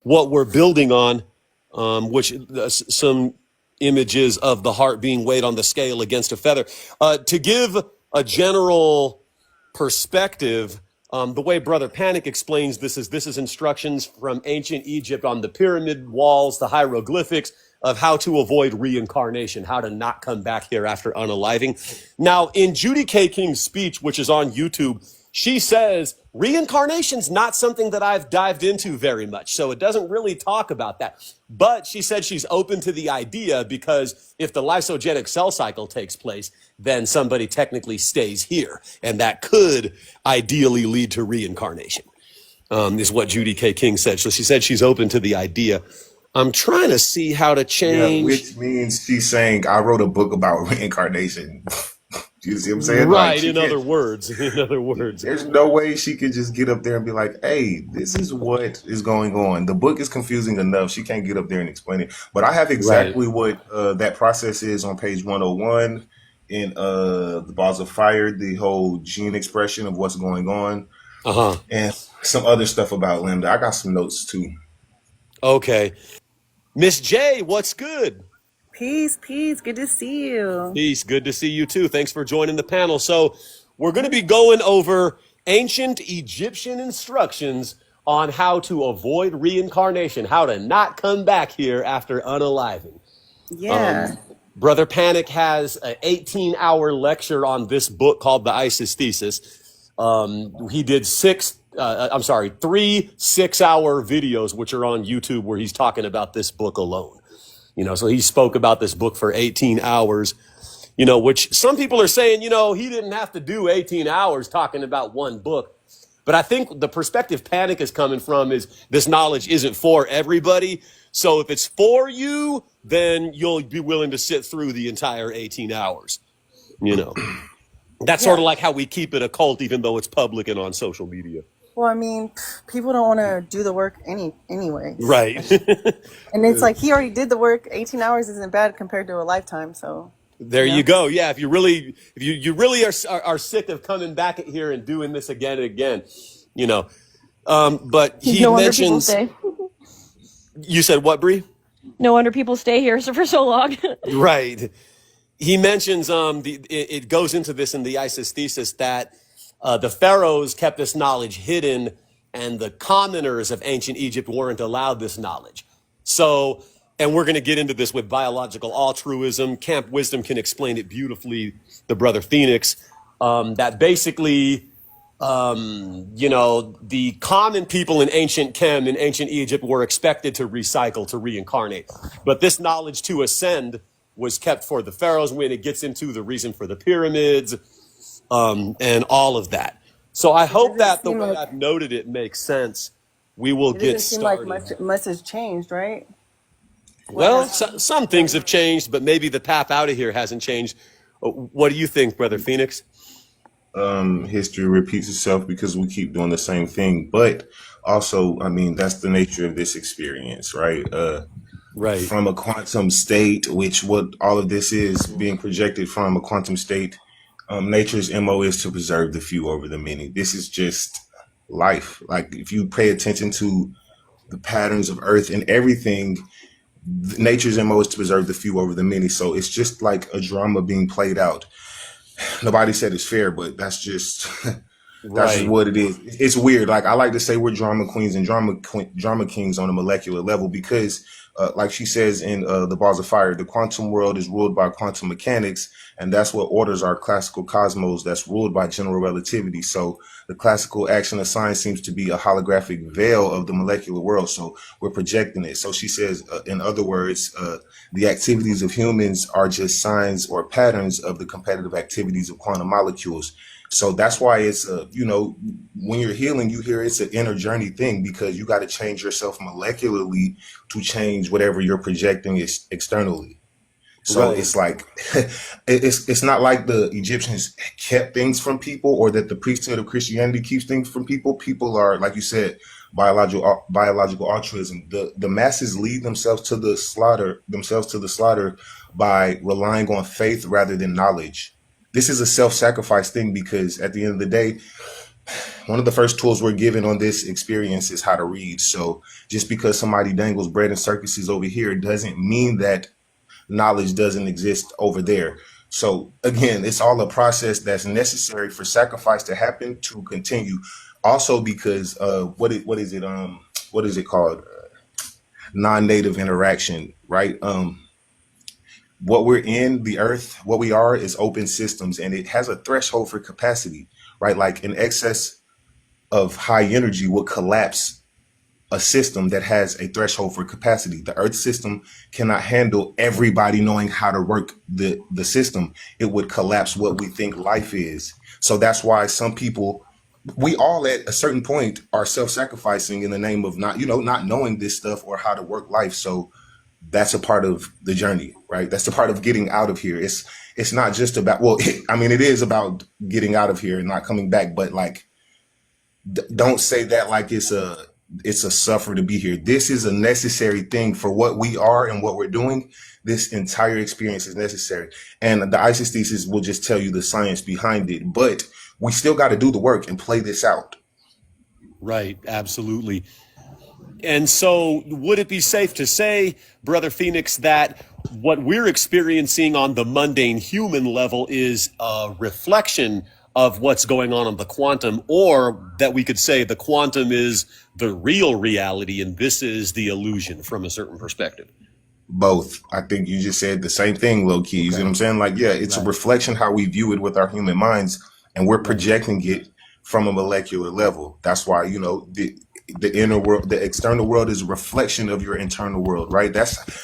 what we're building on, which some images of the heart being weighed on the scale against a feather. To give a general perspective, the way Brother Panic explains this is instructions from ancient Egypt on the pyramid walls, the hieroglyphics of how to avoid reincarnation, how to not come back here after unaliving. Now, in Judy K. King's speech, which is on YouTube, she says reincarnation's not something that I've dived into very much, so it doesn't really talk about that. But she said she's open to the idea because if the lysogenic cell cycle takes place, then somebody technically stays here, and that could ideally lead to reincarnation, is what Judy K. King said. So she said she's open to the idea. I'm trying to see how to change. Which means she's saying, I wrote a book about reincarnation. You see what I'm saying? Right, Like, in other words. there's no way she could just get up there and be like, hey, this is what is going on. The book is confusing enough. She can't get up there and explain it. But I have exactly what that process is on page 101 in the Balls of Fire, the whole gene expression of what's going on. And some other stuff about Lambda. I got some notes too. Okay. Miss J, what's good? Peace. Good to see you. Peace. Good to see you too. Thanks for joining the panel. So we're going to be going over ancient Egyptian instructions on how to avoid reincarnation, how to not come back here after unaliving. Yeah. Brother Panic has an 18-hour lecture on this book called The Isis Thesis. He did 3 6-hour videos, which are on YouTube, where he's talking about this book alone. So he spoke about this book for 18 hours, which some people are saying, he didn't have to do 18 hours talking about one book. But I think the perspective Panic is coming from is this knowledge isn't for everybody. So if it's for you, then you'll be willing to sit through the entire 18 hours. That's sort of like how we keep it a cult, even though it's public and on social media. Well, I mean, people don't want to do the work anyway. Right. And it's like he already did the work. 18 hours isn't bad compared to a lifetime. So there you go. Yeah, if you really are sick of coming back here and doing this again and again, But he mentions. You said what, Bree? No wonder people stay here for so long. Right. He mentions it goes into this in the Isis Thesis that the pharaohs kept this knowledge hidden, and the commoners of ancient Egypt weren't allowed this knowledge. So, and we're going to get into this with biological altruism. Camp Wisdom can explain it beautifully, the brother Phoenix, that basically, the common people in ancient Chem, in ancient Egypt, were expected to recycle, to reincarnate. But this knowledge to ascend was kept for the pharaohs when it gets into the reason for the pyramids, and all of that. So I hope that the way I've noted it makes sense. We will get started. It doesn't seem like much has changed, right? Well, some things have changed, but maybe the path out of here hasn't changed. What do you think, Brother Phoenix? History repeats itself because we keep doing the same thing. But also, I mean, that's the nature of this experience, right? Right. From a quantum state, which what all of this is being projected from a quantum state. Nature's MO is to preserve the few over the many. This is just life. Like, if you pay attention to the patterns of Earth and everything, nature's MO is to preserve the few over the many. So it's just like a drama being played out. Nobody said it's fair, but that's just that's just what it is. It's weird. Like, I like to say we're drama queens and drama kings on a molecular level because, like she says in the Balls of Fire, the quantum world is ruled by quantum mechanics, and that's what orders our classical cosmos that's ruled by general relativity. So the classical action of science seems to be a holographic veil of the molecular world. So we're projecting it. So she says, in other words, the activities of humans are just signs or patterns of the competitive activities of quantum molecules. So that's why it's, when you're healing, you hear it's an inner journey thing because you got to change yourself molecularly to change whatever you're projecting externally. So it's like, it's not like the Egyptians kept things from people or that the priesthood of Christianity keeps things from people. People are, like you said, biological altruism. The masses lead themselves to the slaughter by relying on faith rather than knowledge. This is a self-sacrifice thing because at the end of the day, One of the first tools we're given on this experience is how to read. So just because somebody dangles bread and circuses over here doesn't mean that knowledge doesn't exist over there. So again, it's all a process that's necessary for sacrifice to happen to continue. Also, because what is it called? Non-native interaction, right? What we're in the earth, what we are is open systems, and it has a threshold for capacity, right? Like an excess of high energy would collapse a system that has a threshold for capacity. The earth system cannot handle everybody knowing how to work the system. It would collapse what we think life is. So that's why some people, we all at a certain point are self-sacrificing in the name of not knowing this stuff or how to work life. So that's a part of the journey, right? That's the part of getting out of here. It's not just about, well, I mean, it is about getting out of here and not coming back, but like, don't say that like it's a suffer to be here. This is a necessary thing for what we are and what we're doing. This entire experience is necessary. And the ISIS thesis will just tell you the science behind it, but we still got to do the work and play this out. Right, absolutely. And so, would it be safe to say, Brother Phoenix, that what we're experiencing on the mundane human level is a reflection of what's going on the quantum, or that we could say the quantum is the real reality and this is the illusion from a certain perspective? Both. I think you just said the same thing, low key. You see what I'm saying? Like, yeah, it's a reflection how we view it with our human minds, and we're projecting it from a molecular level. That's why, the inner world, the external world is a reflection of your internal world, right?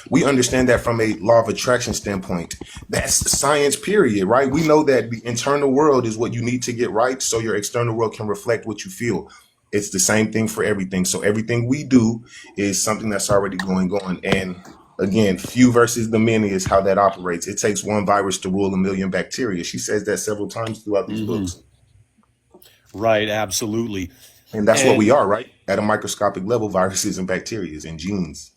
We understand that from a law of attraction standpoint. That's science, period, right? We know that the internal world is what you need to get right so your external world can reflect what you feel. It's the same thing for everything. So everything we do is something that's already going on. And again, few versus the many is how that operates. It takes one virus to rule a million bacteria. She says that several times throughout these books. Right, absolutely. And that's what we are, right? At a microscopic level, viruses and bacteria and genes.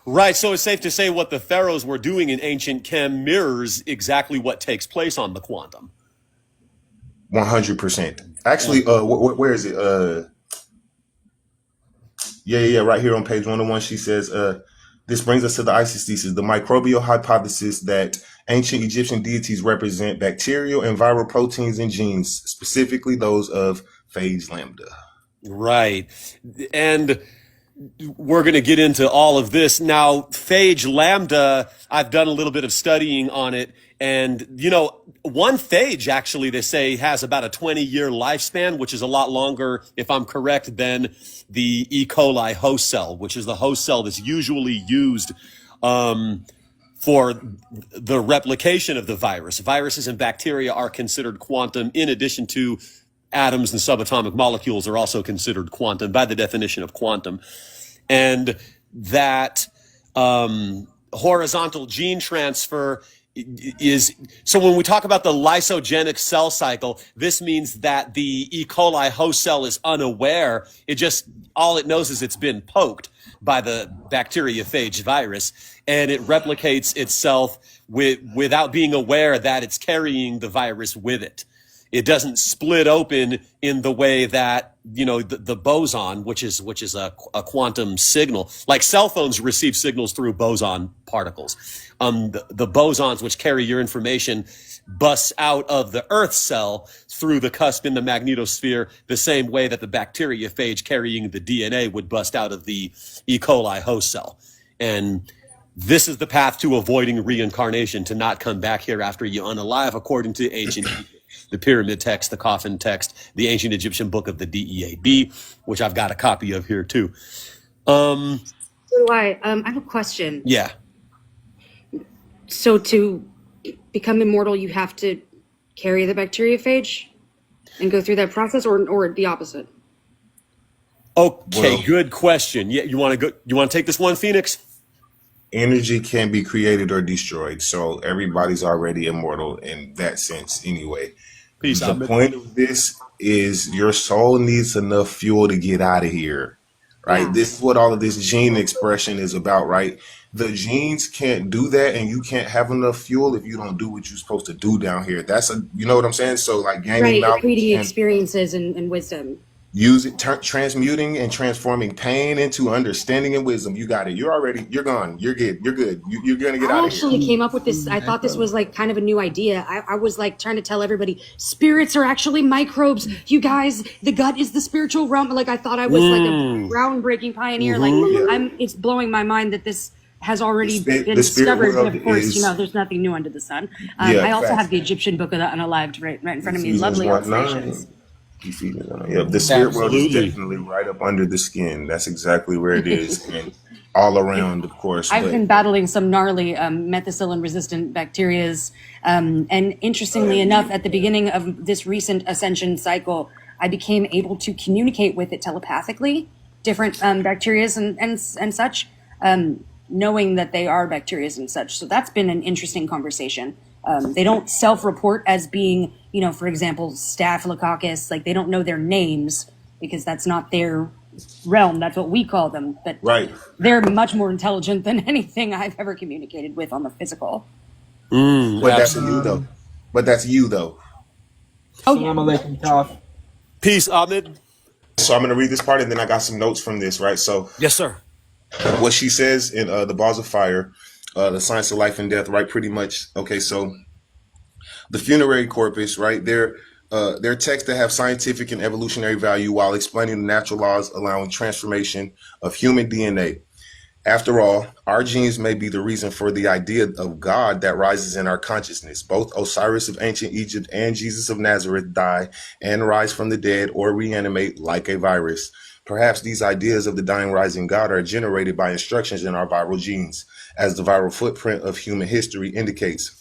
Right, so it's safe to say what the pharaohs were doing in ancient Chem mirrors exactly what takes place on the quantum. 100%. Actually, where is it? Yeah, right here on page 101, she says, this brings us to the ISIS thesis, the microbial hypothesis that ancient Egyptian deities represent bacterial and viral proteins and genes, specifically those of phage lambda. Right. And we're going to get into all of this. Now, phage lambda, I've done a little bit of studying on it. And, one phage, actually, they say has about a 20-year lifespan, which is a lot longer, if I'm correct, than the E. coli host cell, which is the host cell that's usually used for the replication of the virus. Viruses and bacteria are considered quantum, in addition to atoms and subatomic molecules are also considered quantum by the definition of quantum. And that horizontal gene transfer is, so when we talk about the lysogenic cell cycle, this means that the E. coli host cell is unaware. All it knows is it's been poked by the bacteriophage virus, and it replicates itself without being aware that it's carrying the virus with it. It doesn't split open in the way that, the boson, which is a quantum signal, like cell phones receive signals through boson particles. The bosons, which carry your information, busts out of the Earth cell through the cusp in the magnetosphere, the same way that the bacteriophage carrying the DNA would bust out of the E. coli host cell. And this is the path to avoiding reincarnation, to not come back here after you unalive, according to ancient the pyramid text, the coffin text, the ancient Egyptian book of the DEAB, which I've got a copy of here too. So do I. I have a question. Yeah. So to become immortal, you have to carry the bacteriophage and go through that process, or the opposite? Okay, good question. Yeah, you want to take this one, Phoenix? Energy can be created or destroyed, so everybody's already immortal in that sense anyway. Peace. The point of this is your soul needs enough fuel to get out of here. right? Yeah. This is what all of this gene expression is about, right? The genes can't do that, and you can't have enough fuel if you don't do what you're supposed to do down here. You know what I'm saying? So, like gaining Right. knowledge Equating and experiences and wisdom. transmuting and transforming pain into understanding and wisdom. You got it. You're gone. You're good. You're good. You're gonna get I out of here. actually came up with this. I thought this was like kind of a new idea. I was like trying to tell everybody spirits are actually microbes. You guys, the gut is the spiritual realm. Like I thought I was like a groundbreaking pioneer. Like it's blowing my mind that this has already been The spirit discovered. But world of course, is there's nothing new under the sun. yeah, I also facts. have the Egyptian book of the unalived right in front of me. Ephesians Lovely 1:9. illustrations. Ephesians 1:9. Yeah, the spirit world is Absolutely. definitely right up under the skin. That's exactly where it is, and all around, of course. I've But been battling some gnarly methicillin-resistant bacterias, and interestingly enough, at the beginning of this recent ascension cycle, I became able to communicate with it telepathically, different bacterias and such, knowing that they are bacterias and such. So that's been an interesting conversation. They don't self-report as being, for example, Staphylococcus. Like they don't know their names because that's not their realm. That's what we call them. But right. they're much more intelligent than anything I've ever communicated with on the physical. But that's Absolutely. you though. But that's you though. Oh yeah. Assalamu alaikum, Taf. Peace, Ahmed. So I'm gonna read this part, and then I got some notes from this. Right. So Yes, sir. what she says in the Balls of Fire, the Science of Life and Death. Right. Pretty much. Okay. So the funerary corpus. Right. They're texts that have scientific and evolutionary value while explaining the natural laws allowing transformation of human DNA. After all, our genes may be the reason for the idea of God that rises in our consciousness. Both Osiris of ancient Egypt and Jesus of Nazareth die and rise from the dead or reanimate like a virus. Perhaps these ideas of the dying rising God are generated by instructions in our viral genes, as the viral footprint of human history indicates.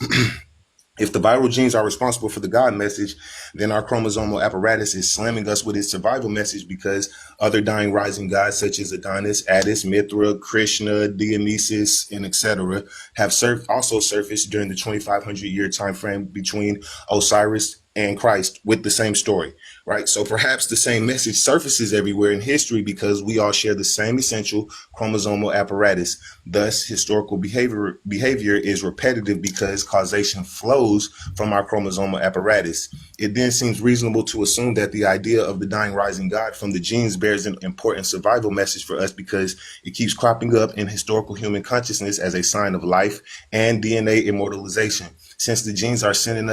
If the viral genes are responsible for the God message, then our chromosomal apparatus is slamming us with its survival message because other dying rising gods such as Adonis, Attis, Mithra, Krishna, Dionysus, and etc. have also surfaced during the 2,500-year time frame between Osiris and Christ with the same story, right? So perhaps the same message surfaces everywhere in history because we all share the same essential chromosomal apparatus. Thus, historical behavior is repetitive because causation flows from our chromosomal apparatus. It then seems reasonable to assume that the idea of the dying rising God from the genes bears an important survival message for us because it keeps cropping up in historical human consciousness as a sign of life and DNA immortalization. Since the genes are sending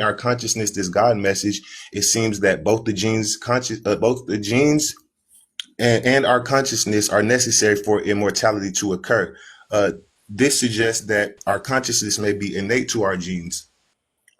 our consciousness this God message, it seems that both the genes and our consciousness are necessary for immortality to occur. This suggests that our consciousness may be innate to our genes,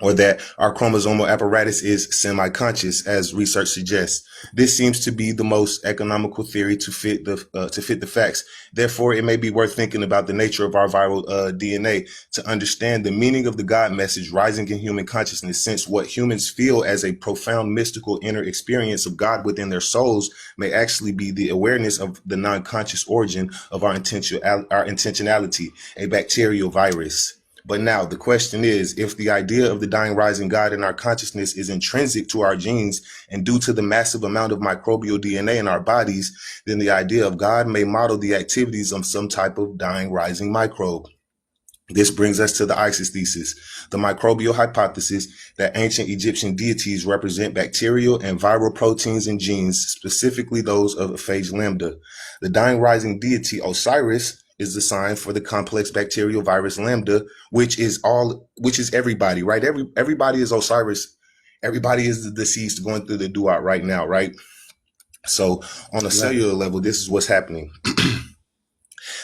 or that our chromosomal apparatus is semi-conscious, as research suggests. This seems to be the most economical theory to fit the facts. Therefore, it may be worth thinking about the nature of our viral DNA to understand the meaning of the God message rising in human consciousness, since what humans feel as a profound mystical inner experience of God within their souls may actually be the awareness of the non-conscious origin of our intentionality, a bacterial virus. But now the question is, if the idea of the dying rising God in our consciousness is intrinsic to our genes and due to the massive amount of microbial DNA in our bodies, then the idea of God may model the activities of some type of dying rising microbe. This brings us to the ISIS thesis, the microbial hypothesis that ancient Egyptian deities represent bacterial and viral proteins and genes, specifically those of phage lambda. The dying rising deity Osiris is the sign for the complex bacterial virus lambda, which is everybody, right? Everybody is Osiris. Everybody is the deceased going through the duat right now, right? So on a cellular level, this is what's happening.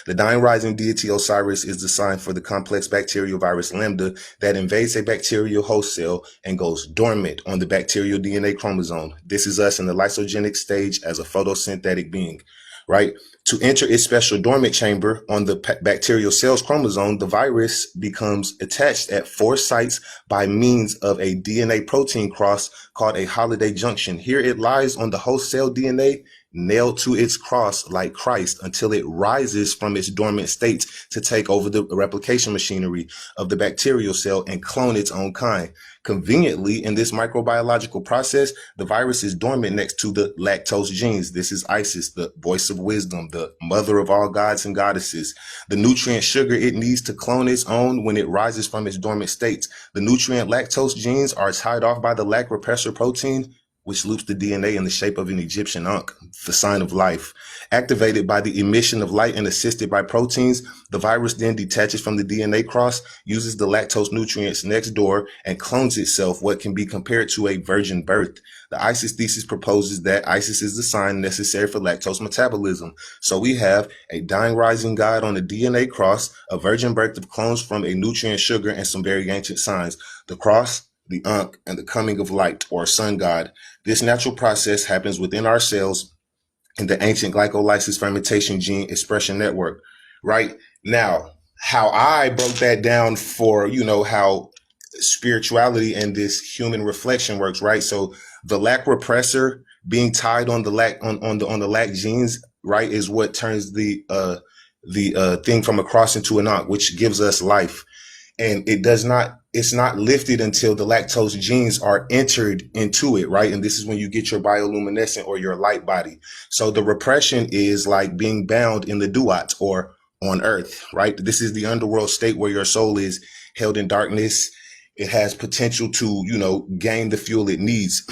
The dying rising deity Osiris is the sign for the complex bacterial virus lambda that invades a bacterial host cell and goes dormant on the bacterial DNA chromosome. This is us in the lysogenic stage as a photosynthetic being, right? To enter its special dormant chamber on the bacterial cell's chromosome, the virus becomes attached at 4 sites by means of a DNA protein cross called a holiday junction. Here it lies on the host cell DNA nailed to its cross like Christ until it rises from its dormant states to take over the replication machinery of the bacterial cell and clone its own kind. Conveniently, in this microbiological process, the virus is dormant next to the lactose genes. This is Isis, the voice of wisdom, the mother of all gods and goddesses. The nutrient sugar it needs to clone its own when it rises from its dormant states. The nutrient lactose genes are tied off by the lac repressor protein, which loops the DNA in the shape of an Egyptian ankh, the sign of life. Activated by the emission of light and assisted by proteins, the virus then detaches from the DNA cross, uses the lactose nutrients next door, and clones itself, what can be compared to a virgin birth. The Isis thesis proposes that Isis is the sign necessary for lactose metabolism. So we have a dying rising god on the DNA cross, a virgin birth of clones from a nutrient sugar, and some very ancient signs. The cross, the ankh, and the coming of light, or sun god. This natural process happens within our cells in the ancient glycolysis fermentation gene expression network. Right now, how I broke that down for, how spirituality and this human reflection works, right? So the lac repressor being tied on the lac on the lac genes, right, is what turns the thing from a cross into an ankh, which gives us life. And it's not lifted until the lactose genes are entered into it, right? And this is when you get your bioluminescent or your light body. So the repression is like being bound in the duat or on earth, right? This is the underworld state where your soul is held in darkness. It has potential to, gain the fuel it needs.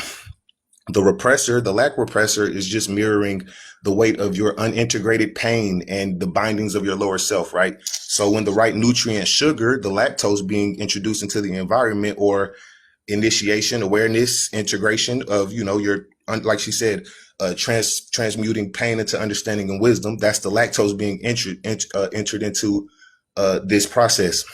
The repressor, the lac repressor, is just mirroring the weight of your unintegrated pain and the bindings of your lower self, right? So when the right nutrient sugar, the lactose being introduced into the environment, or initiation, awareness, integration of, your, like she said, transmuting pain into understanding and wisdom, that's the lactose being entered into this process.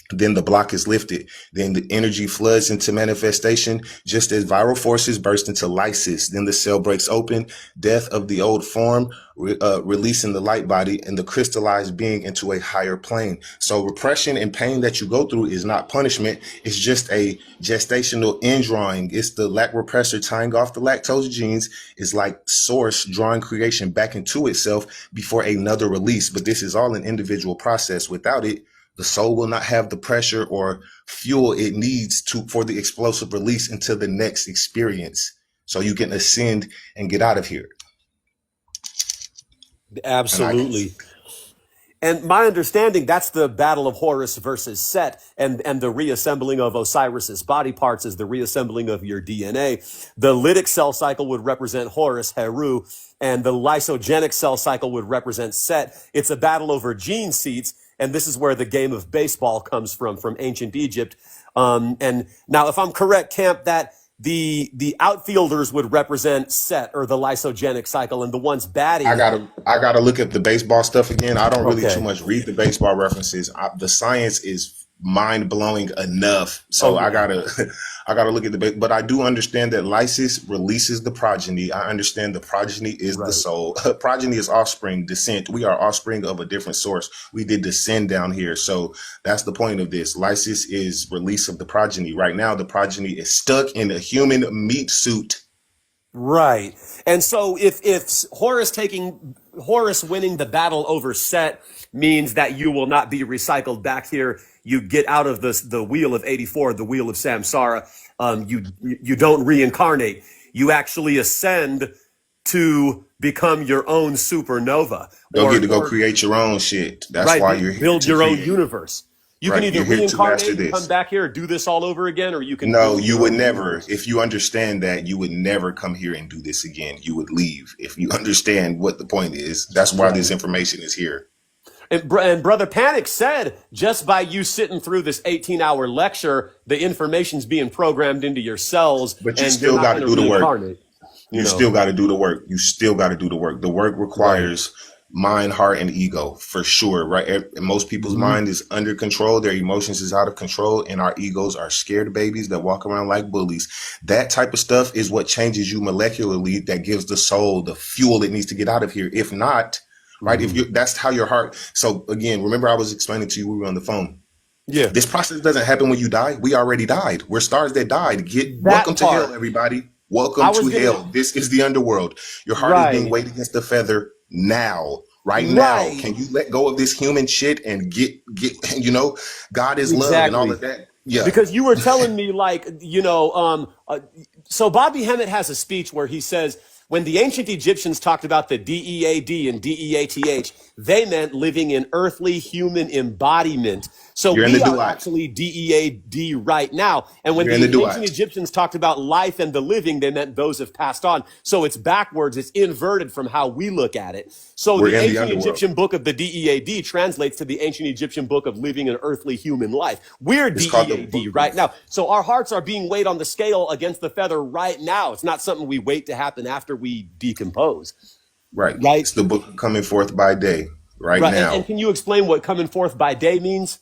Then the block is lifted. Then the energy floods into manifestation, just as viral forces burst into lysis. Then the cell breaks open, death of the old form, releasing the light body and the crystallized being into a higher plane. So repression and pain that you go through is not punishment. It's just a gestational indrawing. It's the lac repressor tying off the lactose genes. Is like source drawing creation back into itself before another release. But this is all an individual process. Without it, the soul will not have the pressure or fuel it needs for the explosive release into the next experience. So you can ascend and get out of here. Absolutely. And my understanding, that's the battle of Horus versus Set, and the reassembling of Osiris's body parts is the reassembling of your DNA. The lytic cell cycle would represent Horus, Heru, and the lysogenic cell cycle would represent Set. It's a battle over gene seats, and this is where the game of baseball comes from ancient Egypt. And now, if I'm correct, Camp, that the outfielders would represent Set, or the lysogenic cycle, and the ones batting. I gotta look at the baseball stuff again. I don't really too much read the baseball references. The science is mind blowing enough, so I gotta look at the. But I do understand that lysis releases the progeny. I understand the progeny is the soul. Progeny is offspring, descent. We are offspring of a different source. We did descend down here, so that's the point of this. Lysis is release of the progeny. Right now, the progeny is stuck in a human meat suit. Right. And so if Horus winning the battle over Set means that you will not be recycled back here, you get out of the wheel of 84, the wheel of samsara, you don't reincarnate. You actually ascend to become your own supernova. Don't get to go create your own shit. That's why you're here. Build your own universe. You can either reincarnate and come back here, do this all over again, or you can. No, you would never. If you understand that, you would never come here and do this again. You would leave. If you understand what the point is, that's why this information is here. And Brother Panic said, just by you sitting through this 18-hour lecture, the information's being programmed into your cells. But you still got to do the work. You still got to do the work. You still got to do the work. The work requires mind, heart, and ego, for sure, right? Most people's mind is under control. Their emotions is out of control, and our egos are scared babies that walk around like bullies. That type of stuff is what changes you molecularly, that gives the soul the fuel it needs to get out of here. If not, right, that's how your heart. So again, remember I was explaining to you, we were on the phone. Yeah. This process doesn't happen when you die. We already died. We're stars that died. Welcome to hell, everybody. I Welcome to was gonna, hell. This is the underworld. Your heart is being right, weighed against the feather now. Right now. right. Can you let go of this human shit and get God is love and all Exactly. of that? Yeah. Because you were telling me, like, so Bobby Hemmett has a speech where he says when the ancient Egyptians talked about the DEAD and DEATH, they meant living in earthly human embodiment. So You're in the we are duat. actually DEAD right now. And when You're in the the ancient duat. Egyptians talked about life and the living, they meant those have passed on. So it's backwards. It's inverted from how we look at it. So We're the in the ancient underworld. Egyptian book of the DEAD translates to the ancient Egyptian book of living an earthly human life. We're It's called the book DEAD right of now. So our hearts are being weighed on the scale against the feather right now. It's not something we wait to happen after we decompose, right. right? It's the book of coming forth by day. Right Right. And now. can you explain what coming forth by day means?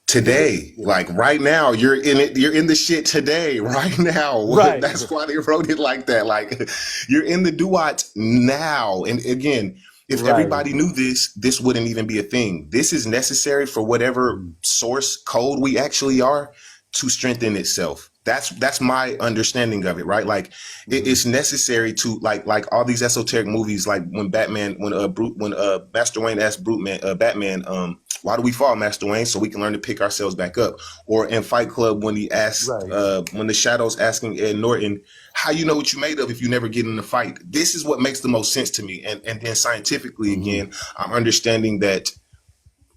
Today, like right now, you're in it, you're in the shit today, right now. Right. That's why they wrote it like that. Like you're in the duat now. And again, if Right. everybody knew this, this wouldn't even be a thing. This is necessary for whatever source code we actually are to strengthen itself. That's my understanding of it, right? Like it's necessary to like all these esoteric movies, like when Master Wayne asked Batman, why do we fall, Master Wayne? So we can learn to pick ourselves back up. Or in Fight Club, when he asked, Right. when the Shadow's asking Ed Norton, how you know what you made of if you never get in a fight? This is what makes the most sense to me. And then scientifically, again, I'm understanding that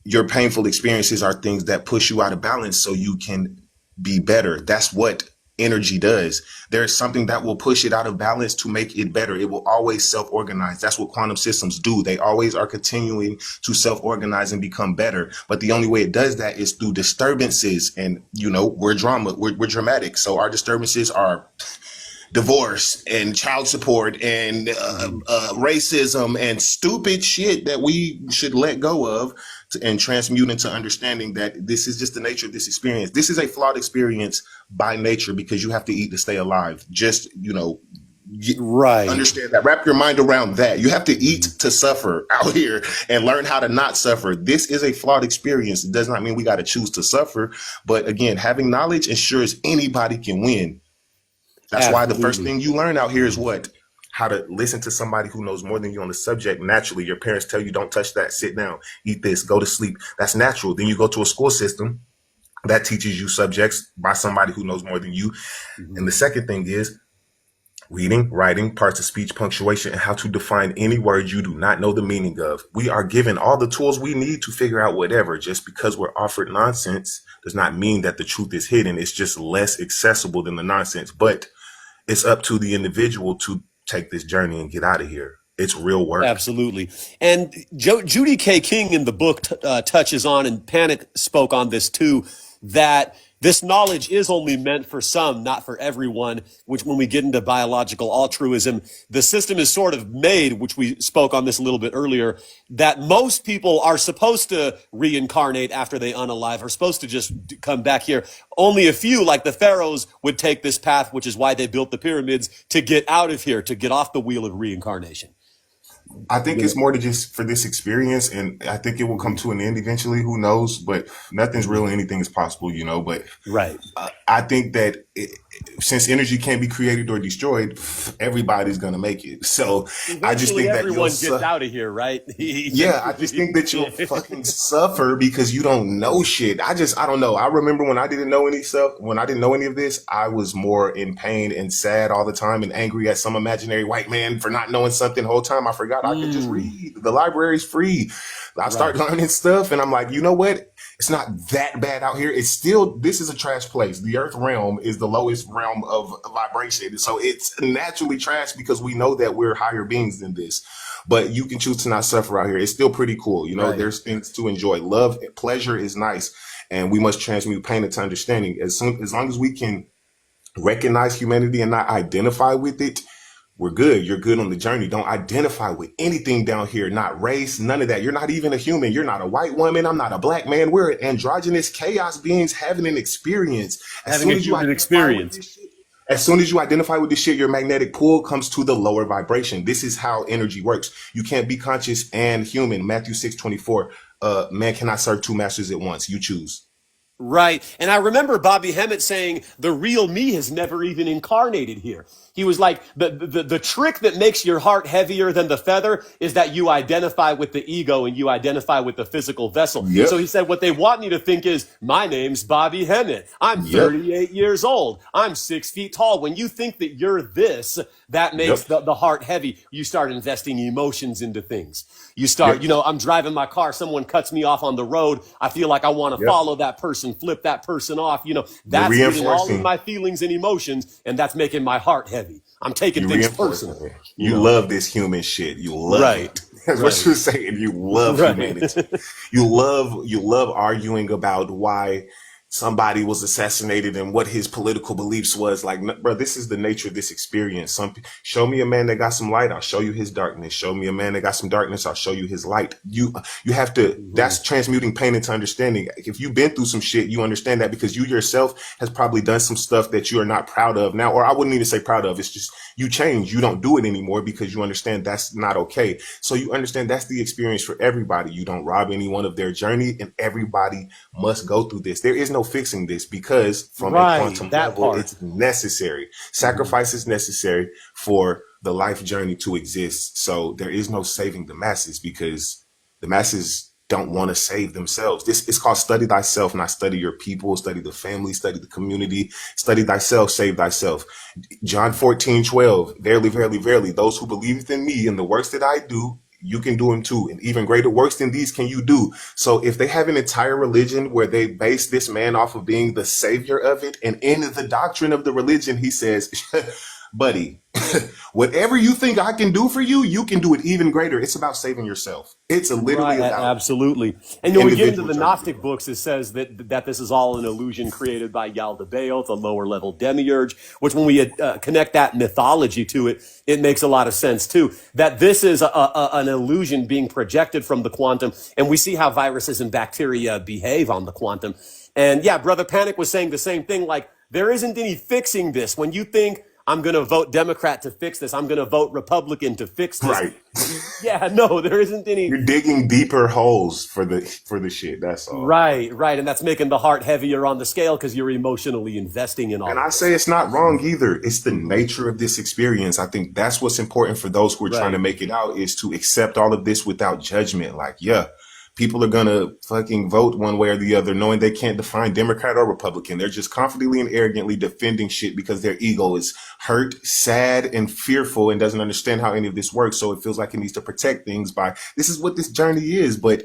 your painful experiences are things that push you out of balance so you can be better. That's what energy does. There's something that will push it out of balance to make it better. It will always self-organize. That's what quantum systems do. They always are continuing to self-organize and become better. But the only way it does that is through disturbances. And, we're dramatic. So our disturbances are divorce and child support and racism and stupid shit that we should let go of and transmute into understanding that this is just the nature of this experience. This is a flawed experience by nature because you have to eat to stay alive. Just, Right. understand that. Wrap your mind around that. You have to eat to suffer out here and learn how to not suffer. This is a flawed experience. It does not mean we got to choose to suffer. But again, having knowledge ensures anybody can win. That's why the first Absolutely. thing you learn out here is what? How to listen to somebody who knows more than you on the subject naturally. Your parents tell you, don't touch that, sit down, eat this, go to sleep. That's natural. Then you go to a school system that teaches you subjects by somebody who knows more than you. And the second thing is reading, writing, parts of speech, punctuation, and how to define any word you do not know the meaning of. We are given all the tools we need to figure out whatever. Just because we're offered nonsense does not mean that the truth is hidden. It's just less accessible than the nonsense. But it's up to the individual to take this journey and get out of here. It's real work. Absolutely. And Judy K. King in the book touches on, and Panic spoke on this too, that this knowledge is only meant for some, not for everyone, which when we get into biological altruism, the system is sort of made, which we spoke on this a little bit earlier, that most people are supposed to reincarnate after they unalive, are supposed to just come back here. Only a few, like the pharaohs, would take this path, which is why they built the pyramids, to get out of here, to get off the wheel of reincarnation. I think it's more to just for this experience, and I think it will come to an end eventually. Who knows? But nothing's real. Anything is possible, But Right. I think that since energy can't be created or destroyed, everybody's gonna make it. So I just Eventually, think that everyone gets out of here, right? yeah, I just think that you'll fucking suffer because you don't know shit. I don't know. I remember when I didn't know any stuff, when I didn't know any of this, I was more in pain and sad all the time and angry at some imaginary white man for not knowing something the whole time. I forgot I could just read. The library's free. I start learning stuff and I'm like, you know what? It's not that bad out here. It's still, this is a trash place. The earth realm is the lowest realm of vibration. So it's naturally trash because we know that we're higher beings than this. But you can choose to not suffer out here. It's still pretty cool. Right. There's things to enjoy. Love, pleasure is nice. And we must transmute pain into understanding. As long as we can recognize humanity and not identify with it, we're good. You're good on the journey. Don't identify with anything down here, not race, none of that. You're not even a human. You're not a white woman. I'm not a black man. We're androgynous chaos beings having an experience. Having a human experience. As soon as you identify with this shit, your magnetic pull comes to the lower vibration. This is how energy works. You can't be conscious and human. Matthew 6:24. Man cannot serve two masters at once. You choose. Right. And I remember Bobby Hemmett saying the real me has never even incarnated here. He was like, the trick that makes your heart heavier than the feather is that you identify with the ego and you identify with the physical vessel. Yep. So he said, what they want me to think is, my name's Bobby Hennett. I'm Yep. 38 years old. I'm 6 feet tall. When you think that you're this, that makes Yep. the heart heavy. You start investing emotions into things. You start, Yep. I'm driving my car. Someone cuts me off on the road. I feel like I want to Yep. follow that person, flip that person off. You're That's getting all in reinforcing. my feelings and emotions, and that's making my heart heavy. I'm taking You things reinforce personal. it. You love this human shit. You love Right. it. That's what Right. you're saying. You love Right. humanity. You love arguing about why somebody was assassinated and what his political beliefs was. Like, bro, this is the nature of this experience. Show me a man that got some light, I'll show you his darkness. Show me a man that got some darkness, I'll show you his light. You have to, that's transmuting pain into understanding. If you've been through some shit, you understand that because you yourself has probably done some stuff that you are not proud of now, or I wouldn't even say proud of. It's just you change. You don't do it anymore because you understand that's not okay. So you understand that's the experience for everybody. You don't rob anyone of their journey, and everybody must go through this. There is no fixing this because from a Right. quantum That level, part. it's necessary. Sacrifice is necessary for the life journey to exist. So there is no saving the masses because the masses don't want to save themselves. This is called study thyself, not study your people, study the family, study the community, study thyself, save thyself. John 14:12, verily, verily, verily, those who believe in me and the works that I do, you can do them too. And even greater works than these can you do. So if they have an entire religion where they base this man off of being the savior of it, and in the doctrine of the religion, he says, buddy, whatever you think I can do for you, you can do it even greater. It's about saving yourself. It's literally Right, about absolutely. And when we get into individual the journey. Gnostic books, it says that this is all an illusion created by Yaldabaoth, a lower level demiurge, which when we connect that mythology to it, it makes a lot of sense too. That this is an illusion being projected from the quantum, and we see how viruses and bacteria behave on the quantum. And yeah, Brother Panic was saying the same thing, like, there isn't any fixing this. When you think, I'm going to vote Democrat to fix this, I'm going to vote Republican to fix this. Right. Yeah, no, there isn't any. You're digging deeper holes for the shit. That's all. Right, right. And that's making the heart heavier on the scale because you're emotionally investing in all And of I this. say it's not wrong either. It's the nature of this experience. I think that's what's important for those who are trying to Right. make it out, is to accept all of this without judgment. Like, yeah, people are gonna fucking vote one way or the other, knowing they can't define Democrat or Republican. They're just confidently and arrogantly defending shit because their ego is hurt, sad, and fearful, and doesn't understand how any of this works. So it feels like it needs to protect things by, this is what this journey is. But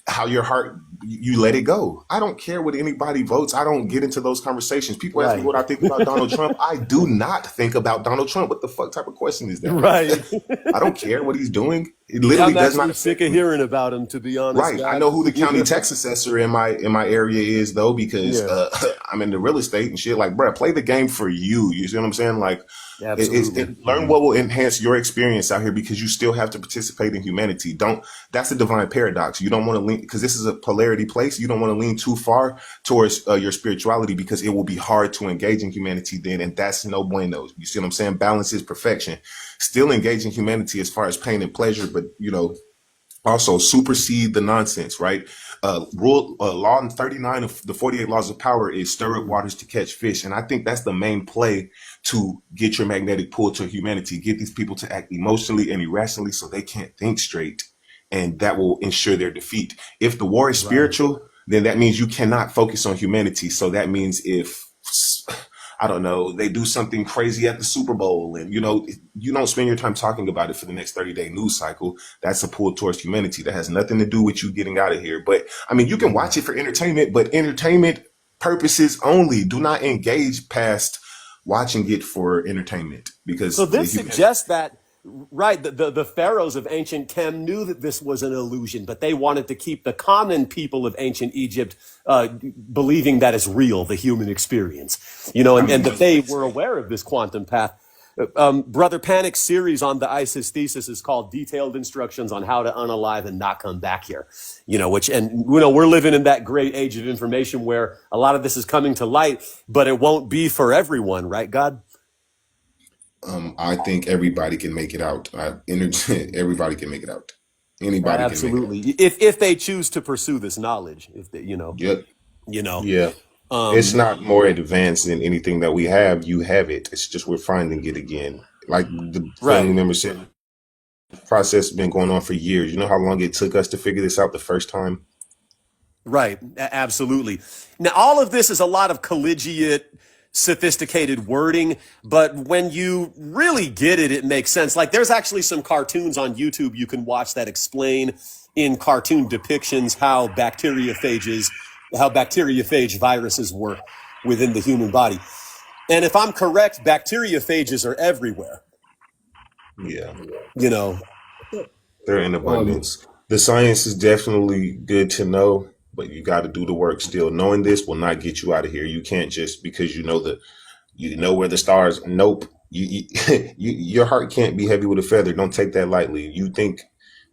how your heart, you let it go. I don't care what anybody votes. I don't get into those conversations. People ask me Right. what I think about Donald Trump. I do not think about Donald Trump. What the fuck type of question is that? Right. I don't care what he's doing. It Yeah, literally I'm does not actually affect sick of me. hearing about him, to be honest, Right. I God. know who the county tax assessor in my area is though, because Yeah, I'm in the real estate and shit. Like, bruh, play the game for you. You see what I'm saying? Like, absolutely. learn what will enhance your experience out here, because you still have to participate in humanity. That's a divine paradox. You don't want to lean, because this is a polarity place. You don't want to lean too far towards your spirituality, because it will be hard to engage in humanity then. And that's no bueno. You see what I'm saying? Balance is perfection. Still engage in humanity as far as pain and pleasure, but also supersede the nonsense, right? Law 39 of the 48 laws of power is stir up waters to catch fish. And I think that's the main play to get your magnetic pull to humanity, get these people to act emotionally and irrationally so they can't think straight. And that will ensure their defeat. If the war is Right. spiritual, then that means you cannot focus on humanity. So that means if, I don't know, they do something crazy at the Super Bowl and, you don't spend your time talking about it for the next 30-day news cycle, that's a pull towards humanity. That has nothing to do with you getting out of here. But I mean, you can watch it for entertainment, but entertainment purposes only. Do not engage past watching it for entertainment, because So this suggests that, right, the pharaohs of ancient Chem knew that this was an illusion, but they wanted to keep the common people of ancient Egypt believing that it's real, the human experience, and that they were aware of this quantum path. Brother Panic's series on the ISIS thesis is called Detailed Instructions on How to Unalive and Not Come Back Here, we're living in that great age of information where a lot of this is coming to light, but it won't be for everyone, right, God? I think everybody can make it out. Everybody can make it out. Anybody can make it out. Absolutely. If they choose to pursue this knowledge, if they, Yep. you know. Yeah. It's not more advanced than anything that we have. You have it. It's just we're finding it again. Like the family Right. member said, the process has been going on for years. You know how long it took us to figure this out the first time? Right. Absolutely. Now, all of this is a lot of collegiate, sophisticated wording, but when you really get it, it makes sense. Like there's actually some cartoons on YouTube you can watch that explain in cartoon depictions how bacteriophage viruses work within the human body. And if I'm correct, bacteriophages are everywhere, Yeah, you know. they're in abundance. The science is definitely good to know, but you got to do the work still. Knowing this will not get you out of here. You can't just because you know where the stars. Nope. Your heart can't be heavy with a feather. Don't take that lightly. You think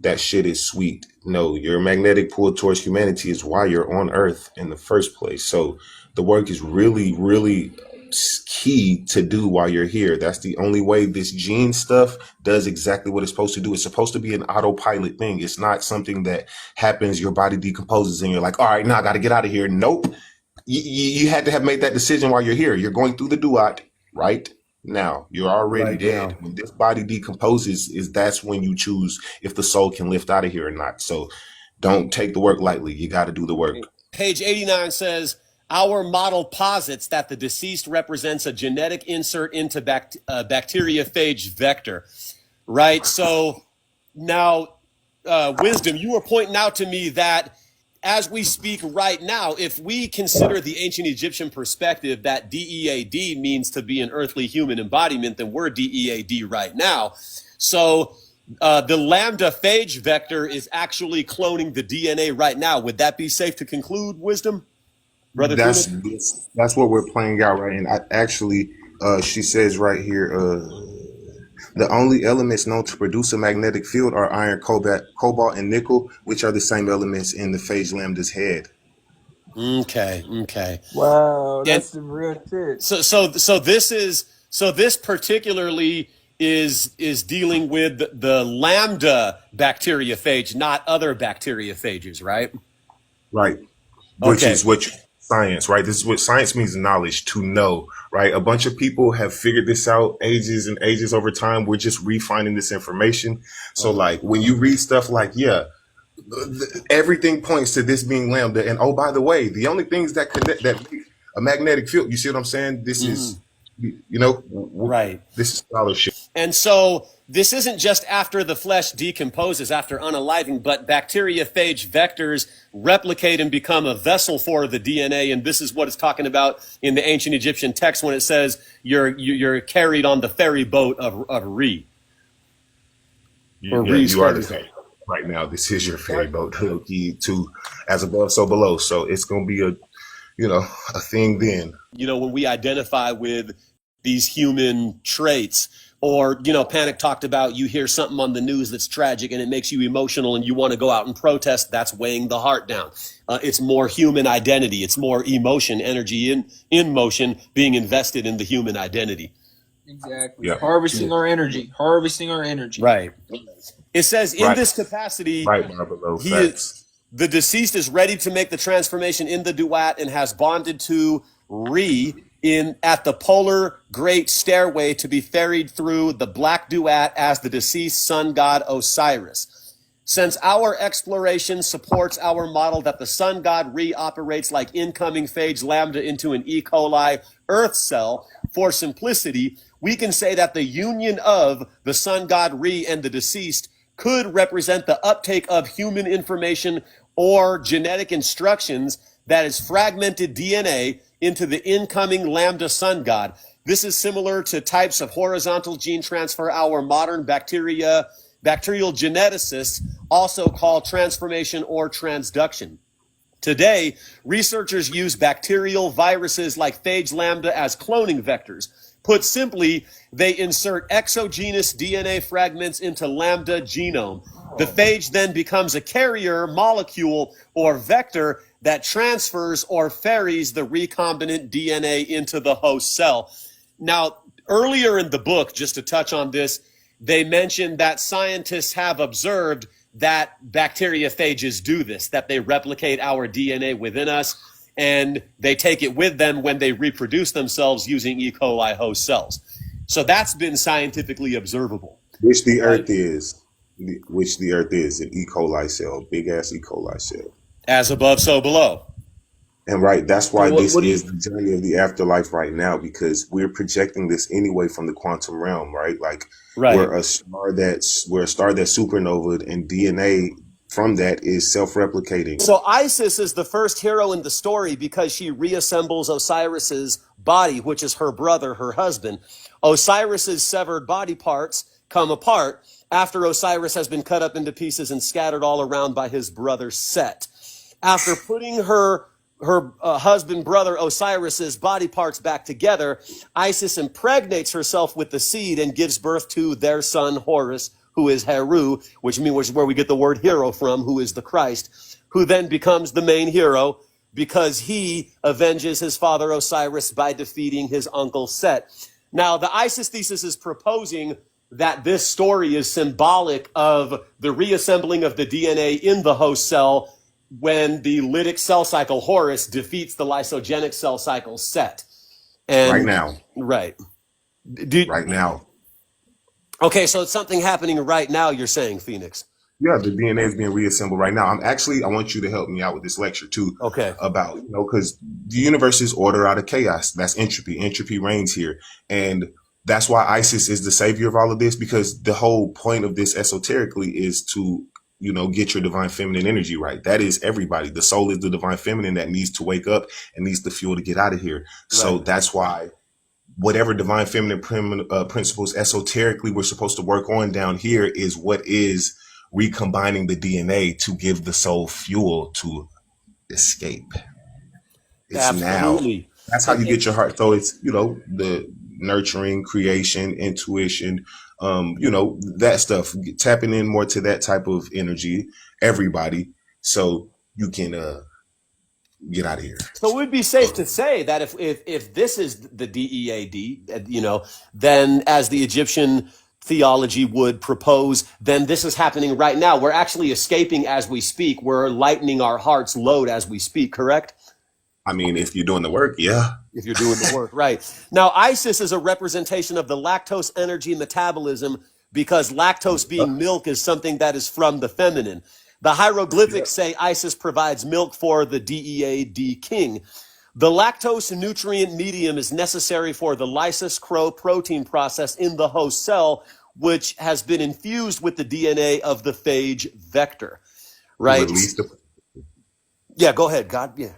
that shit is sweet. No, your magnetic pull towards humanity is why you're on Earth in the first place. So the work is really, really key to do while you're here. That's the only way this gene stuff does exactly what it's supposed to do. It's supposed to be an autopilot thing. It's not something that happens, your body decomposes and you're like, all right, now I got to get out of here. Nope. You had to have made that decision while you're here. You're going through the duat right now. You're already Right dead. now. When this body decomposes, that's when you choose if the soul can lift out of here or not. So don't take the work lightly. You got to do the work. Page 89 says, our model posits that the deceased represents a genetic insert into bacteriophage vector, right? So now, Wisdom, you were pointing out to me that as we speak right now, if we consider the ancient Egyptian perspective that DEAD means to be an earthly human embodiment, then we're DEAD right now. So the lambda phage vector is actually cloning the DNA right now. Would that be safe to conclude, Wisdom? Brother That's Tunic? that's what we're playing out right. And I actually, she says right here, the only elements known to produce a magnetic field are iron, cobalt, and nickel, which are the same elements in the phage lambda's head. Okay. Wow, And that's some real shit. so this particularly is dealing with the lambda bacteriophage, not other bacteriophages, right? Right. Which Okay. is what science, right? This is what science means, knowledge, to know, right? A bunch of people have figured this out ages and ages over time. We're just refining this information. So like when you read stuff like, yeah, everything points to this being lambda. And oh, by the way, the only things that connect that make a magnetic field, you see what I'm saying? This is, Right. this is scholarship. And so this isn't just after the flesh decomposes, after unaliving, but bacteriophage vectors replicate and become a vessel for the DNA. And this is what it's talking about in the ancient Egyptian text when it says you're carried on the ferry boat of Re. Or Re's You are the ferry boat. ferry boat right now. This is your ferry boat, to as above, so below. So it's going to be a thing then. When we identify with these human traits, or, Panic talked about, you hear something on the news that's tragic and it makes you emotional and you want to go out and protest, that's weighing the heart down. It's more human identity. It's more emotion, energy in motion being invested in the human identity. Exactly. Yeah. Harvesting our energy. Right. It says in Right. this capacity, Right, below he facts. is, the deceased is ready to make the transformation in the duat and has bonded to Re at the polar great stairway to be ferried through the black duat as the deceased sun god Osiris. Since our exploration supports our model that the sun god Re operates like incoming phage lambda into an E. coli earth cell, for simplicity, we can say that the union of the sun god Re and the deceased could represent the uptake of human information or genetic instructions that is fragmented DNA into the incoming lambda sun god. This is similar to types of horizontal gene transfer our modern bacterial geneticists also call transformation or transduction. Today, researchers use bacterial viruses like phage lambda as cloning vectors. Put simply, they insert exogenous DNA fragments into lambda genome. The phage then becomes a carrier molecule or vector that transfers or ferries the recombinant DNA into the host cell. Now, earlier in the book, just to touch on this, they mentioned that scientists have observed that bacteriophages do this, that they replicate our DNA within us. and they take it with them when they reproduce themselves using E. coli host cells. So that's been scientifically observable. Which the Earth is, which the Earth is an E. coli cell, big ass E. coli cell. As above, so below. And right, that's So why this what do you? is the journey of the afterlife right now, because we're projecting this anyway from the quantum realm, right? Like Right. we're a star that's supernovaed, and DNA from that is self-replicating. So Isis is the first hero in the story because she reassembles Osiris's body, which is her brother, her husband. Osiris's severed body parts come apart after Osiris has been cut up into pieces and scattered all around by his brother Set. After putting her husband, brother Osiris's body parts back together, Isis impregnates herself with the seed and gives birth to their son Horus, who is Heru, which is where we get the word hero from, who is the Christ, who then becomes the main hero because he avenges his father Osiris by defeating his uncle Set. Now, the Isis thesis is proposing that this story is symbolic of the reassembling of the DNA in the host cell when the lytic cell cycle Horus defeats the lysogenic cell cycle Set. And Right now. Right. Right now. Okay, so it's something happening right now, you're saying, Phoenix. Yeah, the DNA is being reassembled right now. I want you to help me out with this lecture too. Okay. About, because the universe is order out of chaos. That's entropy. Entropy reigns here. And that's why Isis is the savior of all of this, because the whole point of this esoterically is to, get your divine feminine energy right. That is everybody. The soul is the divine feminine that needs to wake up and needs the fuel to get out of here. Right. So that's why whatever divine feminine principles esoterically we're supposed to work on down here is what is recombining the DNA to give the soul fuel to escape. It's Absolutely. Now. That's how you get your heart. So it's, the nurturing, creation, intuition, that stuff, tapping in more to that type of energy, everybody, so you can get out of here. So it would be safe to say that if this is the DEAD, then as the Egyptian theology would propose, then this is happening right now. We're actually escaping as we speak. We're lightening our heart's load as we speak, correct? I mean, if you're doing the work, yeah. If you're doing the work, right. Now, Isis is a representation of the lactose energy metabolism because lactose being milk is something that is from the feminine. The hieroglyphics say Isis provides milk for the DEAD king. The lactose nutrient medium is necessary for the lysis-crow protein process in the host cell, which has been infused with the DNA of the phage vector, right? Yeah, go ahead, God. Yeah.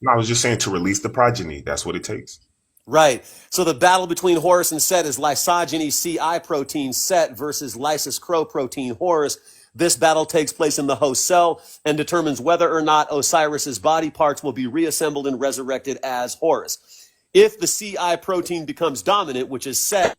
No, I was just saying to release the progeny. That's what it takes. Right. So the battle between Horus and Set is lysogeny CI protein Set versus lysis-crow protein Horus. This battle takes place in the host cell and determines whether or not Osiris's body parts will be reassembled and resurrected as Horus. If the CI protein becomes dominant, which is Set,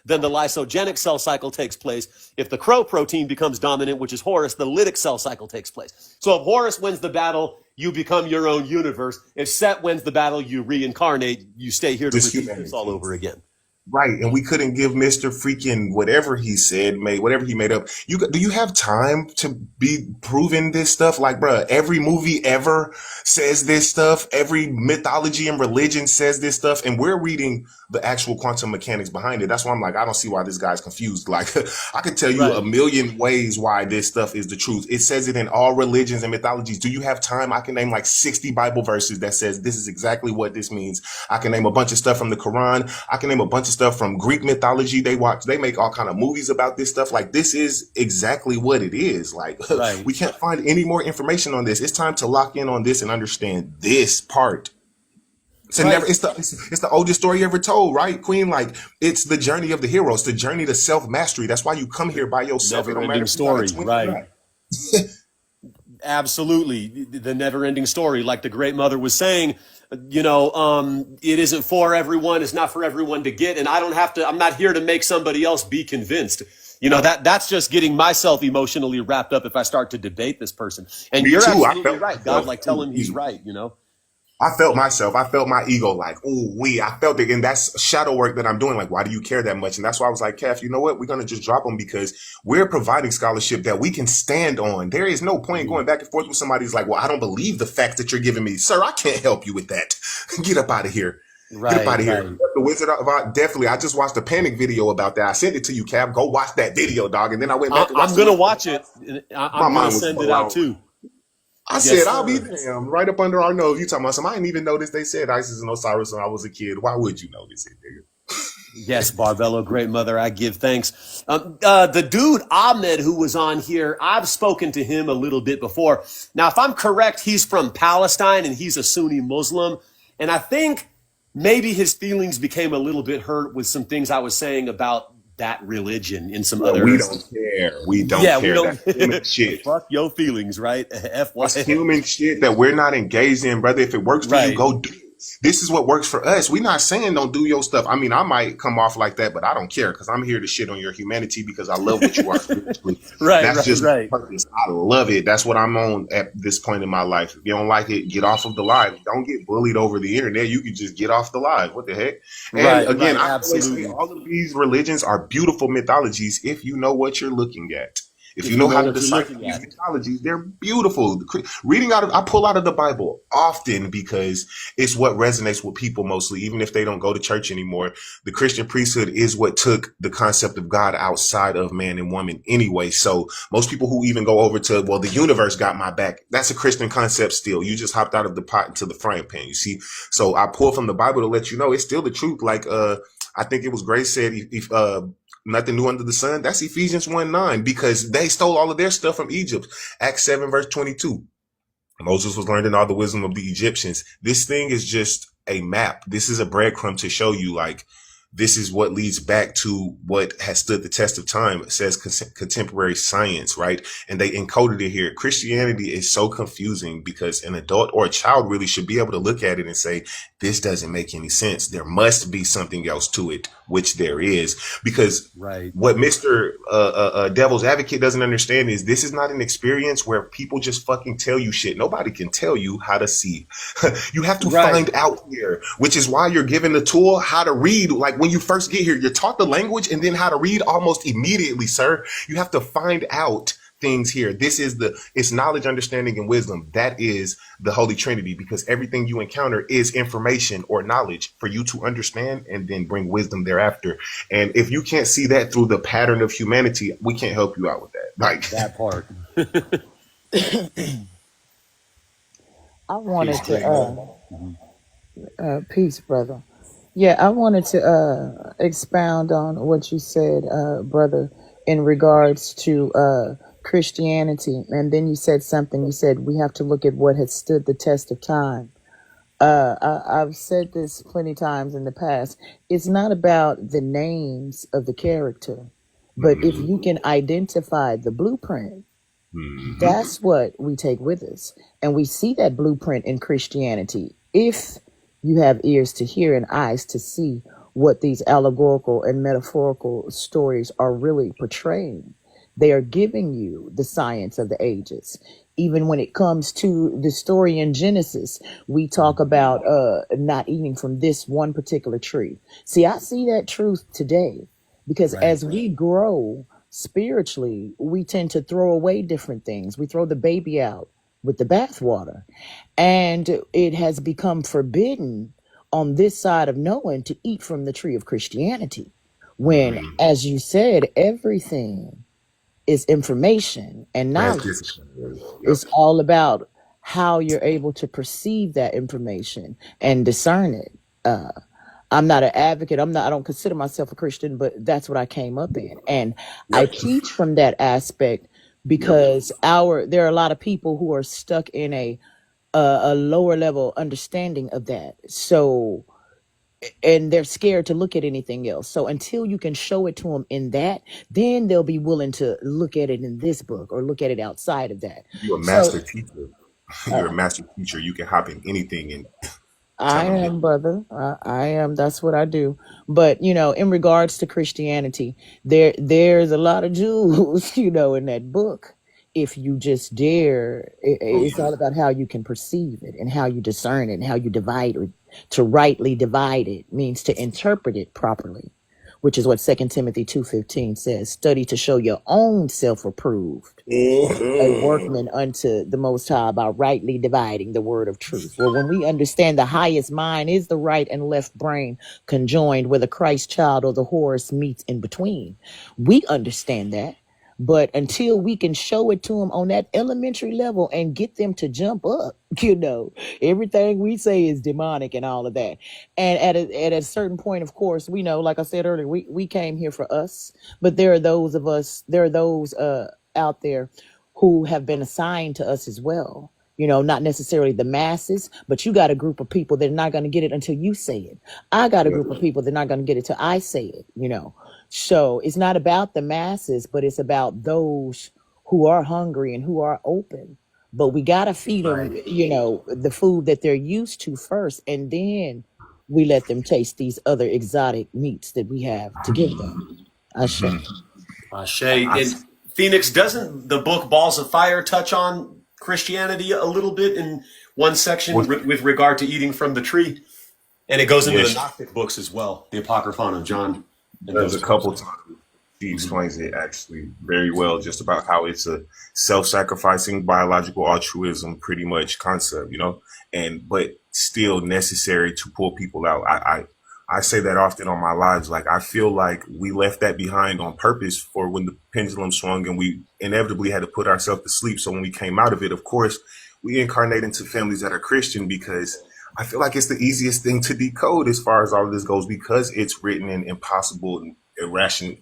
then the lysogenic cell cycle takes place. If the crow protein becomes dominant, which is Horus, the lytic cell cycle takes place. So if Horus wins the battle, you become your own universe. If Set wins the battle, you reincarnate. You stay here to repeat this all over again. Right, and we couldn't give Mr. freaking whatever he said, whatever he made up. Do you have time to be proving this stuff? Like, bruh, every movie ever says this stuff. Every mythology and religion says this stuff, and we're reading the actual quantum mechanics behind it. That's why I'm like, I don't see why this guy's confused. Like, I could tell you a million ways why this stuff is the truth. It says it in all religions and mythologies. Do you have time? I can name like 60 Bible verses that says this is exactly what this means. I can name a bunch of stuff from the Quran. I can name a bunch of stuff from Greek mythology. They make all kind of movies about this stuff. Like, this is exactly what it is. Like, we can't find any more information on this. It's time to lock in on this and understand this part. It's the oldest story ever told, right, Queen? Like, it's the journey of the hero. It's the journey to self-mastery. That's why you come here by yourself. Never-ending story, right? Absolutely, the never-ending story. Like the Great Mother was saying, it isn't for everyone. It's not for everyone to get, and I'm not here to make somebody else be convinced. That's just getting myself emotionally wrapped up if I start to debate this person. And you're absolutely right, God. Like, tell him he's right. I felt myself. I felt my ego like, oh, I felt it. And that's shadow work that I'm doing. Like, why do you care that much? And that's why I was like, Kath, you know what? We're going to just drop them because we're providing scholarship that we can stand on. There is no point going back and forth with somebody who's like, well, I don't believe the facts that you're giving me. Sir, I can't help you with that. Get up out of here. Get up Right, out of here. right. The Wizard of Oz, definitely. I just watched a panic video about that. I sent it to you, Cab. Go watch that video, dog. And then I went back and I'm watched the gonna Wizard of watch it. Oz. I'm My gonna mind was send it out blown. too. I Yes, said, I'll be sir. damn, right up under our nose. You talking about something? I didn't even notice they said Isis and Osiris when I was a kid. Why would you notice it, nigga? Yes, Barbello, great mother, I give thanks. The dude Ahmed who was on here, I've spoken to him a little bit before. Now, if I'm correct, he's from Palestine and he's a Sunni Muslim. And I think maybe his feelings became a little bit hurt with some things I was saying about that religion in some Well, we other. don't care. We don't Yeah, we care. don't. That's human shit. Fuck your feelings, right? That's FY. human shit that we're not engaged in, brother. If it works for you, Right, go do it. This is what works for us. We're not saying don't do your stuff. I mean, I might come off like that, but I don't care because I'm here to shit on your humanity because I love what you are spiritually. right, That's right, just my right, purpose. I love it. That's what I'm on at this point in my life. If you don't like it, get off of the live. Don't get bullied over the internet. You can just get off the live. What the heck? And right, again, right. I always say Absolutely. all of these religions are beautiful mythologies if you know what you're looking at. If If you you know know how to what you're decipher looking these at. mythologies, they're beautiful. Reading I pull out of the Bible often because it's what resonates with people mostly, even if they don't go to church anymore. The Christian priesthood is what took the concept of God outside of man and woman anyway. So most people who even go over to, well, the universe got my back. That's a Christian concept still. You just hopped out of the pot into the frying pan, you see? So I pull from the Bible to let you know it's still the truth. Like, I think it was Grace said, if nothing new under the sun. That's Ephesians 1:9 because they stole all of their stuff from Egypt. Acts 7 verse 22. Moses was learning all the wisdom of the Egyptians. This thing is just a map. This is a breadcrumb to show you like this is what leads back to what has stood the test of time. It says contemporary science, right? And they encoded it here. Christianity is so confusing because an adult or a child really should be able to look at it and say, this doesn't make any sense. There must be something else to it, which there is. Because Right, what Mr. Devil's Advocate doesn't understand is this is not an experience where people just fucking tell you shit. Nobody can tell you how to see. You have to right. find out here, which is why you're given the tool how to read. Like when you first get here, you're taught the language and then how to read almost immediately, sir. You have to find out things here. It's knowledge, understanding, and wisdom. That is the Holy Trinity because everything you encounter is information or knowledge for you to understand and then bring wisdom thereafter. And if you can't see that through the pattern of humanity, we can't help you out with that. Like, That part. I peace, wanted great mother. to peace, brother. Yeah, I wanted to expound on what you said, brother, in regards to Christianity. And then you said something. You said we have to look at what has stood the test of time. I've said this plenty times in the past. It's not about the names of the character, but if Mm-hmm. you can identify the blueprint, Mm-hmm. that's what we take with us. And we see that blueprint in Christianity. If you have ears to hear and eyes to see what these allegorical and metaphorical stories are really portraying, they are giving you the science of the ages. Even when it comes to the story in Genesis, we talk about not eating from this one particular tree. See, I see that truth today because Right. as we grow spiritually, we tend to throw away different things. We throw the baby out with the bathwater. And it has become forbidden on this side of knowing to eat from the tree of Christianity. When, Mm-hmm. as you said, everything is information and As knowledge. discipline. Yep. It's all about how you're able to perceive that information and discern it. I'm not an advocate. I don't consider myself a Christian, but that's what I came up in. And I Yep. teach from that aspect because there are a lot of people who are stuck in a lower level understanding of that. So, and they're scared to look at anything else. So until you can show it to them in that, then they'll be willing to look at it in this book or look at it outside of that. You're a So master teacher. You're a master teacher. You can hop in anything and tell I them this. am, brother. I am. That's what I do. But in regards to Christianity, there's a lot of Jews, in that book. if you just dare. It's all about how you can perceive it and how you discern it and how you divide it. To rightly divide it means to interpret it properly, which is what 2 Timothy 2:15 says. Study to show your own self approved, a workman unto the Most High, by rightly dividing the word of truth. Well, when we understand the highest mind is the right and left brain conjoined, where the Christ child or the horse meets in between, we understand that. But until we can show it to them on that elementary level and get them to jump up, everything we say is demonic and all of that. And at a certain point, of course, we know, like I said earlier, we came here for us, but there are those out there who have been assigned to us as well. Not necessarily the masses, but you got a group of people that are not going to get it until you say it. I got a group of people that are not going to get it till I say it. So it's not about the masses, but it's about those who are hungry and who are open. But we got to feed them, the food that they're used to first, and then we let them taste these other exotic meats that we have to give them. Shay, and Phoenix, doesn't the book Balls of Fire touch on Christianity a little bit in one section with regard to eating from the tree? And it goes into the Gnostic books as well, the Apocryphon of John. There's a couple times she explains it actually very well, just about how it's a self-sacrificing biological altruism pretty much concept, but still necessary to pull people out. I say that often on my lives. Like, I feel like we left that behind on purpose for when the pendulum swung and we inevitably had to put ourselves to sleep. So when we came out of it, of course, we incarnate into families that are Christian, because I feel like it's the easiest thing to decode as far as all of this goes, because it's written in impossible, irrational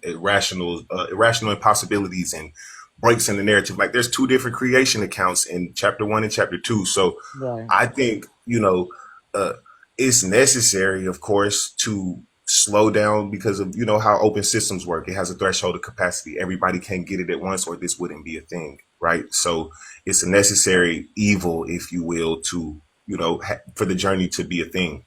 impossibilities and breaks in the narrative. Like, there's two different creation accounts in chapter 1 and chapter 2. So I think, it's necessary, of course, to slow down because of, how open systems work. It has a threshold of capacity. Everybody can't get it at once, or this wouldn't be a thing, right? So it's a necessary evil, if you will, to for the journey to be a thing.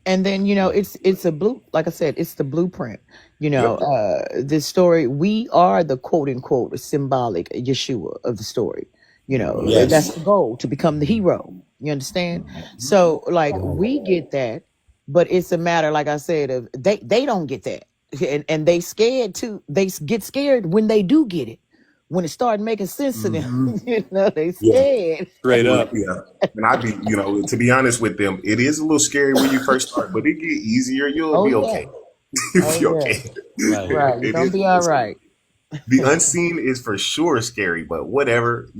And then, it's like I said, it's the blueprint, this story. We are the quote unquote symbolic Yeshua of the story. That's the goal, to become the hero. You understand? So, like, we get that, but it's a matter, like I said, of they don't get that. And they scared too. They get scared when they do get it. When it started making sense to them, they scared. Straight up. Yeah. And I'd be, to be honest with them, it is a little scary when you first start, but it get easier. You'll be okay. You'll be okay. Right. You're gonna be all right. The unseen is for sure scary, but whatever.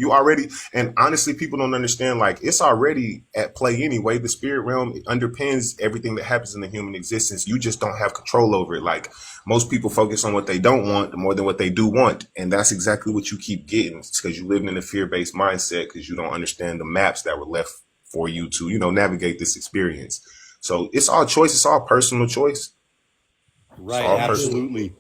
And honestly, people don't understand, like, it's already at play anyway. The spirit realm underpins everything that happens in the human existence. You just don't have control over it. Like, most people focus on what they don't want more than what they do want. And that's exactly what you keep getting. It's because you're living in a fear-based mindset, because you don't understand the maps that were left for you to, navigate this experience. So it's all choice. It's all personal choice. Right. Absolutely.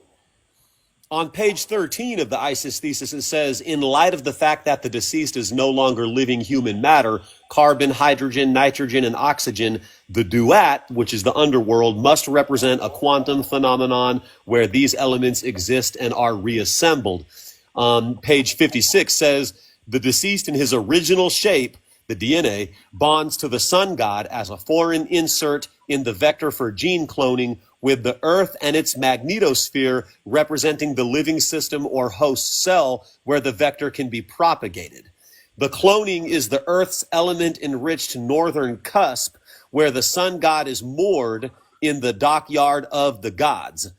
On page 13 of the ISIS thesis, it says, in light of the fact that the deceased is no longer living human matter, carbon, hydrogen, nitrogen, and oxygen, the duat, which is the underworld, must represent a quantum phenomenon where these elements exist and are reassembled. Page 56 says, the deceased in his original shape, the DNA, bonds to the sun god as a foreign insert in the vector for gene cloning, with the Earth and its magnetosphere representing the living system or host cell where the vector can be propagated. The cloning is the Earth's element-enriched northern cusp, where the sun god is moored in the dockyard of the gods.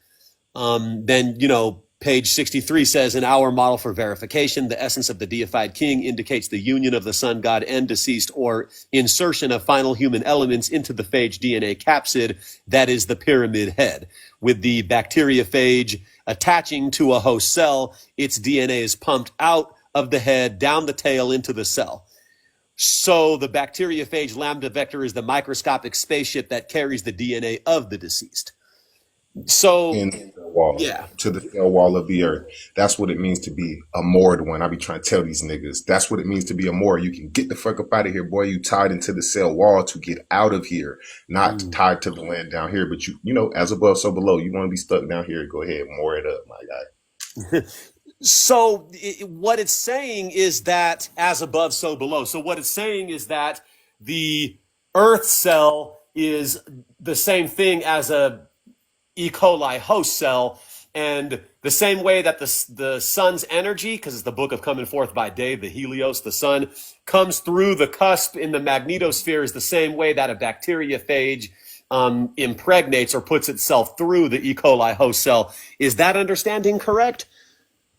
Page 63 says, in our model for verification, the essence of the deified king indicates the union of the sun god and deceased, or insertion of final human elements into the phage DNA capsid, that is the pyramid head. With the bacteriophage attaching to a host cell, its DNA is pumped out of the head, down the tail into the cell. So the bacteriophage lambda vector is the microscopic spaceship that carries the DNA of the deceased. So in the wall, to the cell wall of the earth. That's what it means to be a moored one. I be trying to tell these niggas, that's what it means to be a moored. You can get the fuck up out of here, boy. You tied into the cell wall to get out of here, not tied to the land down here. But as above, so below. You want to be stuck down here, go ahead, moor it up, my guy. So what it's saying is that as above, so below. So what it's saying is that the Earth cell is the same thing as a E. coli host cell, and the same way that the sun's energy, because it's the book of coming forth by day, the helios, the sun, comes through the cusp in the magnetosphere, is the same way that a bacteriophage impregnates or puts itself through the E. coli host cell. Is that understanding correct?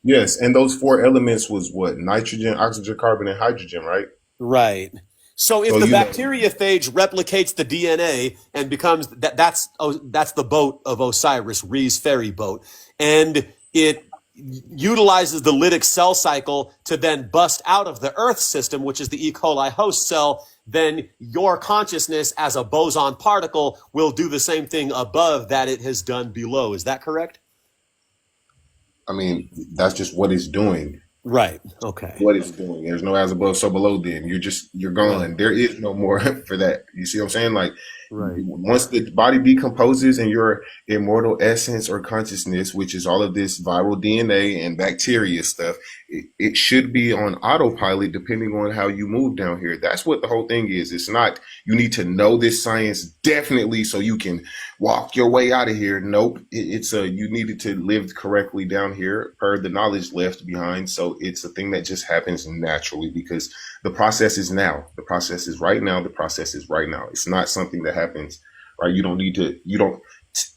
Yes, and those four elements was what? Nitrogen, oxygen, carbon, and hydrogen, right? Right. So if So the you know, bacteriophage replicates the DNA and becomes that's the boat of Osiris, Re's ferry boat, and it utilizes the lytic cell cycle to then bust out of the Earth system, which is the E. coli host cell, then your consciousness as a boson particle will do the same thing above that it has done below. Is that correct? I mean, that's just what it's doing. Right. Okay. What it's doing. There's no as above, so below. Then you're Right. gone. There is no more for that. You see what I'm saying? Like Right. once the body decomposes and your immortal essence or consciousness, which is all of this viral DNA and bacteria stuff, it should be on autopilot depending on how you move down here. That's what the whole thing is. It's not you need to know this science definitely so you can walk your way out of here. Nope. It's a you needed to live correctly down here per the knowledge left behind. So it's a thing that just happens naturally because the process is now. The process is right now. The process is right now. It's not something that happens, right? You don't need to, you don't,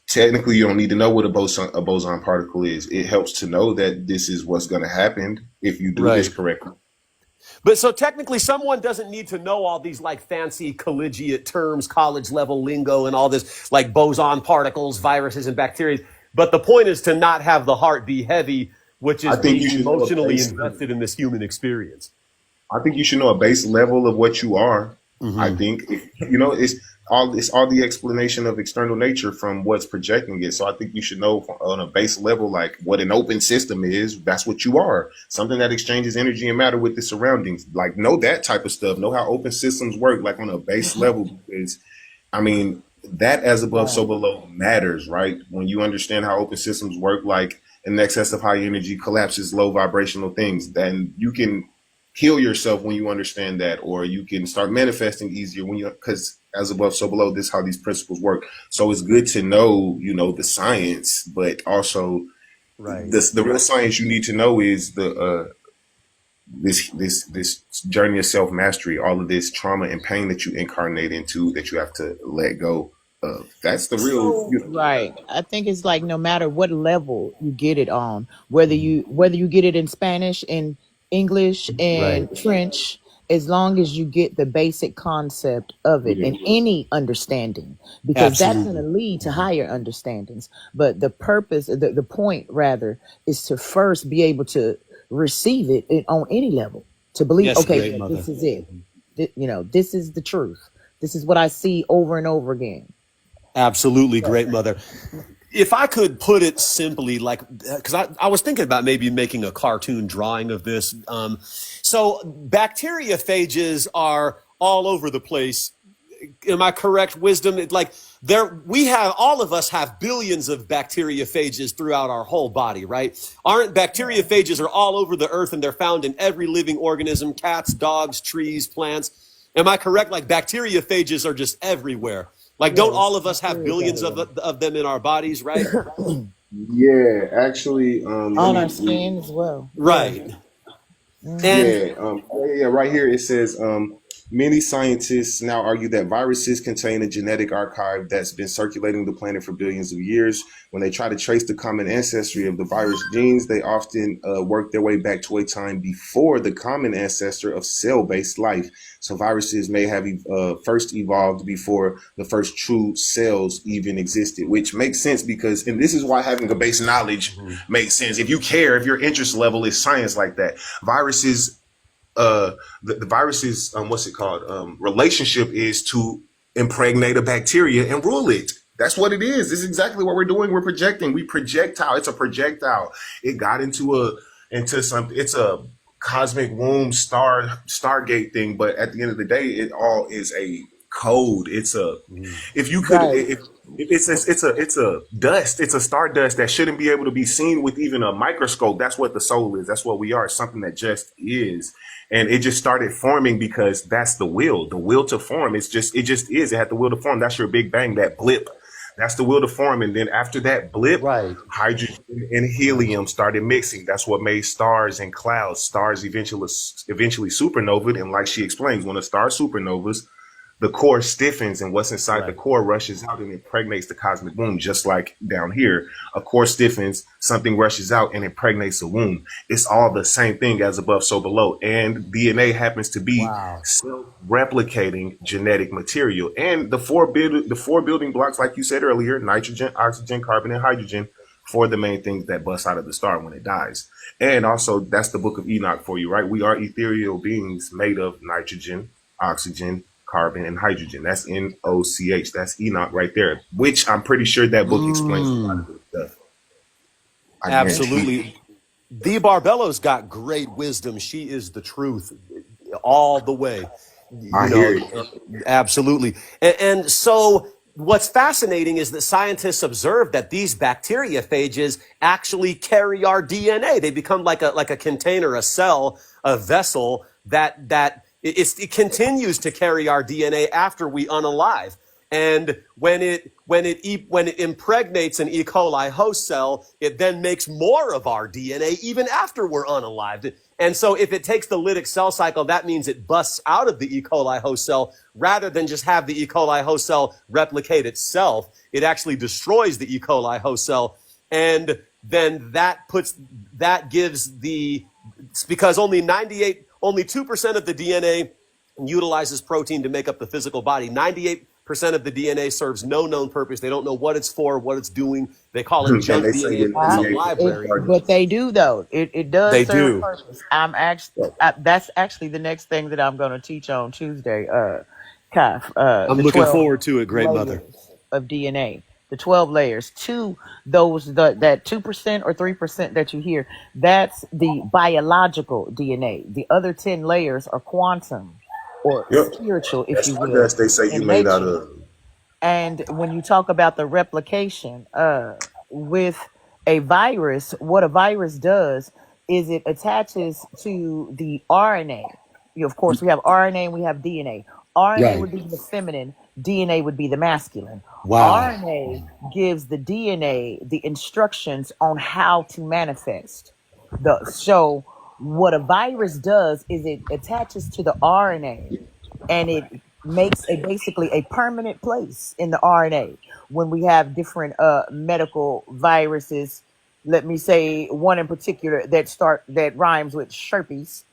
technically, you don't need to know what a boson particle is. It helps to know that this is what's going to happen if you do this Right. correctly. But so technically, someone doesn't need to know all these like fancy collegiate terms, college level lingo, and all this like boson particles, viruses, and bacteria. But the point is to not have the heart be heavy, which I is think being you should know a emotionally base. invested in this human experience. I think you should know a base level of what you are. I Mm-hmm. think it's all the explanation of external nature from what's projecting it. So I think you should know on a base level like what an open system is. That's what you are. Something that exchanges energy and matter with the surroundings. Like know that type of stuff. Know how open systems work like on a base level because I mean, that as above, so Right. below matters, right? When you understand how open systems work, like an excess of high energy collapses low vibrational things, then you can heal yourself when you understand that, or you can start manifesting easier when you, because as above, so below, this is how these principles work. So it's good to know, the science, but also Right. the real science you need to know is the this journey of self mastery, all of this trauma and pain that you incarnate into that you have to let go of. That's the real, So Right. I think it's like no matter what level you get it on, whether you get it in Spanish, in English, right. and French, as long as you get the basic concept of it yeah. and any understanding, because that's going to Absolutely. lead to higher understandings. But the purpose, the point rather, is to first be able to receive it on any level, to believe, Yes, okay, great yeah, mother. this is it. This is the truth. This is what I see over and over again. Absolutely, great mother. If I could put it simply, like, because I was thinking about maybe making a cartoon drawing of this. So bacteriophages are all over the place. Am I correct? Wisdom, all of us have billions of bacteriophages throughout our whole body, right? Aren't bacteriophages are all over the earth and they're found in every living organism, cats, dogs, trees, plants. Am I correct? Like bacteriophages are just everywhere. Like, don't all Yes, of us have bacteria is billions everywhere. of them in our bodies, right? Yeah, actually, let On me our read. skin as well. Yeah. Right. Hmm. And Yeah, right here it says many scientists now argue that viruses contain a genetic archive that's been circulating the planet for billions of years. When they try to trace the common ancestry of the virus genes, they often work their way back to a time before the common ancestor of cell-based life. So viruses may have first evolved before the first true cells even existed, which makes sense because, and this is why having a base knowledge Mhm. makes sense. If you care, if your interest level is science like that, viruses the virus's what's it called relationship is to impregnate a bacteria and rule it. That's what it is. This is exactly what we're doing. We're projecting. We projectile. It's a projectile. It got into something. It's a cosmic womb stargate thing, but at the end of the day it all is a code. It's a, if you could, Right. if it's a dust, it's a star dust that shouldn't be able to be seen with even a microscope. That's what the soul is. That's what we are. Something that just is. And it just started forming because that's the will to form. It just is. It had the will to form. That's your Big Bang, that blip. That's the will to form. And then after that blip, Right. hydrogen and helium started mixing. That's what made stars and clouds. Stars eventually supernovaed. And like she explains, when a star supernovas, the core stiffens and what's inside the Right. core rushes out and impregnates the cosmic womb, just like down here. A core stiffens, something rushes out and impregnates the womb. It's all the same thing, as above, so below. And DNA happens to be Wow. self-replicating genetic material. And the four building blocks, like you said earlier, nitrogen, oxygen, carbon, and hydrogen, for the main things that bust out of the star when it dies. And also, that's the book of Enoch for you, right? We are ethereal beings made of nitrogen, oxygen, carbon, and hydrogen. That's NOCH. That's Enoch right there, which I'm pretty sure that book explains a lot of this stuff. I guarantee. Absolutely. The Barbello's got great wisdom. She is the truth all the way. You I hear know, it. absolutely. And so what's fascinating is that scientists observe that these bacteriophages actually carry our DNA. They become like a container, a cell, a vessel it continues to carry our DNA after we unalive. And when it impregnates an E. coli host cell, it then makes more of our DNA even after we're unalived. And so if it takes the lytic cell cycle, that means it busts out of the E. coli host cell rather than just have the E. coli host cell replicate itself. It actually destroys the E. coli host cell. And then that gives because only 2% of the DNA utilizes protein to make up the physical body. 98% of the DNA serves no known purpose. They don't know what it's for, what it's doing. They call it And junk they say DNA. you're It's a 98% library. target. But they do though. It does They serve a do. purpose. That's actually the next thing that I'm going to teach on Tuesday. Kaf, I'm the looking 12 forward to it, great mother. layers of DNA. The 12 layers. That 2% or 3% that you hear, that's the biological DNA. The other 10 layers are quantum or Yep. spiritual, if That's you will, stardust they say you in made out nature. of. And when you talk about the replication with a virus, what a virus does is it attaches to the RNA. Of course, we have RNA and we have DNA. RNA Right. would be the feminine, DNA would be the masculine. Wow. RNA gives the DNA the instructions on how to manifest. So what a virus does is it attaches to the RNA and it makes basically a permanent place in the RNA. When we have different medical viruses, let me say one in particular that rhymes with sherpes.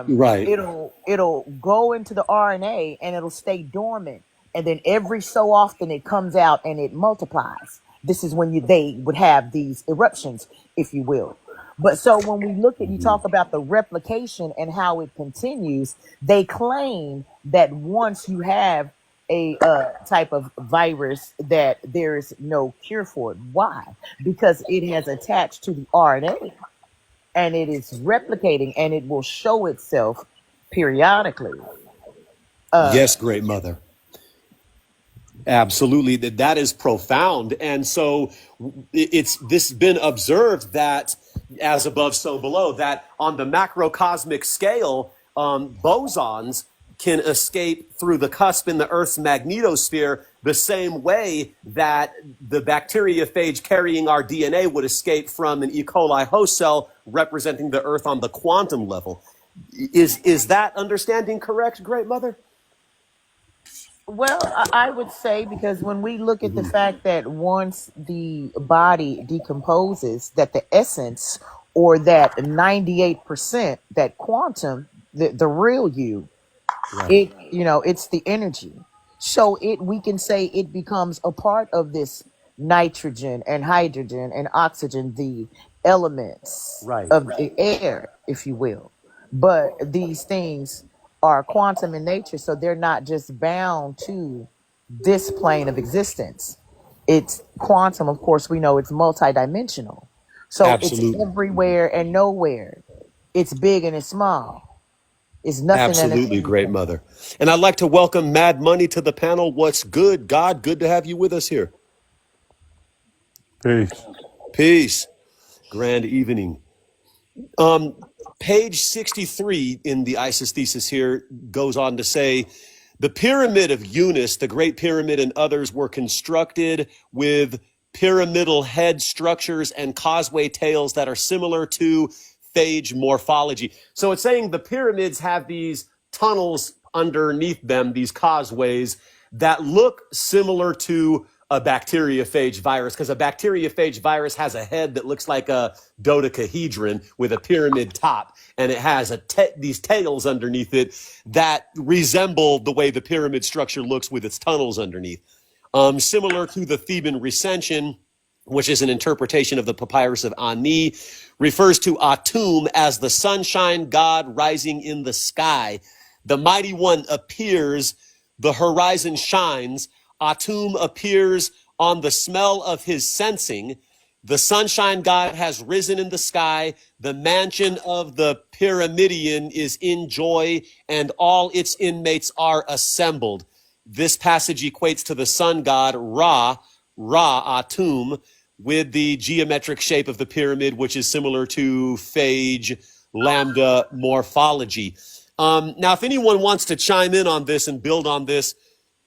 Right. It'll go into the RNA and it'll stay dormant, and then every so often it comes out and it multiplies. This is when they would have these eruptions, if you will. But so when we look at, you talk about the replication and how it continues, they claim that once you have a type of virus that there is no cure for it. Why? Because it has attached to the RNA and it is replicating and it will show itself periodically. Yes, great mother. Absolutely. That is profound. And so it's this been observed that as above, so below, that on the macrocosmic scale, bosons can escape through the cusp in the Earth's magnetosphere the same way that the bacteriophage carrying our DNA would escape from an E. coli host cell representing the Earth on the quantum level. Is that understanding correct, great mother? Well, I would say, because when we look at the fact that once the body decomposes, that the essence or that 98%, that quantum, the real you, Right. it's the energy. So we can say it becomes a part of this nitrogen and hydrogen and oxygen, the elements Right. of the air, if you will. But these things are quantum in nature, so they're not just bound to this plane of existence. It's quantum, of course, we know it's multidimensional. So it's Absolutely. everywhere and nowhere. It's big and it's small. It's nothing in Absolutely, great mother. And I'd like to welcome Mad Money to the panel. What's good, God? Good to have you with us here. Peace. Peace. Grand evening. Page 63 in the ISIS thesis here goes on to say, the pyramid of Eunice, the Great Pyramid, and others were constructed with pyramidal head structures and causeway tails that are similar to phage morphology. So it's saying the pyramids have these tunnels underneath them, these causeways that look similar to a bacteriophage virus, because a bacteriophage virus has a head that looks like a dodecahedron with a pyramid top, and it has these tails underneath it that resemble the way the pyramid structure looks with its tunnels underneath. Similar to the Theban recension, which is an interpretation of the papyrus of Ani, refers to Atum as the sunshine god rising in the sky. The mighty one appears, the horizon shines, Atum appears on the smell of his sensing. The sunshine god has risen in the sky. The mansion of the pyramidion is in joy, and all its inmates are assembled. This passage equates to the sun god Ra, Atum, with the geometric shape of the pyramid, which is similar to phage lambda morphology. Now, if anyone wants to chime in on this and build on this,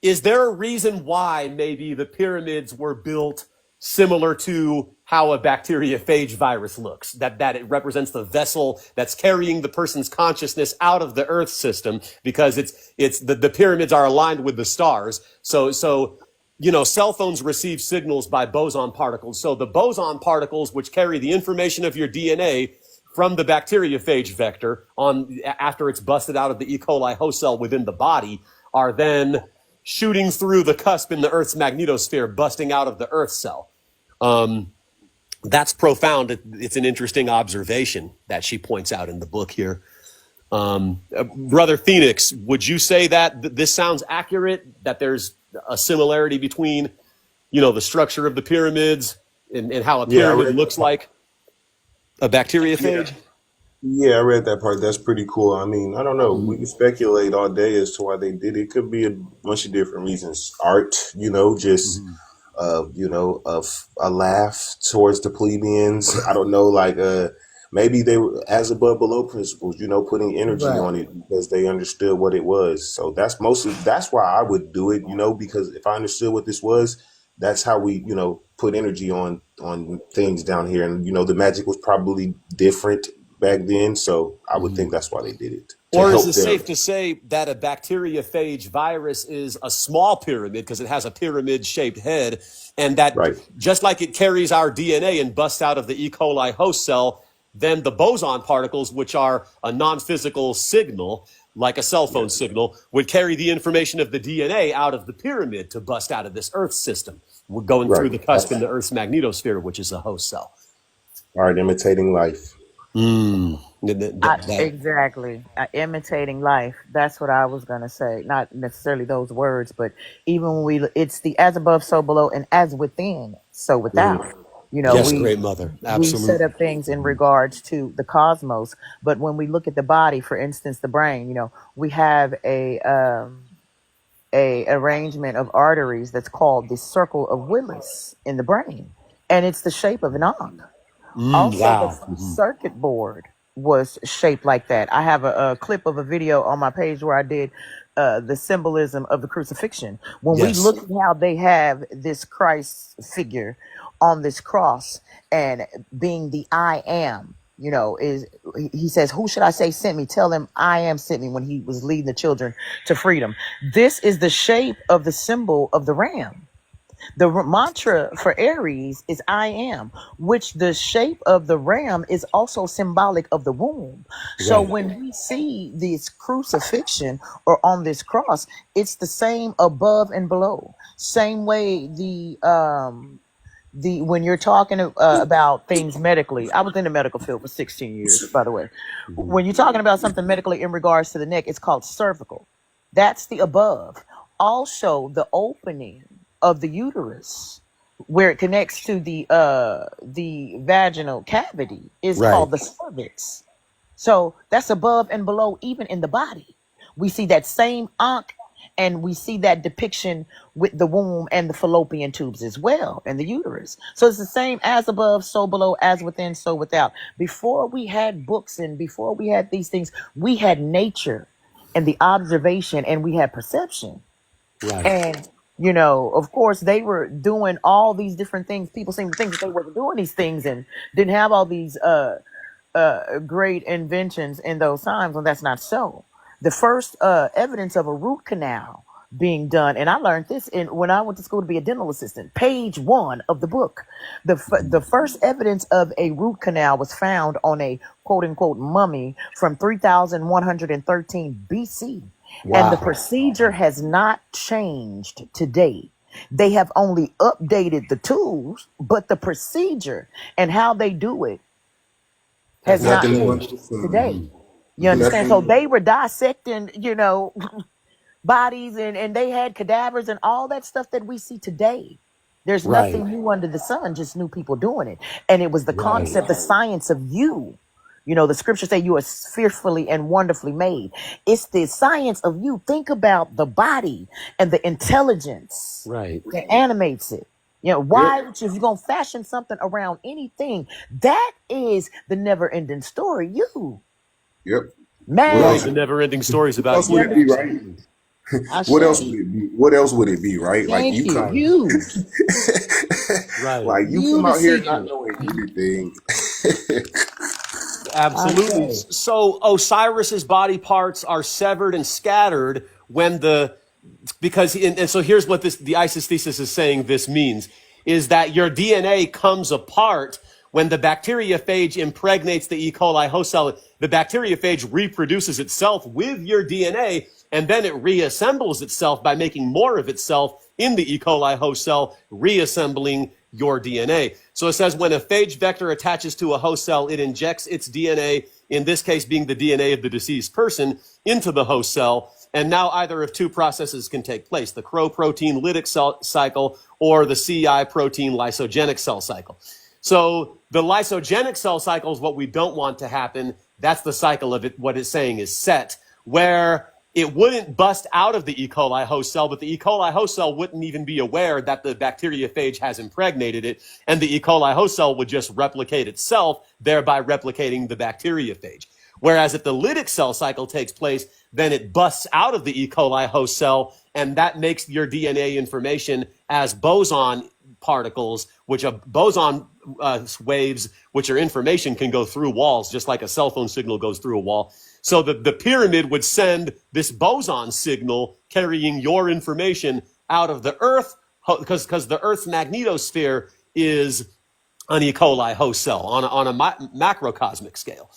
is there a reason why maybe the pyramids were built similar to how a bacteriophage virus looks? That it represents the vessel that's carrying the person's consciousness out of the Earth system, because the pyramids are aligned with the stars. So cell phones receive signals by boson particles. So the boson particles, which carry the information of your DNA from the bacteriophage vector after it's busted out of the E. coli host cell within the body, are then shooting through the cusp in the Earth's magnetosphere, busting out of the Earth cell. That's profound. It's an interesting observation that she points out in the book here. Brother Phoenix, would you say that this sounds accurate, that there's a similarity between, the structure of the pyramids and how a Yeah, I pyramid read looks that part. like a bacteriophage? Yeah, I read that part. That's pretty cool. I mean, I don't know. We can speculate all day as to why they did it. It could be a bunch of different reasons. Art, just of a laugh towards the plebeians. I don't know, like maybe they were as above below principles, putting energy Right. on it because they understood what it was. So that's why I would do it, because if I understood what this was, that's how we, put energy on things down here. And the magic was probably different back then. So I would think that's why they did it, to Or is it help safe them. to say that a bacteriophage virus is a small pyramid because it has a pyramid-shaped head, and that Right. just like it carries our DNA and busts out of the E. coli host cell, then the boson particles, which are a non-physical signal, like a cell phone Yes. signal, would carry the information of the DNA out of the pyramid to bust out of this Earth system. We're going through Right. the cusp in the Earth's magnetosphere, which is a host cell. Art imitating life. Exactly. Imitating life. That's what I was going to say. Not necessarily those words, but even when it's the as above, so below, and as within, so without. Mm. Yes, We great mother. set Absolutely. up things in regards to the cosmos, but when we look at the body, for instance, the brain, we have a arrangement of arteries that's called the circle of Willis in the brain, and it's the shape of an arc. Also, the Wow. first circuit board was shaped like that. I have a clip of a video on my page where I did the symbolism of the crucifixion. When we Yes. look at how they have this Christ figure on this cross and being the I am, is he says, "Who should I say sent me? Tell him I am sent me," when he was leading the children to freedom. This is the shape of the symbol of the ram. The mantra for Aries is I am, which the shape of the ram is also symbolic of the womb. So Right. when we see this crucifixion or on this cross, it's the same above and below. Same way the when you're talking about things medically, I was in the medical field for 16 years, by the way. When you're talking about something medically in regards to the neck, it's called cervical. That's the above. Also, the opening of the uterus, where it connects to the vaginal cavity, is Right. called the cervix. So that's above and below, even in the body. We see that same ankh, and we see that depiction with the womb and the fallopian tubes as well, and the uterus. So it's the same, as above, so below, as within, so without. Before we had books and before we had these things, we had nature and the observation, and we had perception. Right. And, you know, of course, they were doing all these different things. People seem to think that they weren't doing these things and didn't have all these great inventions in those times, and that's not so. The first evidence of a root canal being done, and I learned this in when I went to school to be a dental assistant. Page 1 of the book, the first evidence of a root canal was found on a quote unquote mummy from 3113 BC, and the Wow. procedure has not changed today. They have only updated the tools, but the procedure and how they do it has not Nothing new under changed the today. sun. You understand? So Nothing. they were dissecting, you know, bodies, and they had cadavers and all that stuff that we see today. There's Right. nothing new under the sun, just new people doing it. And it was the Right. concept, the science of you. You know, the scriptures say you are fearfully and wonderfully made. It's the science of you. Think about the body and the intelligence Right. that animates it. You know, Yep. why would you, if you're going to fashion something around anything, that is the never ending story. You, Yep. What man, Right. else? The never-ending stories What about else would you. it be, right? Absolutely. I What else would say, it be? What else would it be, right? Like thank you you. come, Right. You, Right. like you you come the out here not secret. knowing anything. I Absolutely. say, So Osiris's body parts are severed and scattered when because and so here's what the ISIS thesis is saying this means is that your DNA comes apart when the bacteriophage impregnates the E. coli host cell. The bacteriophage reproduces itself with your DNA, and then it reassembles itself by making more of itself in the E. coli host cell, reassembling your DNA. So it says when a phage vector attaches to a host cell, it injects its DNA, in this case being the DNA of the deceased person, into the host cell. And now either of two processes can take place, the Cro protein lytic cell cycle or the CI protein lysogenic cell cycle. So the lysogenic cell cycle is what we don't want to happen. That's the cycle of it. What it's saying is set, where it wouldn't bust out of the E. coli host cell, but the E. coli host cell wouldn't even be aware that the bacteriophage has impregnated it, and the E. coli host cell would just replicate itself, thereby replicating the bacteriophage. Whereas if the lytic cell cycle takes place, then it busts out of the E. coli host cell, and that makes your DNA information as boson particles, which are boson waves, which are information, can go through walls, just like a cell phone signal goes through a wall. So the pyramid would send this boson signal carrying your information out of the Earth, because the Earth's magnetosphere is an E. coli host cell on a macrocosmic scale.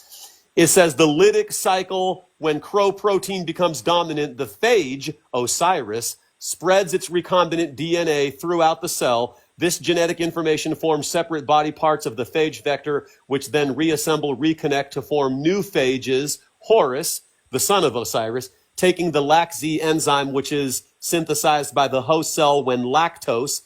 It says the lytic cycle, when Cro protein becomes dominant, the phage, Osiris, spreads its recombinant DNA throughout the cell. This genetic information forms separate body parts of the phage vector, which then reassemble, reconnect to form new phages, Horus, the son of Osiris, taking the LAC-Z enzyme, which is synthesized by the host cell when lactose,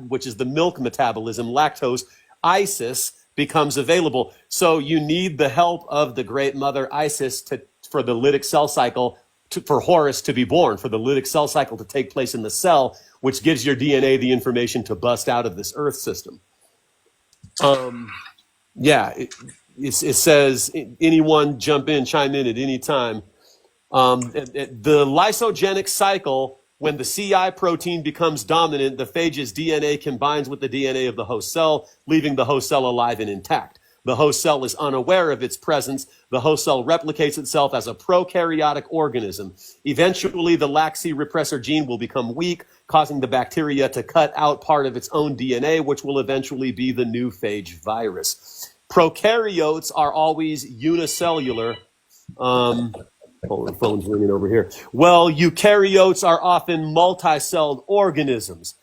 which is the milk metabolism, lactose, Isis, becomes available. So you need the help of the great mother Isis for the lytic cell cycle, for Horus to be born, for the lytic cell cycle to take place in the cell, which gives your DNA the information to bust out of this Earth system. Yeah, it says anyone jump in, chime in at any time. The lysogenic cycle, when the CI protein becomes dominant, the phage's DNA combines with the DNA of the host cell, leaving the host cell alive and intact. The host cell is unaware of its presence. The host cell replicates itself as a prokaryotic organism. Eventually, the LAC-Z repressor gene will become weak, causing the bacteria to cut out part of its own DNA, which will eventually be the new phage virus. Prokaryotes are always unicellular. Oh, the phone's ringing over here. Well, eukaryotes are often multi-celled organisms.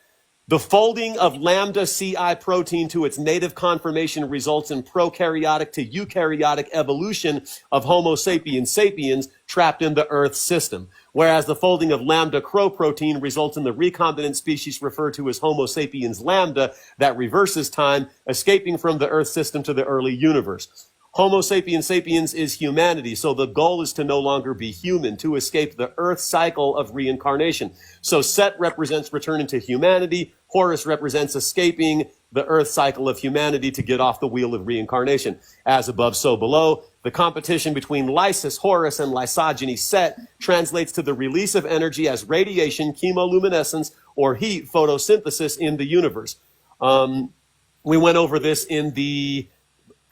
The folding of lambda CI protein to its native conformation results in prokaryotic to eukaryotic evolution of Homo sapiens sapiens trapped in the Earth system, whereas the folding of lambda Cro protein results in the recombinant species referred to as Homo sapiens lambda that reverses time, escaping from the Earth system to the early universe. Homo sapiens sapiens is humanity. So the goal is to no longer be human, to escape the earth cycle of reincarnation. So Set represents returning to humanity. Horus represents escaping the earth cycle of humanity to get off the wheel of reincarnation. As above, so below. The competition between Lysis, Horus, and Lysogeny, Set, translates to the release of energy as radiation, chemoluminescence, or heat, photosynthesis in the universe. We went over this in the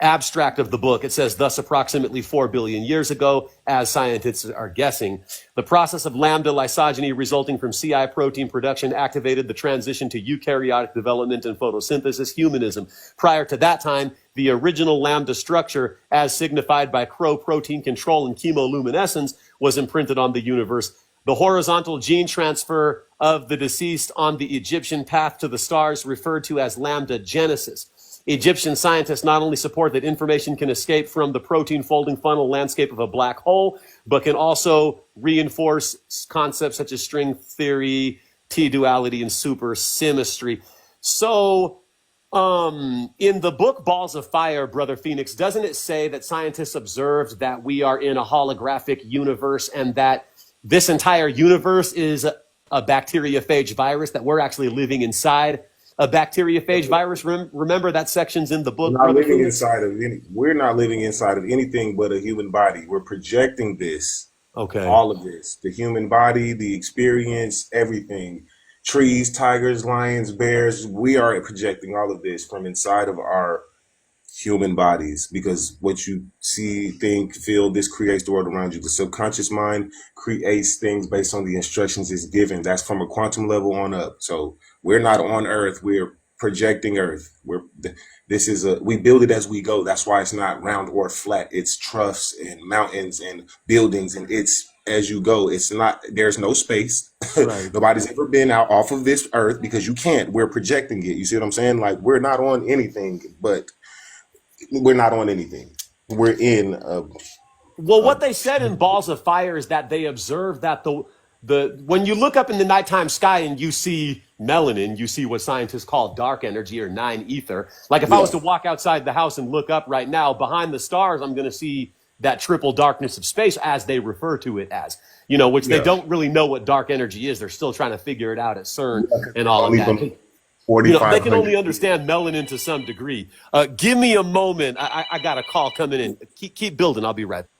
abstract of the book. It says, thus approximately 4 billion years ago, as scientists are guessing, the process of lambda lysogeny resulting from CI protein production activated the transition to eukaryotic development and photosynthesis, humanism. Prior to that time, the original lambda structure, as signified by Crow protein control and chemoluminescence, was imprinted on the universe. The horizontal gene transfer of the deceased on the Egyptian path to the stars, referred to as lambda genesis. Egyptian scientists not only support that information can escape from the protein folding funnel landscape of a black hole, but can also reinforce concepts such as string theory, T-duality, and supersymmetry. So, in the book Balls of Fire, Brother Phoenix, doesn't it say that scientists observed that we are in a holographic universe and that this entire universe is a bacteriophage virus, that we're actually living inside a bacteriophage virus? Remember that section's in the book, We're not Brother living Phoenix? inside of any. We're not living inside of anything but a human body. We're projecting this, Okay. all of this, the human body, the experience, everything. Trees, tigers, lions, bears. We are projecting all of this from inside of our human bodies, because what you see, think, feel, this creates the world around you. The subconscious mind creates things based on the instructions it's given. That's from a quantum level on up. So we're not on Earth. We're projecting Earth. We build it as we go. That's why it's not round or flat. It's troughs and mountains and buildings, and it's as you go. It's not, there's no space. Right. Nobody's ever been out off of this Earth because you can't. We're projecting it. You see what I'm saying? Like, we're not on anything, but we're not on anything. We're in Well, what they said in Balls of Fire is that they observed that the when you look up in the nighttime sky and you see melanin, you see what scientists call dark energy or 9 ether. Like if I was to walk outside the house and look up right now, behind the stars, I'm going to see that triple darkness of space, as they refer to it as, which they don't really know what dark energy is. They're still trying to figure it out at CERN and all of that. They can only understand melanin to some degree. Give me a moment. I got a call coming in. Keep building. I'll be right back.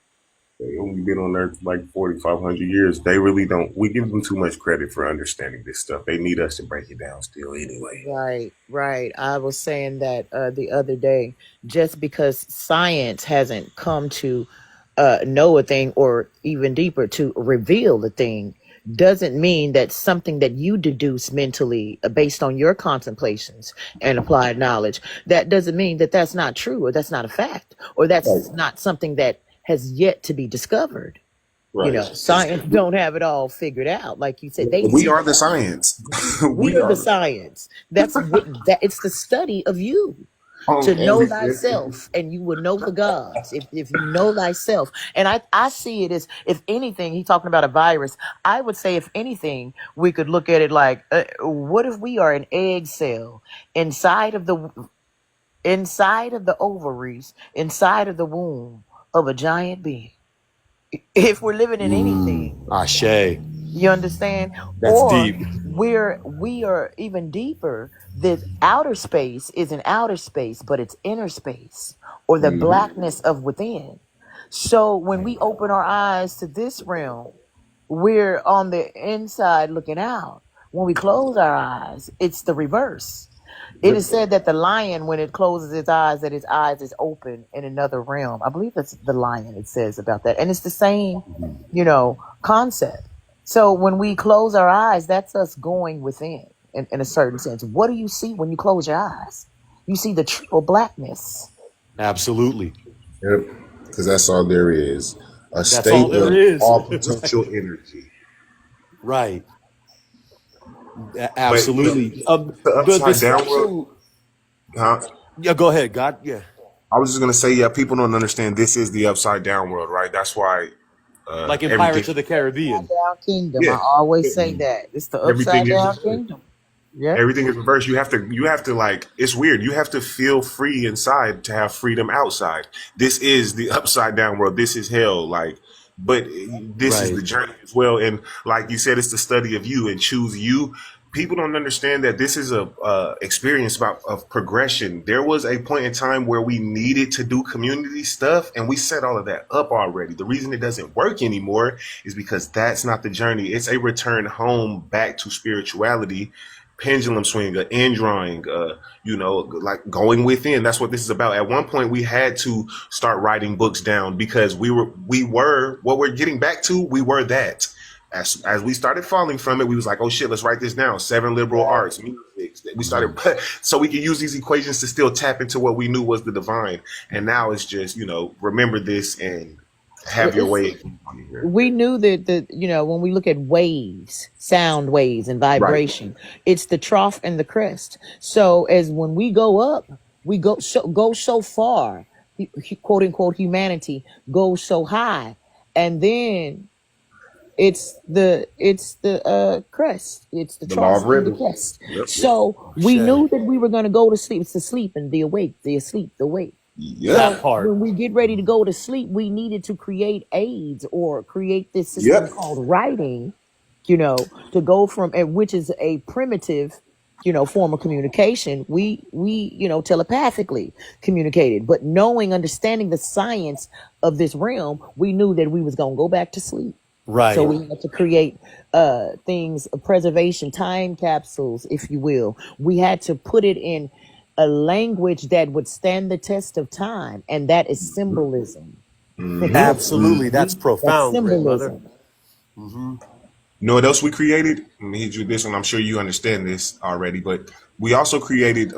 They only been on Earth like 4,500 years. They really don't. We give them too much credit for understanding this stuff. They need us to break it down still anyway. Right, right. I was saying that the other day, just because science hasn't come to know a thing, or even deeper, to reveal a thing, doesn't mean that something that you deduce mentally based on your contemplations and applied knowledge, that doesn't mean that that's not true, or that's not a fact, or that's not something that has yet to be discovered. Right. Science don't have it all figured out. Like you said, We are the science. we are the science. That's that. It's the study of you. To know thyself, and you will know the gods if you know thyself. And I see it as, if anything, he's talking about a virus. I would say, if anything, we could look at it like, what if we are an egg cell inside of the ovaries, inside of the womb of a giant being? If we're living in anything, Ashe. you understand? That's Or deep. we are even deeper. The outer space isn't outer space, but it's inner space, or the blackness of within. So when we open our eyes to this realm, we're on the inside looking out. When we close our eyes, it's the reverse. It is said that the lion, when it closes its eyes, that its eyes is open in another realm. I believe that's the lion, it says about that. And it's the same, concept. So when we close our eyes, that's us going within in a certain sense. What do you see when you close your eyes? You see the triple blackness. Absolutely. Yep. Because that's all there is. A That's state all there of is. all potential energy. Right. Absolutely. The upside down world. Huh? Yeah, go ahead, God. Yeah. I was just gonna say, people don't understand this is the upside down world, right? That's why Like in everything. Pirates of the Caribbean. Upside down kingdom. Yeah. I always say that. It's the Everything upside down is. kingdom. Yep. Everything is reversed. You have to like, it's weird. You have to feel free inside to have freedom outside. This is the upside down world. This is hell. Like, but this is Right. the journey as well. And like you said, it's the study of you and choose you. People don't understand that this is a experience of progression. There was a point in time where we needed to do community stuff, and we set all of that up already. The reason it doesn't work anymore is because that's not the journey. It's a return home back to spirituality, pendulum swing, an end drawing, like going within. That's what this is about. At one point, we had to start writing books down because we were what we're getting back to. We were that. As we started falling from it, we was like, oh shit, let's write this down. 7 liberal arts, music. We started so we could use these equations to still tap into what we knew was the divine. And now it's just, remember this and have your It's, way. we knew that when we look at waves, sound waves and Right. vibration, it's the trough and the crest. So as when we go up, we go so far, quote unquote humanity goes so high, and then it's the crest, it's the The law of trough and the rhythm. crest. Yep. So we Shay. knew that we were going to go to sleep. It's the sleep and the awake, the asleep, the wake. Yep. That So part. when we get ready to go to sleep, we needed to create aids or create this system Yep. called writing, to go from, and which is a primitive, form of communication. We telepathically communicated, but understanding the science of this realm, we knew that we was gonna go back to sleep. So Right. we had to create things, preservation, time capsules, if you will. We had to put it in a language that would stand the test of time, and that is symbolism. Absolutely. That's That's profound, great mother. symbolism. You know what else we created? Let me hit you with this one. I'm sure you understand this already, but we also created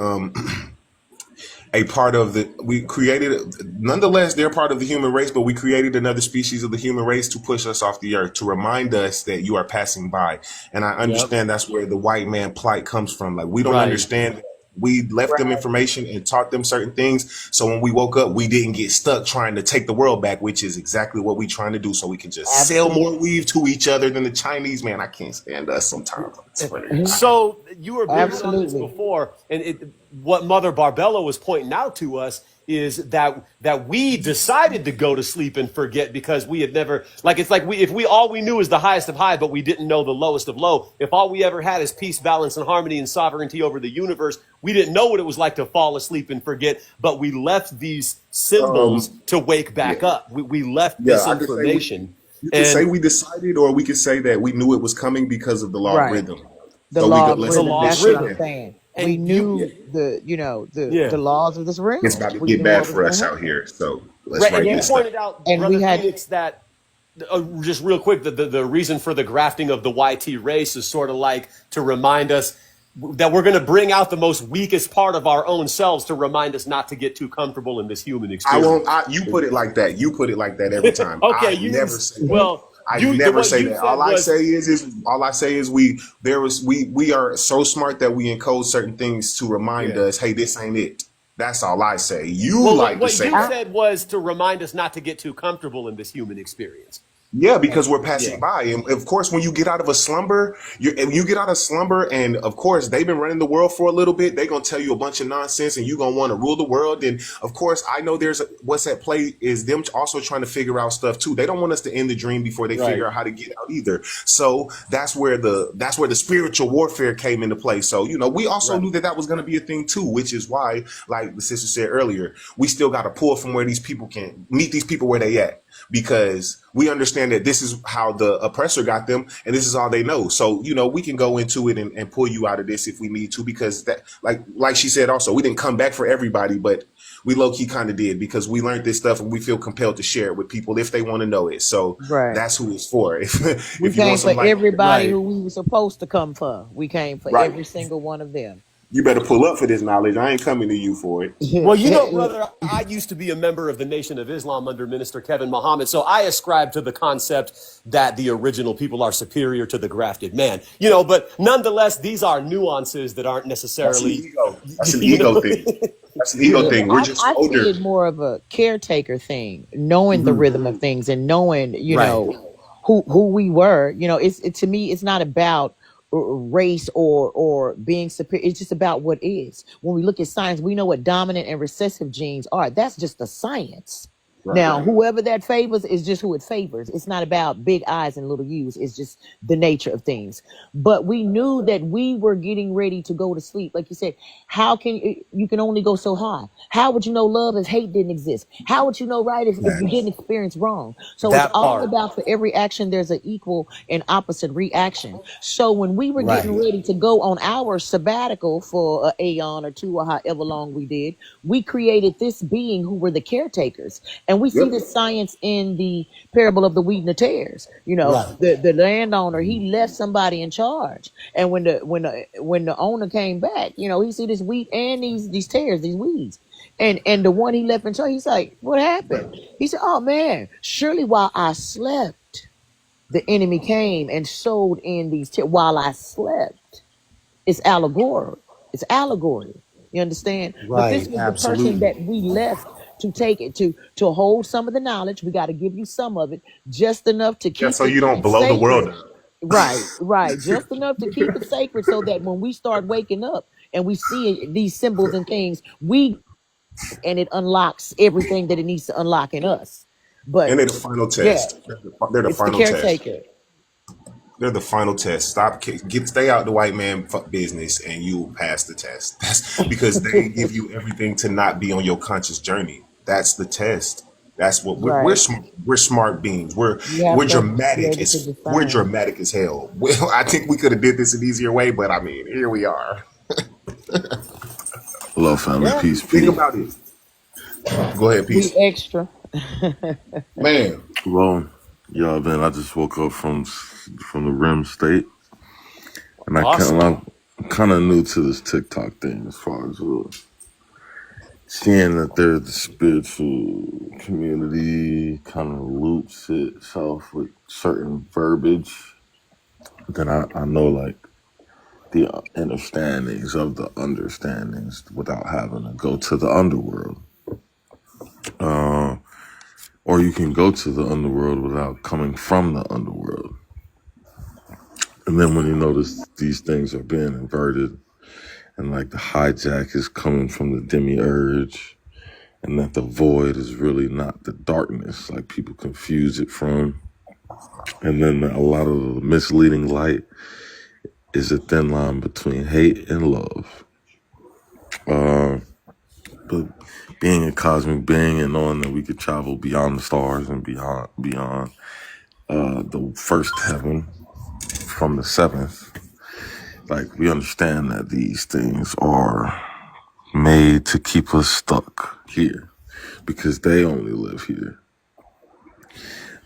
a part of we created, nonetheless, they're part of the human race, but we created another species of the human race to push us off the earth, to remind us that you are passing by. And I Yep. understand that's where the white man plight comes from. Like, we don't Right. understand. We left them information and taught them certain things. So when we woke up, we didn't get stuck trying to take the world back, which is exactly what we're trying to do. So we can just sell more weave to each other than the Chinese. Man, I can't stand us sometimes. It's funny. So you were building on this Absolutely. before, and what Mother Barbella was pointing out to us is that we decided to go to sleep and forget because we had never, like, it's like if we all we knew is the highest of high, but we didn't know the lowest of low. If all we ever had is peace, balance, and harmony and sovereignty over the universe, we didn't know what it was like to fall asleep and forget. But we left these symbols to wake back up. We left this I could say information, you could say and we decided, or we could say that we knew it was coming because of the law of Right. rhythm. The So law of let's the rhythm. law of That's what rhythm. I'm saying. And We you, knew yeah. the laws of this realm. it's about to We get knew bad what was for going us to out happen. here. So let's Right, and write you this down. pointed out, And Brother we had Phoenix, that just real quick, the reason for the grafting of the YT race is sort of like to remind us that we're going to bring out the most weakest part of our own selves to remind us not to get too comfortable in this human I won't. experience. You put it like that. You put it like that every time. Okay, I you never didn't. say that. Well, I the never what say you that. said was All I say is we are so smart that we encode certain things to remind yeah. us, hey, this ain't it. That's all I say. You Well, like to what say you that. said was to remind us not to get too comfortable in this human experience. Yeah, because we're Yeah. passing by. And of course, when you get out of a slumber, and of course, they've been running the world for a little bit, they're going to tell you a bunch of nonsense and you're going to want to rule the world. And of course, I know what's at play is them also trying to figure out stuff too. They don't want us to end the dream before they figure Right. out how to get out either. So that's where the spiritual warfare came into play. So, we also Right. knew that was going to be a thing too, which is why, like the sister said earlier, we still got to pull from where these people can meet these people where they at, because we understand that this is how the oppressor got them and this is all they know. So, we can go into it and pull you out of this if we need to, because that, like she said, also, we didn't come back for everybody, but we low key kind of did, because we learned this stuff and we feel compelled to share it with people if they want to know it. So Right. that's who it's for. If We if you came want for some, like, everybody Right. who we were supposed to come for. We came for right, every single one of them. you better pull up for this knowledge. I ain't coming to you for it. Well, brother, I used to be a member of the Nation of Islam under Minister Kevin Muhammad, so I ascribe to the concept that the original people are superior to the grafted man. But nonetheless, these are nuances that aren't That's an necessarily, ego. That's an you know. ego thing. That's an ego thing. We're just I see older. it more of a caretaker thing, knowing the rhythm of things and knowing, Right. who we were. To me, it's not about race or being superior. It's just about what is. When we look at science, we know what dominant and recessive genes are. That's just the science. Right. Now, whoever that favors is just who it favors. It's not about big I's and little U's. It's just the nature of things. But we knew that we were getting ready to go to sleep. Like you said, how can you can only go so high? How would you know love if hate didn't exist? How would you know right if you didn't experience wrong? So it's That all part. about for every action, there's an equal and opposite reaction. So when we were getting Right. ready to go on our sabbatical for an aeon or two or however long we did, we created this being who were the caretakers. And we see Yep. this science in the parable of the wheat and the tares. You know, Right. the landowner, he left somebody in charge. And when the owner came back, you know, he see this wheat and these tares, these weeds. And the one he left in charge, he's like, what happened? He said, oh man, surely while I slept, the enemy came and sowed in these tares while I slept. It's allegory. It's allegory. You understand? But this Right. was the person Absolutely. that we left to take it to hold some of the knowledge. We got to give you some of it, just enough to Yeah, keep so it you don't blow the sacred. world up. Right. Just enough to keep it sacred so that when we start waking up and we see these symbols and things, and it unlocks everything that it needs to unlock in us. And But they're the final yeah, test. They're the it's the final test. caretaker. They're the final test. Stay out the white man business, and you will pass the test. That's because they give you everything to not be on your conscious journey. That's the test. That's what we're Right. smart. We're smart beings. We're You have we're to be dramatic able to as we're discern. dramatic as hell. Well, I think we could have did this an easier way, but I mean, here we are. Hello, family. Yeah, Peace, Think peace. about it. Go ahead, we peace, extra. man. Well, y'all, man, I just woke up from the REM state, and Awesome. I'm kind of new to this TikTok thing as far as seeing that there's the spiritual community kind of loops itself with certain verbiage. Then I know like the understandings of the understandings without having to go to the underworld. Or you can go to the underworld without coming from the underworld. And then when you notice these things are being inverted and like the hijack is coming from the demiurge and that the void is really not the darkness like people confuse it from. And then a lot of the misleading light is a thin line between hate and love. But being a cosmic being and knowing that we could travel beyond the stars and beyond the first heaven from the seventh, like we understand that these things are made to keep us stuck here because they only live here.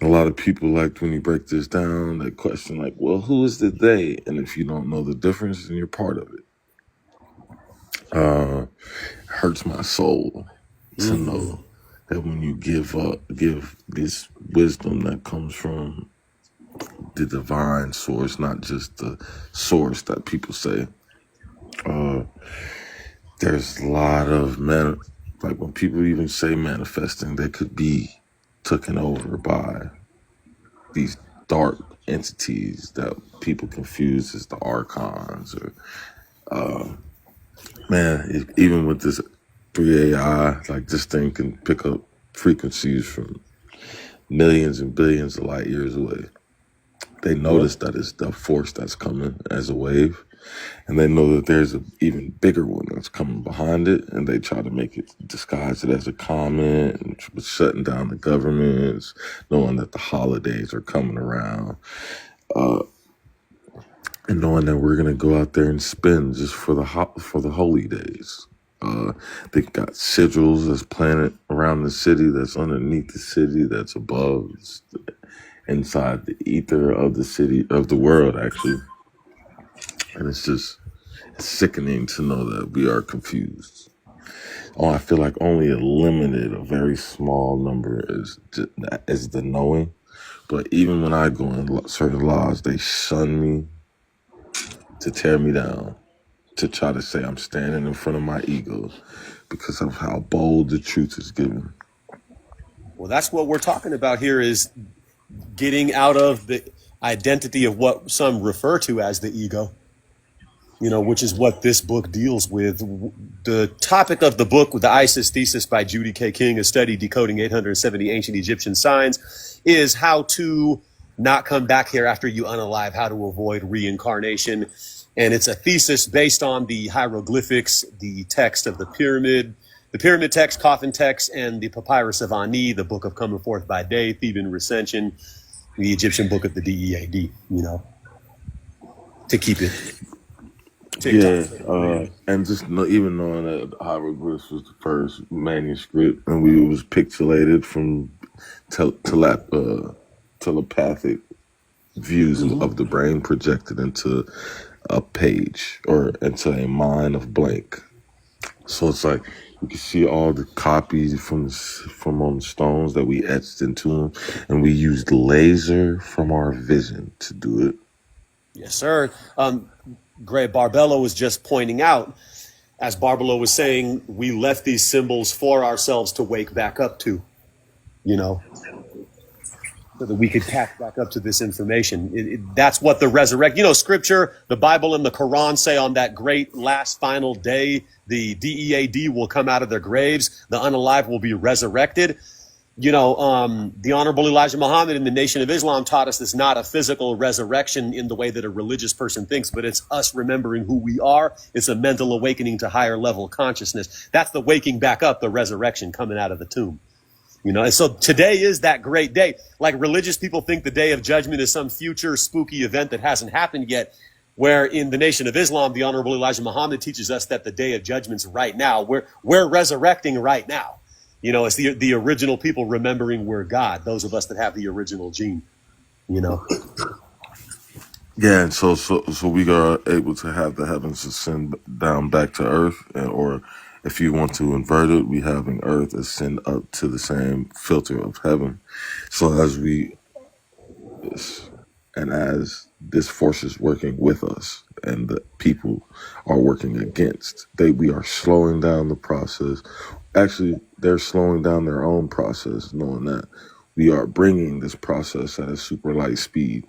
And a lot of people, like when you break this down, they question like, well, who is the they? And if you don't know the difference, then you're part of it. It hurts my soul to know that when you give this wisdom that comes from the divine source, not just the source that people say, there's a lot of like when people even say manifesting, they could be taken over by these dark entities that people confuse as the archons or even with this 3AI, like this thing can pick up frequencies from millions and billions of light years away. They notice that it's the force that's coming as a wave, and they know that there's an even bigger one that's coming behind it, and they try to make it disguise it as a comment, and shutting down the governments, knowing that the holidays are coming around, and knowing that we're gonna go out there and spend just for the holy days. They got sigils that's planted around the city, that's underneath the city, that's above, inside the ether of the city, of the world, actually. And it's sickening to know that we are confused. I feel like only a very small number is the knowing. But even when I go in certain laws, they shun me to tear me down, to try to say I'm standing in front of my ego because of how bold the truth is given. Well, that's what we're talking about here is getting out of identity of what some refer to as the ego, which is what this book deals with. The topic of the book, with the ISIS thesis by Judy K. King, a study decoding 870 ancient Egyptian signs, is how to not come back here after you unalive, how to avoid reincarnation. And it's a thesis based on the hieroglyphics, the text of the pyramid text, coffin text, and the papyrus of Ani, the book of coming forth by day, Theban recension, the Egyptian book of the DEAD, to keep it Yeah, TikTok. and just even knowing that hieroglyphs was the first manuscript, and we was pixelated from telepathic views of the brain projected into a page or into a mind of blank. So it's like you can see all the copies from on the stones that we etched into them, and we used laser from our vision to do it. Yes, sir. Gray Barbello was just pointing out, as Barbello was saying, we left these symbols for ourselves to wake back up to, so that we could catch back up to this information. That's what the resurrect, Scripture, the Bible, and the Quran say on that great last final day, the DEAD will come out of their graves, the unalive will be resurrected. The Honorable Elijah Muhammad in the Nation of Islam taught us it's not a physical resurrection in the way that a religious person thinks, but it's us remembering who we are. It's a mental awakening to higher level consciousness. That's the waking back up, the resurrection coming out of the tomb. And so today is that great day. Like religious people think the day of judgment is some future spooky event that hasn't happened yet, where in the Nation of Islam, the Honorable Elijah Muhammad teaches us that the day of judgment's right now. We're resurrecting right now. It's the original people remembering we're God, those of us that have the original gene, Yeah, and so we are able to have the heavens ascend down back to earth, or if you want to invert it, we having earth ascend up to the same filter of heaven. So as this force is working with us and the people are working against, we are slowing down the process. Actually, they're slowing down their own process, knowing that we are bringing this process at a super light speed.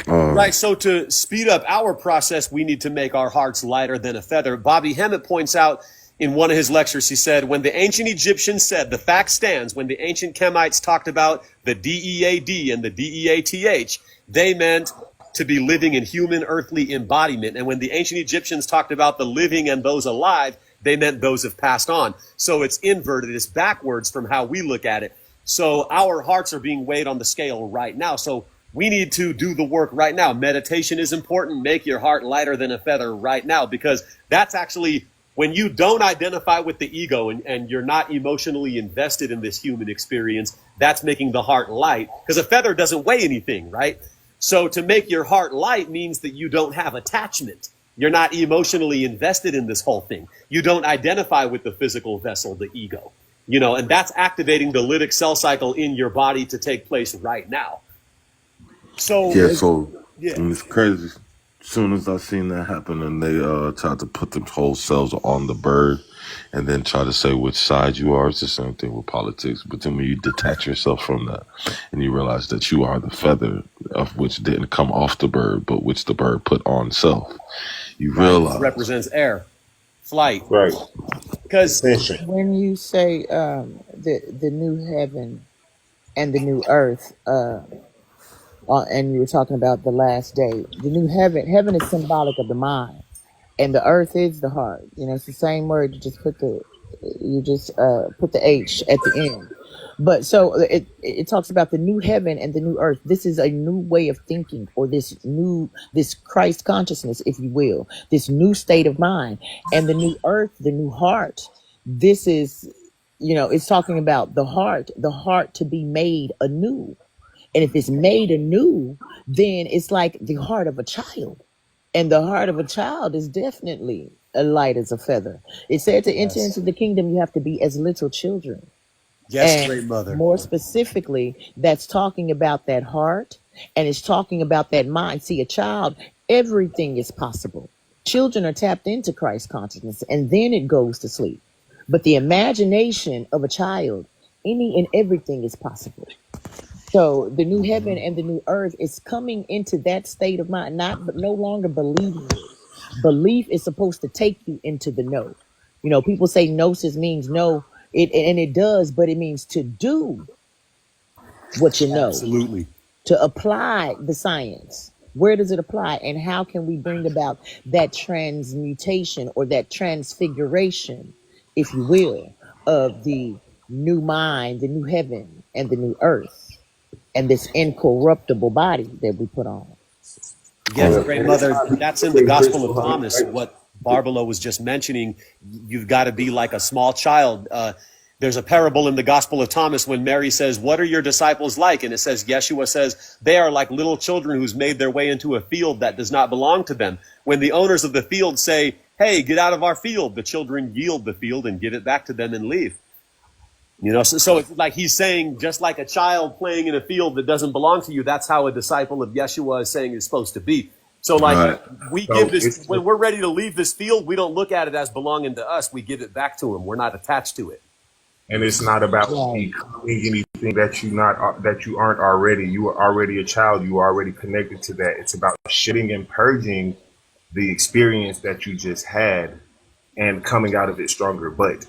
Right. So to speed up our process, we need to make our hearts lighter than a feather. Bobby Hemmett points out in one of his lectures, he said, when the ancient Egyptians said, the fact stands, when the ancient Kemites talked about the DEAD and the DEATH, they meant to be living in human earthly embodiment. And when the ancient Egyptians talked about the living and those alive, they meant those have passed on. So it's inverted. It's backwards from how we look at it. So our hearts are being weighed on the scale right now. So we need to do the work right now. Meditation is important. Make your heart lighter than a feather right now, because that's actually when you don't identify with the ego and you're not emotionally invested in this human experience, that's making the heart light, because a feather doesn't weigh anything, right? So to make your heart light means that you don't have attachment. You're not emotionally invested in this whole thing. You don't identify with the physical vessel, the ego, and that's activating the lytic cell cycle in your body to take place right now. So And it's crazy. As soon as I seen that happen, and they tried to put the whole cells on the bird, and then try to say which side you are, it's the same thing with politics. But then when you detach yourself from that, and you realize that you are the feather of which didn't come off the bird, but which the bird put on self, you realize it represents air, flight, Right. because When you say the new heaven and the new earth, and you were talking about the last day, the new heaven is symbolic of the mind, and the earth is the heart. It's the same word. You just put the H at the end. But so it talks about the new heaven and the new earth. This is a new way of thinking, or this Christ consciousness, if you will, this new state of mind, and the new earth, the new heart. This is, it's talking about the heart to be made anew. And if it's made anew, then it's like the heart of a child. And the heart of a child is definitely light as a feather. It said to enter into the kingdom, you have to be as little children. yes, And great mother. more specifically, that's talking about that heart, and it's talking about that mind. See, a child, everything is possible. Children are tapped into Christ consciousness, and then it goes to sleep. But the imagination of a child, any and everything is possible. So the new heaven and the new earth is coming into that state of mind, not but no longer believing it. Belief is supposed to take you into the know. You know, people say gnosis means no, and it does, but it means to do what you know, Absolutely. to apply the science. Where does it apply, and how can we bring about that transmutation or that transfiguration, if you will, of the new mind, the new heaven, and the new earth, and this incorruptible body that we put on? Again, Great And it's Mother, not that's in the being Gospel of crystal honey, Thomas, right? what Barbalo was just mentioning. You've got to be like a small child. There's a parable in the Gospel of Thomas when Mary says, "What are your disciples like?" And it says, Yeshua says, "They are like little children who's made their way into a field that does not belong to them. When the owners of the field say, 'Hey, get out of our field,' the children yield the field and give it back to them and leave." You know, so it's like he's saying, just like a child playing in a field that doesn't belong to you, that's how a disciple of Yeshua is saying is supposed to be. So, like, Right. we give So this, when we're ready to leave this field, we don't look at it as belonging to us. We give it back to him. We're not attached to it. it's not about Right, becoming anything that you aren't already. You are already a child. You are already connected to that. It's about shedding and purging the experience that you just had and coming out of it stronger. But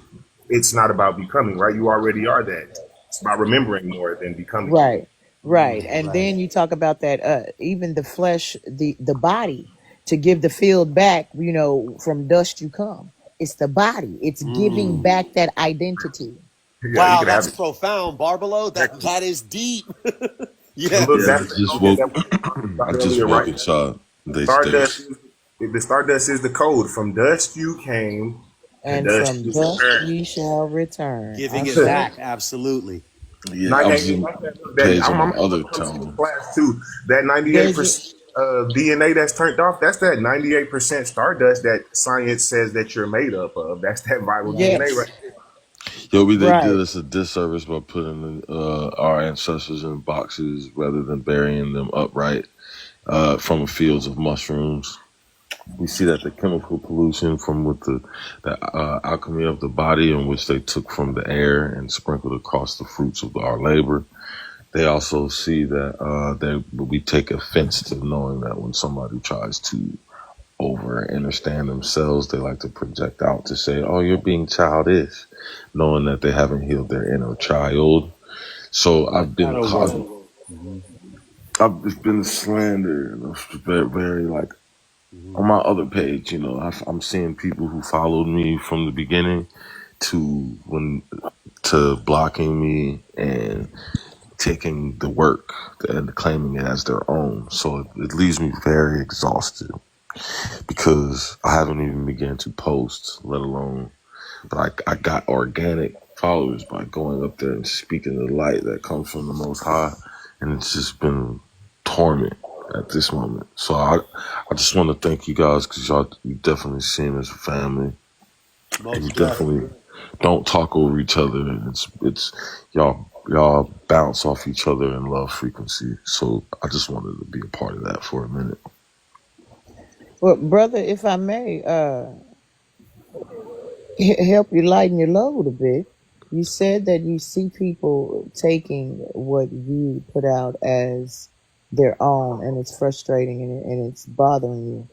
it's not about becoming, right? You already are that. It's about remembering more than becoming. right, right. And then you talk about that, even the flesh, the body, to give the field back. You know, from dust you come. It's the body. It's giving back that identity. Yeah, you Wow, could have that's it. profound, Barbalo. That is deep. And Yeah. look, Yeah, that's the code that we were talking I about just earlier, woke right? inside. They Stardust, stairs. the stardust is the code. From dust you came, to And dust from you dust return. ye shall return. Giving it Ashe. back. Absolutely. Yeah, I was 98, in that, page on I'm my gonna other come to your town. class too. That There's 98% DNA that's turned off, that's that 98% stardust that science says that you're made up of. That's that viral DNA yes, right there. Yo, they did right. us a disservice by putting our ancestors in boxes rather than burying them upright from fields of mushrooms. We see that the chemical pollution from with the alchemy of the body, in which they took from the air and sprinkled across the fruits of our labor. They also see that we take offense to knowing that when somebody tries to over understand themselves, they like to project out to say, "Oh, you're being childish," knowing that they haven't healed their inner child. So The shadow work. Mhm. I've just been slandered, and it's very like Mhm. on my other page. I'm seeing people who followed me from the beginning to blocking me and taking the work and claiming it as their own. So it leaves me very exhausted because I haven't even began to post, let alone. But I got organic followers by going up there and speaking the light that comes from the Most High, and it's just been torment at this moment. So I just want to thank you guys because you definitely seem as a family, and you Most definitely. definitely don't talk over each other. And it's y'all bounce off each other in love frequency. So I just wanted to be a part of that for a minute. Well, brother, if I may, help you lighten your load a bit. You said that you see people taking what you put out as their own, and it's frustrating and it's bothering you.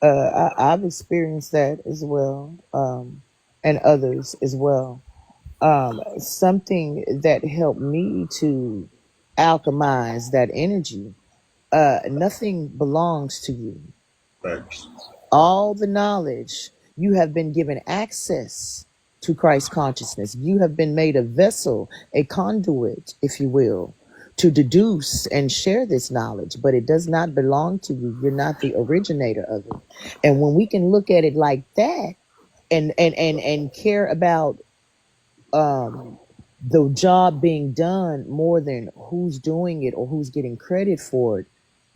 I've experienced that as well, and others as well. Something that helped me to alchemize that energy. Nothing belongs to you. Facts. All the knowledge, you have been given access to Christ consciousness. You have been made a vessel, a conduit, if you will, to deduce and share this knowledge, but it does not belong to you. You're not the originator of it. And when we can look at it like that and care about the job being done more than who's doing it or who's getting credit for it,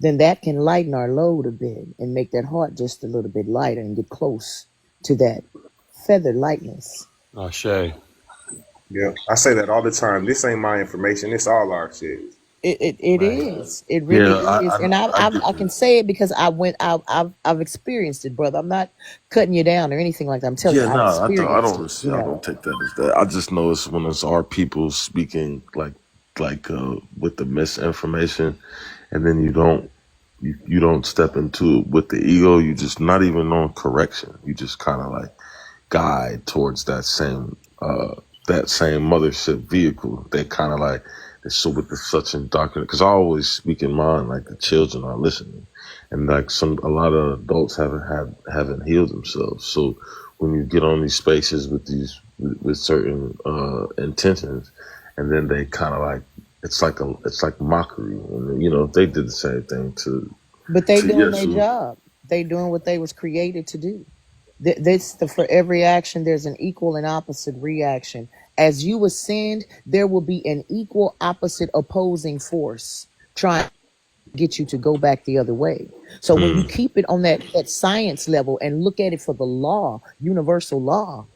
then that can lighten our load a bit and make that heart just a little bit lighter and get close to that feather lightness. Ashe. Yeah, I say that all the time. This ain't my information. It's all our shit. It Right. is. It really Yeah, is. And I get I that. can say it because I've experienced it, brother. I'm not cutting you down or anything like that. I'm telling you, Yeah, I've no, I experienced don't it, see. I don't take that as that. I just know it's when it's our people speaking like like with the misinformation, and then you don't step into it with the ego. You just not even on correction. You just kind of like guide towards that same mothership vehicle. They kind of like they're so with the such indoctrinate. Because I always speak in mind like the children are listening, and like a lot of adults haven't healed themselves. So when you get on these spaces with certain intentions, and then they kind of like it's like mockery, and they did the same thing But they to doing their Yesu. job. They doing what they was created to do. For every action, there's an equal and opposite reaction. As you ascend, there will be an equal opposite opposing force trying to get you to go back the other way. So when you Mm, keep it on that science level and look at it for the law, universal law,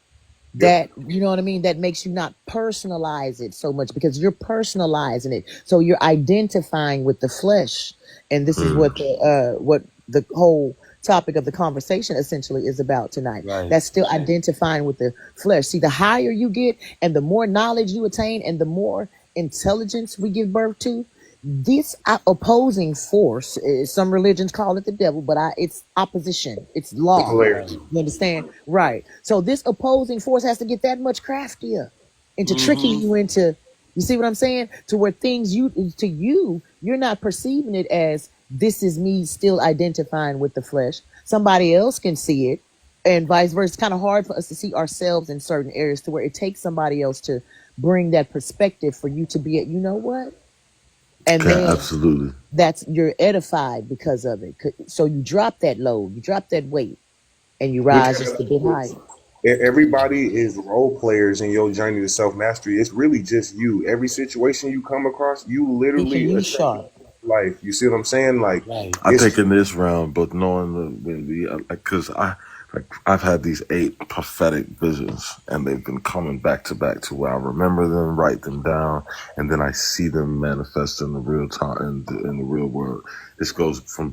Yep. that you know what I mean, that makes you not personalize it so much, because you're personalizing it, so you're identifying with the flesh. And this is mm, what the whole topic of the conversation essentially is about tonight. Right. That's still identifying with the flesh. See, the higher you get and the more knowledge you attain and the more intelligence we give birth to, this opposing force, some religions call it the devil, but it's opposition, it's The law. polarity. You understand? Right. So this opposing force has to get that much craftier into tricking you into, you see what I'm saying? To where things you're not perceiving it as this is me still identifying with the flesh. Somebody else can see it, and vice versa. It's kind of hard for us to see ourselves in certain areas to where it takes somebody else to bring that perspective for you to be at, you know what? And okay, then absolutely. you're edified because of it. So you drop that load, you drop that weight, and you Which rise just a bit higher. everybody is role players in your journey to self mastery. It's really just you. Every situation you come across, you Keeping literally you attract sharp. life. You see what I'm saying? Like Right. I it's think in this round, but knowing because I've had these 8 prophetic visions, and they've been coming back to back to where I remember them, write them down, and then I see them manifest in the real time in the real world. This goes from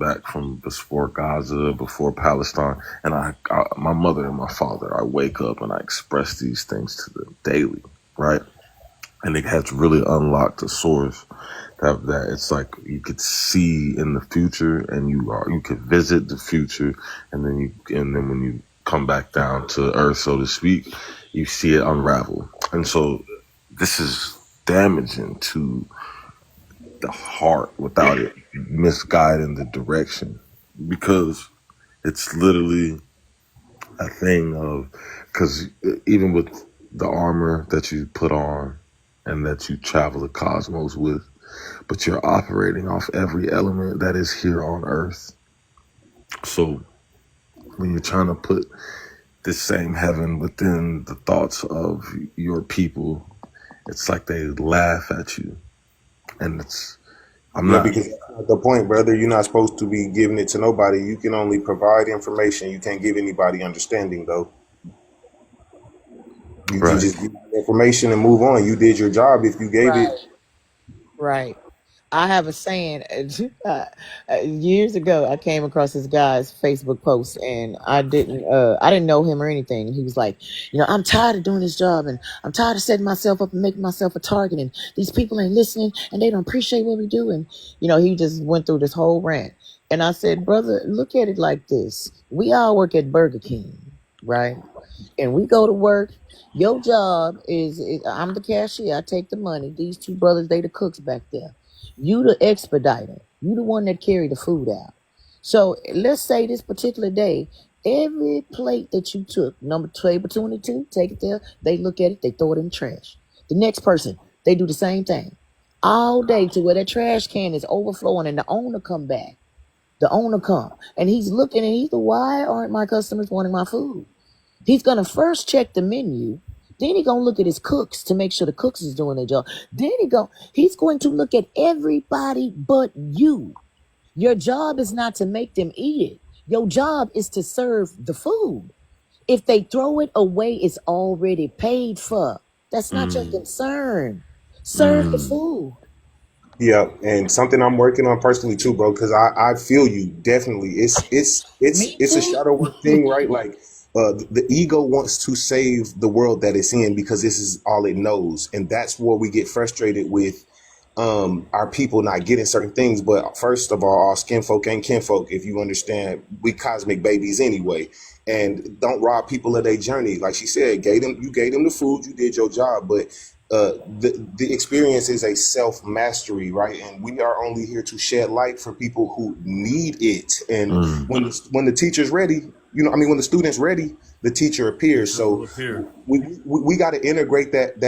before Gaza, before Palestine, and my mother and my father. I wake up and I express these things to them daily, right? And it has really unlocked the source that it's like you could see in the future, and you could visit the future, and then when you come back down to earth, so to speak, you see it unravel. And so this is damaging to the heart without it misguiding the direction, because it's literally a thing of, because even with the armor that you put on and that you travel the cosmos with, but you're operating off every element that is here on earth. So when you're trying to put this same heaven within the thoughts of your people, it's like they laugh at you. And I'm yeah, not because that's not the point, brother. You're not supposed to be giving it to nobody. You can only provide information. You can't give anybody understanding, though. You can right. just give information and move on. You did your job if you gave it. Right. Right. I have a saying. Years ago, I came across this guy's Facebook post, and I didn't know him or anything. And he was like, I'm tired of doing this job, and I'm tired of setting myself up and making myself a target, and these people ain't listening, and they don't appreciate what we do. And he just went through this whole rant. And I said, brother, look at it like this: we all work at Burger King, right? And we go to work. Your job is I'm the cashier. I take the money. These two brothers, they the cooks back there. You the expediter. You the one that carry the food out. So let's say this particular day, every plate that you took, number table 22, take it there. They look at it. They throw it in the trash. The next person, they do the same thing all day to where that trash can is overflowing, and the owner come back. The owner come and he's looking, and he's why aren't my customers wanting my food? He's gonna first check the menu. Then he gonna look at his cooks to make sure the cooks is doing their job. Then he's going to look at everybody but you. Your job is not to make them eat it. Your job is to serve the food. If they throw it away, it's already paid for. That's not your Mm, concern. Serve the mm, food. Yeah, and something I'm working on personally too, bro. Because I feel you definitely. Me It's a too. shadow work thing, right? Like the ego wants to save the world that it's in because this is all it knows, and that's where we get frustrated with our people not getting certain things. But first of all skin folk ain't kinfolk. If you understand, we cosmic babies anyway. And don't rob people of their journey. Like she said, you gave them the food, you did your job. But the experience is a self mastery, right? And we are only here to shed light for people who need it. And Mm. when the teacher's ready, when the student's ready, the teacher appears. Teacher will So appear. we got to integrate that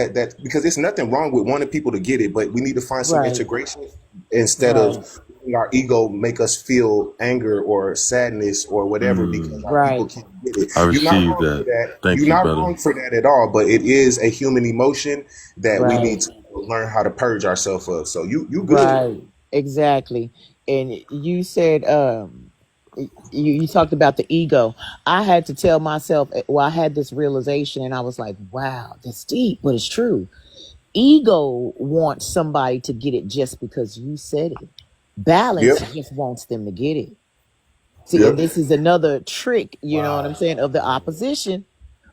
because there's nothing wrong with wanting people to get it, but we need to find some Right. integration instead of Right. letting our ego make us feel anger or sadness or whatever because Mm. our people Right. can't get it. I You're not received wrong for that. that. Thank You're you, not brother. wrong for that at all, but it is a human emotion that we need Right. to learn how to purge ourselves of. So you good. Right. Exactly. And you said you talked about the ego. I had to tell myself, well, I had this realization and I was like, wow, that's deep, but it's true. Ego wants somebody to get it just because you said it. Balance Yep. just wants them to get it. See, and Yep. this is another trick, you know what I'm Wow. saying, of the opposition.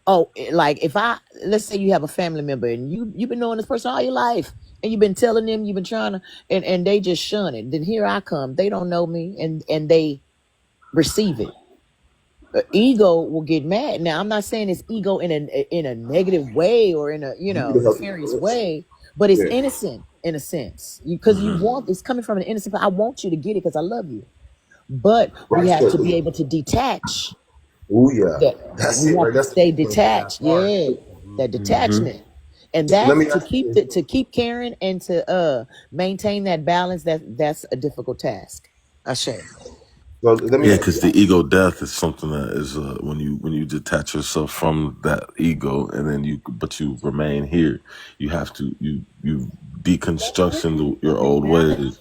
Oh, like if let's say you have a family member and you've been knowing this person all your life and you've been telling them, you've been trying to, and they just shun it. Then here I come. They don't know me and they receive it. Ego will get mad. Now I'm not saying it's ego in a negative way or in a You need to help nefarious you. way, but it's Yeah. innocent in a sense because you Hmm. want it's coming from an innocent. I want you to get it because I love you, but we Right have to be circle. able to detach Oh yeah. that. That's We it, have right? to That's stay That detached. part. Yeah, that Hmm. detachment, and let that me ask you this. to keep caring and to maintain that balance. That's a difficult task. I say. So let me Yeah, ask because you. the ego death is something that is when you detach yourself from that ego and then you remain here. You have to you That's deconstruction it. your You old ways. balance.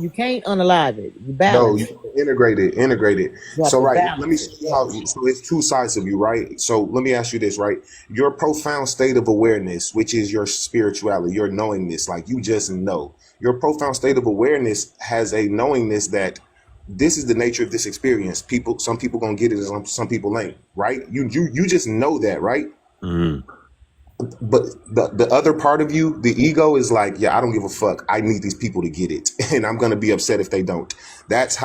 You can't unalive it. You No, you balance. integrate it, integrate it. You have So, to right, let me balance show it. you how. Yes. So, it's two sides of you, right? So, let me ask you this, right? Your profound state of awareness, which is your spirituality, your knowingness, like you just know. Your profound state of awareness has a knowingness that this is the nature of this experience. Some people gonna get it, and some people ain't, right? You just know that, right? Mm. But the other part of you, the ego, is like, yeah, I don't give a fuck. I need these people to get it, and I'm gonna be upset if they don't. That's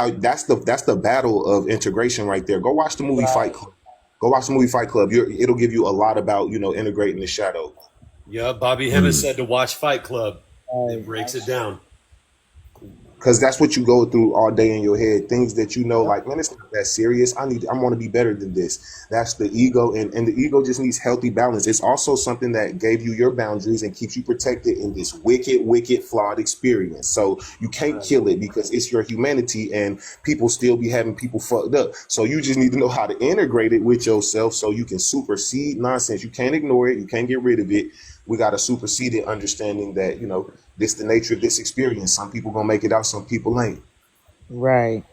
the battle of integration right there. Go watch the movie Fight Right. Club. Go watch the movie Fight Club. It'll give you a lot about integrating the shadow. Yeah, Bobby Hemmett Mm. said to watch Fight Club. It Right. breaks it down. Because that's what you go through all day in your head. Things that Yep. like, man, it's not that serious. I want to be better than this. That's the ego, and the ego just needs healthy balance. It's also something that gave you your boundaries and keeps you protected in this wicked, flawed experience. So you can't Right. kill it because it's your humanity, and people still be having people fucked up. So you just need to know how to integrate it with yourself so you can supersede nonsense. You can't ignore it. You can't get rid of it. We got to supersede it, understanding that this the nature of this experience. Some people gonna make it out, some people ain't. Right.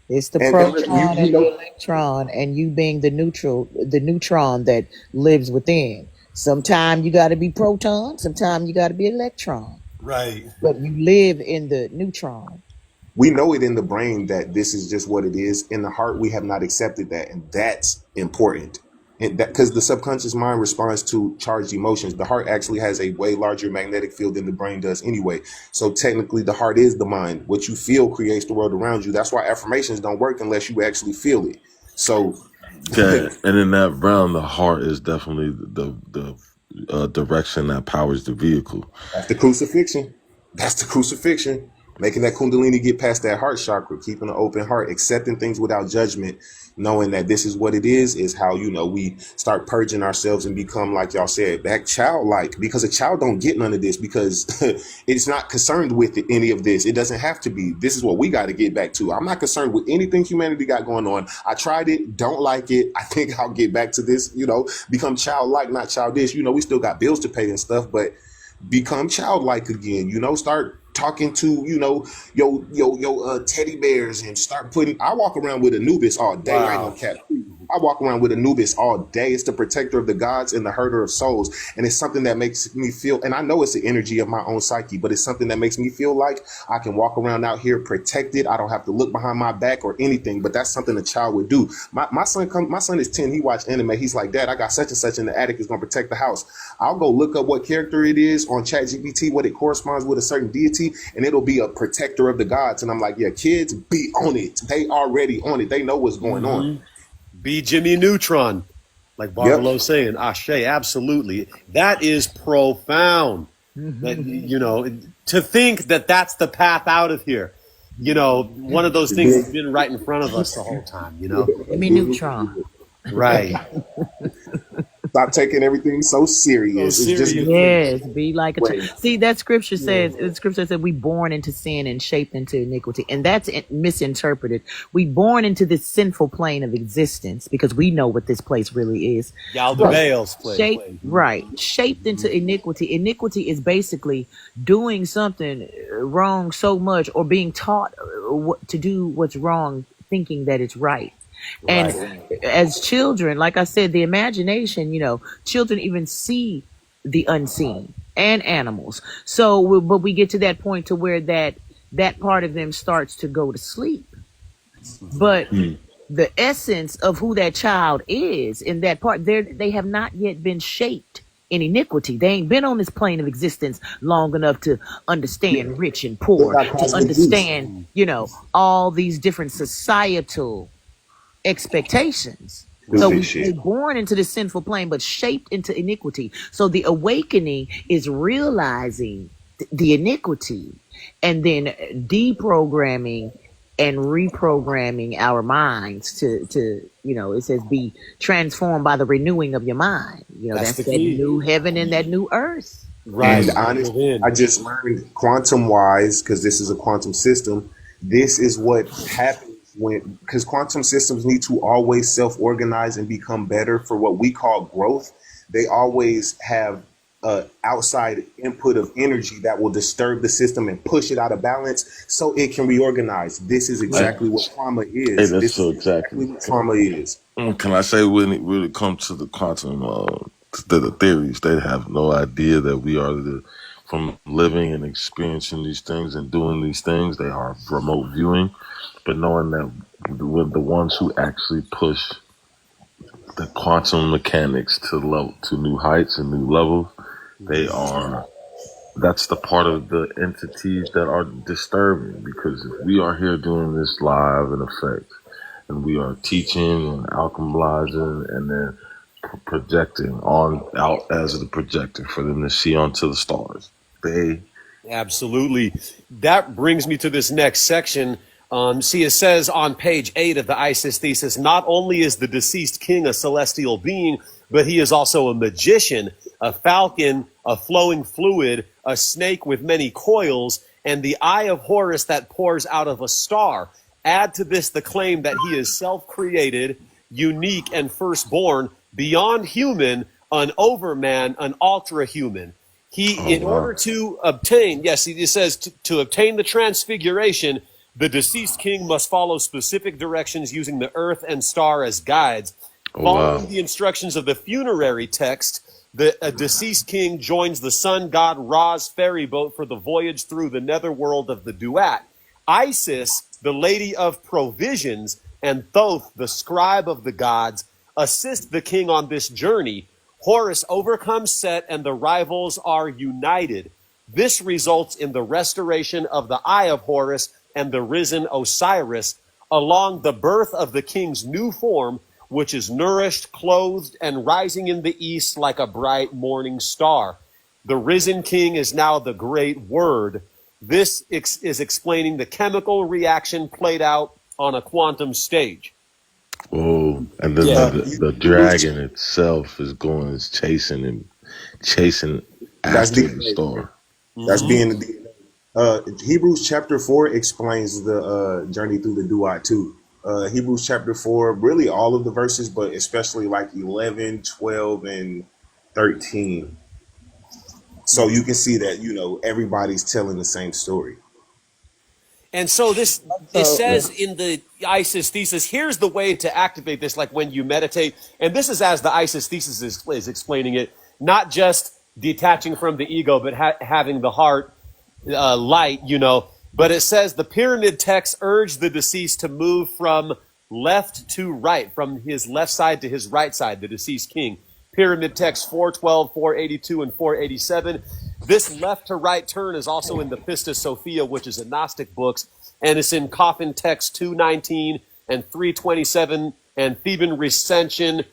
It's the And listen, proton and the electron, and you being the neutron that lives within. Sometimes you got to be proton, sometimes you got to be electron, Right. but you live in the neutron. we know it in the brain that this is just what it is. In the heart, we have not accepted that, and that's important. And that because the subconscious mind responds to charged emotions. The heart actually has a way larger magnetic field than the brain does anyway. So technically, the heart is the mind. What you feel creates the world around you. That's why affirmations don't work unless you actually feel it. So Okay, and in that realm, the heart is definitely the direction that powers the vehicle. that's the crucifixion. That's the crucifixion. Making that kundalini get past that heart chakra, keeping an open heart, accepting things without judgment, knowing that this is what it is how, we start purging ourselves and become, like y'all said, back childlike, because a child don't get none of this because it's not concerned with any of this. It doesn't have to be. This is what we got to get back to. I'm not concerned with anything humanity got going on. I tried it, don't like it. I think I'll get back to this, become childlike, not childish. We still got bills to pay and stuff, but become childlike again. Start talking to teddy bears and start putting. I walk around with Anubis all day. I ain't no Wow. cat. I walk around with Anubis all day. It's the protector of the gods and the herder of souls. And it's something that makes me feel, and I know it's the energy of my own psyche, but it's something that makes me feel like I can walk around out here protected. I don't have to look behind my back or anything, but that's something a child would do. My son is 10. He watched anime. He's like, Dad, I got such and such in the attic. It's going to protect the house. I'll go look up what character it is on ChatGPT, what it corresponds with a certain deity, and it'll be a protector of the gods. And I'm like, yeah, kids, be on it. They already on it. They know what's going on. Be Jimmy Neutron, like Yep. Barlow saying. Ashe, absolutely. That is profound. That, you know, to think that that's the path out of here. You know, one of those things that's been right in front of us the whole time, you know? Give me neutron. Right. Stop taking everything so serious. So It's just serious. Yes, be like a Wait. child. See, that scripture says, the scripture says we born into sin and shaped into iniquity. And that's misinterpreted. We born into this sinful plane of existence because we know what this place really is. Yaldabael's play. Shaped into iniquity. Iniquity is basically doing something wrong so much or being taught to do what's wrong, thinking that it's right. And as children, like I said, the imagination, you know, children even see the unseen and animals. So, but we get to that point to where that part of them starts to go to sleep. But the essence of who that child is in that part, they have not yet been shaped in iniquity. They ain't been on this plane of existence long enough to understand rich and poor, to understand, you know, all these different societal expectations. So we're born into the sinful plane, but shaped into iniquity. So the awakening is realizing the iniquity and then deprogramming and reprogramming our minds to you know, it says be transformed by the renewing of your mind. You know, that's that new heaven and that new earth. Right. And honestly, I just learned quantum wise, because this is a quantum system, this is what happens because quantum systems need to always self-organize and become better for what we call growth. They always have outside input of energy that will disturb the system and push it out of balance so it can reorganize. This is exactly what trauma is. Hey, that's this so is exactly what trauma is. Can I say when it really comes to the quantum, the theories, they have no idea that we are from living and experiencing these things and doing these things. They are remote viewing, but knowing that we're the ones who actually push the quantum mechanics to new heights and new levels, that's the part of the entities that are disturbing, because if we are here doing this live in effect and we are teaching and alchemizing and then projecting out as the projector for them to see onto the stars. Absolutely. That brings me to this next section. See, it says on page 8 of the Isis thesis, not only is the deceased king a celestial being, but he is also a magician, a falcon, a flowing fluid, a snake with many coils, and the eye of Horus that pours out of a star. Add to this the claim that he is self-created, unique, and firstborn, beyond human, an overman, an ultra-human. In order to obtain, yes, it says to obtain the transfiguration, the deceased king must follow specific directions using the earth and star as guides. Following the instructions of the funerary text, a deceased king joins the sun god Ra's ferry boat for the voyage through the netherworld of the Duat. Isis, the lady of provisions, and Thoth, the scribe of the gods, assist the king on this journey. Horus overcomes Set and the rivals are united. This results in the restoration of the Eye of Horus and the risen Osiris, along the birth of the king's new form, which is nourished, clothed, and rising in the east like a bright morning star. The risen king is now the great word. This is explaining the chemical reaction played out on a quantum stage. Oh, and then the dragon itself is chasing after the star. That's being the Hebrews chapter 4 explains the journey through the Duat too. Hebrews chapter 4, really all of the verses, but especially like 11, 12, and 13. So you can see that, you know, everybody's telling the same story. And so this it So says in the ISIS thesis, here's the way to activate this, like when you meditate. And this is as the ISIS thesis is explaining it, not just detaching from the ego, but having the heart light, you know. But it says the pyramid text urged the deceased to move from left to right, from his left side to his right side, the deceased king. Pyramid text 412, 482, and 487. This left to right turn is also in the Pistis Sophia, which is a Gnostic books, and it's in Coffin text 219 and 327 and Theban Recension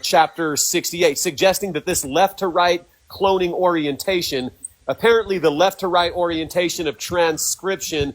chapter 68, suggesting that this left to right cloning orientation, apparently the left to right orientation of translation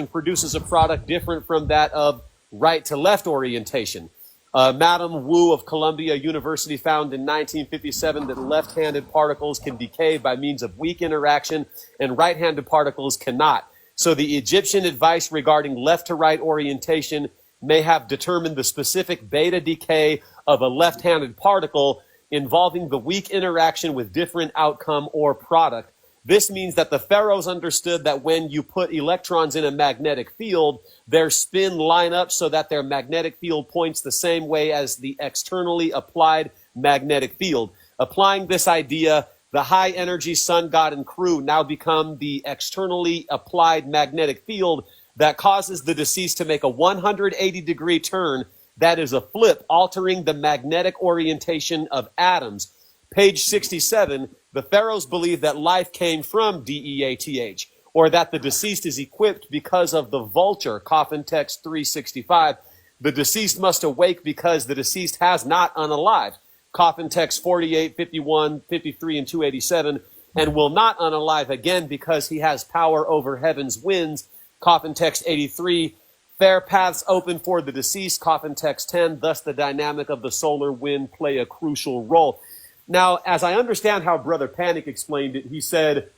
produces a product different from that of right to left orientation. Madame Wu of Columbia University found in 1957 that left-handed particles can decay by means of weak interaction and right-handed particles cannot. So the Egyptian advice regarding left to right orientation may have determined the specific beta decay of a left-handed particle involving the weak interaction with different outcome or product. This means that the pharaohs understood that when you put electrons in a magnetic field, their spin line up so that their magnetic field points the same way as the externally applied magnetic field. Applying this idea, the high energy sun god and crew now become the externally applied magnetic field that causes the deceased to make a 180-degree turn. That is a flip, altering the magnetic orientation of atoms. Page 67, the pharaohs believed that life came from DEATH, or that the deceased is equipped because of the vulture, coffin text 365. The deceased must awake because the deceased has not unalived, coffin text 48, 51, 53, and 287, and will not unalive again because he has power over heaven's winds, coffin text 83. Fair paths open for the deceased, coffin text 10, thus the dynamic of the solar wind play a crucial role. Now, as I understand how Brother Panic explained it, he said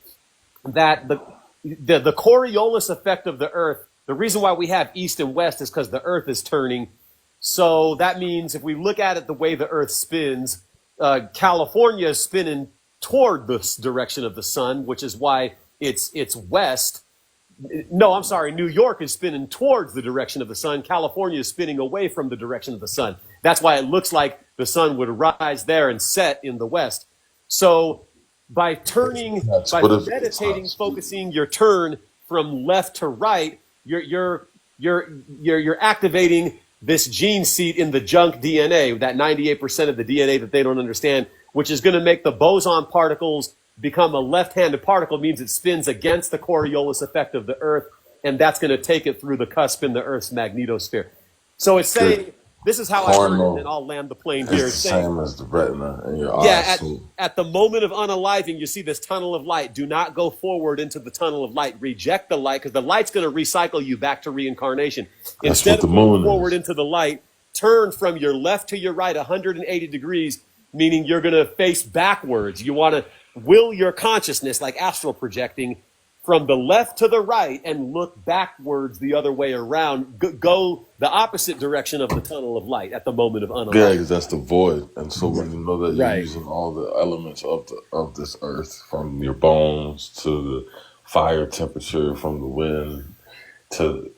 that the Coriolis effect of the Earth, the reason why we have east and west is because the Earth is turning. So that means if we look at it the way the Earth spins, California is spinning toward this direction of the sun, which is why it's west. No, I'm sorry. New York is spinning towards the direction of the sun. California is spinning away from the direction of the sun. That's why it looks like the sun would rise there and set in the west. So by meditating, focusing your turn from left to right, you're activating this gene seat in the junk DNA, that 98% of the DNA that they don't understand, which is going to make the boson particles become a left-handed particle. Means it spins against the Coriolis effect of the Earth, and that's going to take it through the cusp in the Earth's magnetosphere. So it's saying, this is how I learned it, and I'll land the plane here. It's the same as the retina in your yeah, eyes. at the moment of unaliving, you see this tunnel of light. Do not go forward into the tunnel of light. Reject the light, because the light's going to recycle you back to reincarnation. Instead of going forward into the light, turn from your left to your right 180 degrees, meaning you're going to face backwards. You want to will your consciousness, like astral projecting, from the left to the right and look backwards the other way around. Go the opposite direction of the tunnel of light at the moment of unalive. Yeah, because that's the void. And so when you know that you're using all the elements of this earth, from your bones to the fire temperature, from the wind to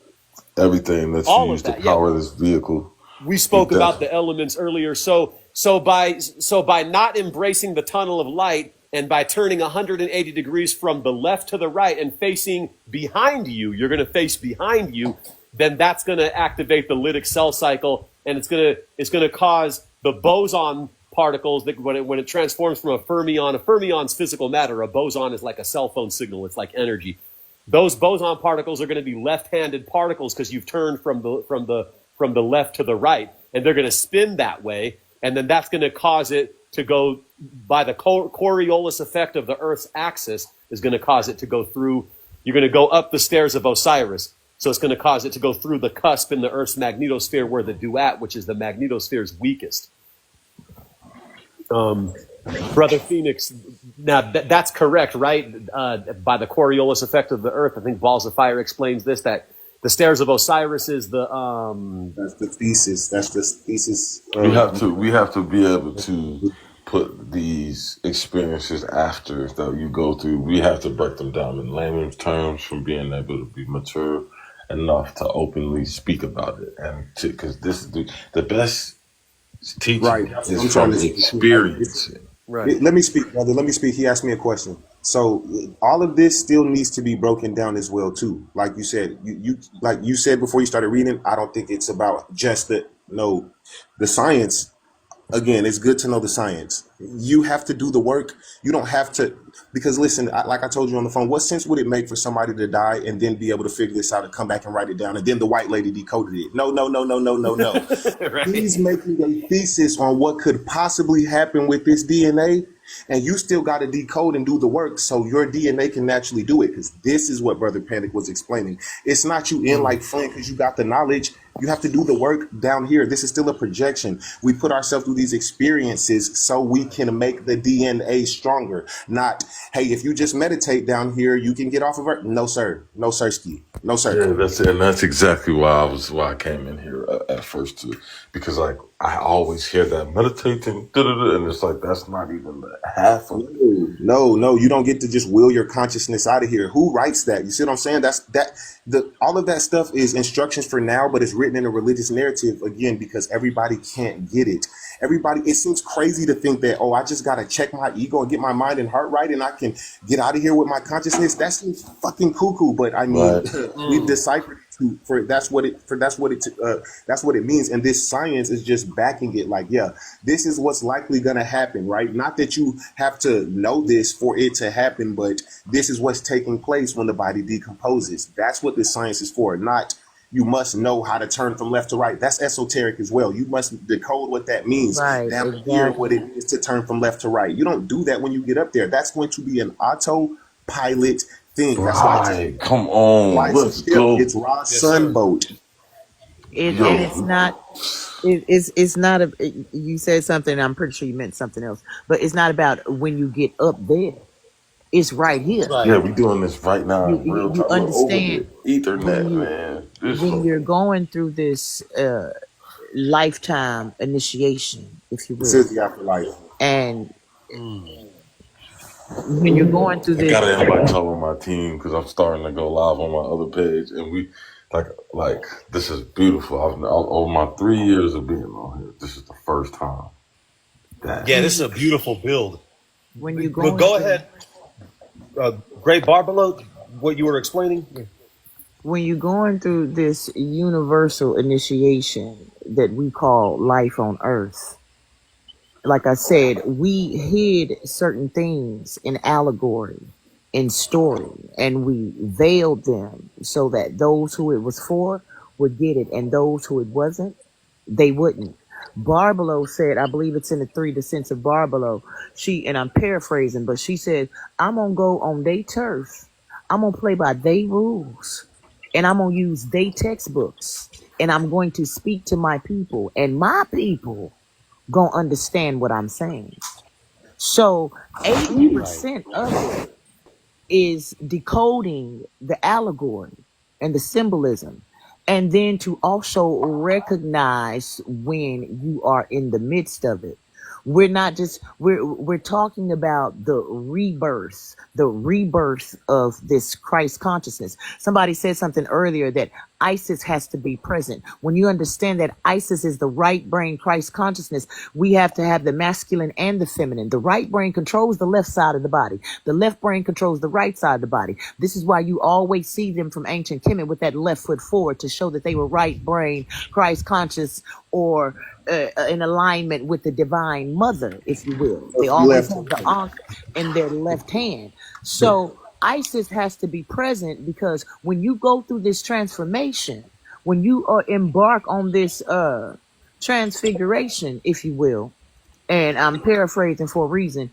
everything that you use to power this vehicle. We spoke about the elements earlier. So by not embracing the tunnel of light, and by turning 180 degrees from the left to the right and facing behind you, you're going to face behind you, then that's going to activate the lytic cell cycle, and it's going to cause the boson particles that when it transforms from a fermion's physical matter. A boson is like a cell phone signal. It's like energy. Those boson particles are going to be left-handed particles because you've turned from the left to the right, and they're going to spin that way, and then that's going to cause it to go by the Coriolis effect of the Earth's axis is going to cause it to go through. You're going to go up the stairs of Osiris. So it's going to cause it to go through the cusp in the Earth's magnetosphere where the duat, which is the magnetosphere's weakest. Brother Phoenix, now that's correct, right? By the Coriolis effect of the Earth, I think Balls of Fire explains this, that the stairs of Osiris is the that's the thesis. That's the thesis. We have to be able to put these experiences after that you go through, we have to break them down in layman's terms from being able to be mature enough to openly speak about it. And because this is the best Right. teaching That's what is I'm trying from to say. experiencing. Right. Let me speak, brother. Let me speak. He asked me a question. So all of this still needs to be broken down as well too. Like you said, you like you said before you started reading. I don't think it's about just the science. Again, it's good to know the science. You have to do the work. You don't have to, because listen, like I told you on the phone, what sense would it make for somebody to die and then be able to figure this out and come back and write it down, and then the white lady decoded it? No, no, no, no, no, no, no. Right. He's making a thesis on what could possibly happen with this DNA, and you still got to decode and do the work so your DNA can naturally do it. Because this is what Brother Panic was explaining. It's not you in like Flint because you got the knowledge. You have to do the work down here. This is still a projection. We put ourselves through these experiences so we can make the DNA stronger. Not, hey, if you just meditate down here, you can get off of it. No, sir. No, sirski. No, sir. Yeah, that's exactly why I came in here at first too, because like I always hear that meditating, and it's like that's not even the half of it. No, you don't get to just will your consciousness out of here. Who writes that? You see what I'm saying? The all of that stuff is instructions for now, but it's written in a religious narrative again because everybody can't get it. It seems crazy to think that, oh, I just gotta check my ego and get my mind and heart right and I can get out of here with my consciousness. That seems fucking cuckoo, but I mean Right. we've deciphered for that's what it means, and this science is just backing it. Like, yeah, this is what's likely gonna happen, right? Not that you have to know this for it to happen, but this is what's taking place when the body decomposes. That's what this science is for. Not you must know how to turn from left to right. That's esoteric as well. You must decode what that means Right, down here, what exactly. it means to turn from left to right. You don't do that when you get up there. That's going to be an autopilot thing. Right. Come Why on. it's a Let's ship. go. It's Ra's Yes, sir. sunboat. And Yo. it's not. It's not a. You said something. I'm pretty sure you meant something else. But it's not about when you get up there. It's right here. Right. Yeah, we doing this right now in real You time. Look over understand there. when Ethernet, you man. This when from you're going through this lifetime initiation, if you This is will, the afterlife. and when you're going through I this, gotta invite y'all on my team because I'm starting to go live on my other page, and we like this is beautiful. Over my 3 years of being on here, this is the first time that Yeah, this is a beautiful build. when you're Well, going go through ahead, Great Barbalo, what you were explaining. when you're going through this universal initiation that we call life on Earth. Like I said, we hid certain things in allegory, in story, and we veiled them so that those who it was for would get it, and those who it wasn't, they wouldn't. Barbaro said, I believe it's in the Three Descents of Barbaro. And I'm paraphrasing, but she said, I'm gonna go on they turf, I'm gonna play by they rules, and I'm gonna use they textbooks, and I'm going to speak to my people, and my people gonna understand what I'm saying. So Right. 80% of it is decoding the allegory and the symbolism, and then to also recognize when you are in the midst of it. We're not just we're talking about the rebirth of this Christ consciousness. Somebody said something earlier that Isis has to be present. When you understand that Isis is the right brain Christ consciousness, we have to have the masculine and the feminine. The right brain controls the left side of the body. The left brain controls the right side of the body. This is why you always see them from ancient Kemet with that left foot forward to show that they were right brain Christ conscious, or in alignment with the divine mother, if you will. They always Left. have the ankh in their left hand. the So Isis has to be present, because when you go through this transformation, when you embark on this transfiguration, if you will, and I'm paraphrasing for a reason,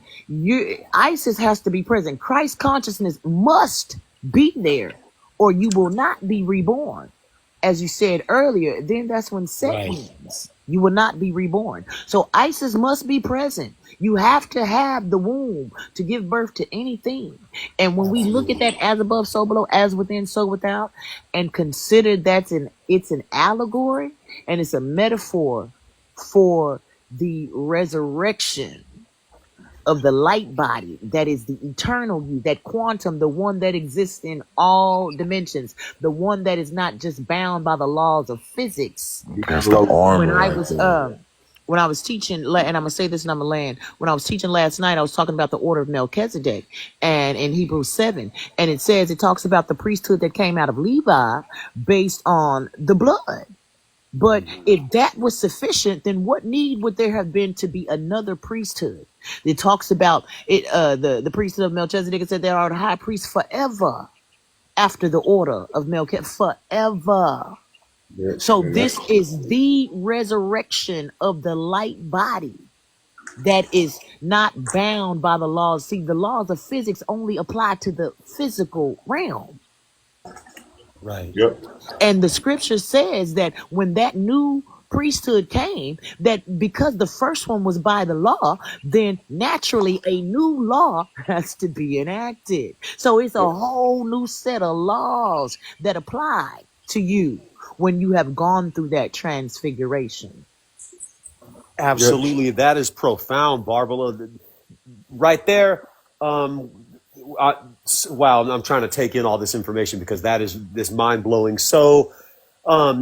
Isis has to be present. Christ consciousness must be there, or you will not be reborn. As you said earlier, then that's when Set Right. wins. You will not be reborn. So Isis must be present. You have to have the womb to give birth to anything. And when we look at that as above, so below, as within, so without, and consider it's an allegory and it's a metaphor for the resurrection of the light body that is the eternal you, that quantum, the one that exists in all dimensions, the one that is not just bound by the laws of physics. That's the When armor I right was there. when I was teaching, and I'm gonna say this and I'm gonna land. When I was teaching last night, I was talking about the order of Melchizedek, and in Hebrews 7, and it talks about the priesthood that came out of Levi based on the blood. But if that was sufficient, then what need would there have been to be another priesthood? It talks about it. The priesthood of Melchizedek. It said there are the high priests forever after the order of Melchizedek, forever. So this is the resurrection of the light body that is not bound by the laws. See, the laws of physics only apply to the physical realm. Right. Yep. And the scripture says that when that new priesthood came, that because the first one was by the law, then naturally a new law has to be enacted. So it's a whole new set of laws that apply to you when you have gone through that transfiguration. Yep. Absolutely. That is profound, Barbara. Right there. Wow. I'm trying to take in all this information because that is this mind blowing. So,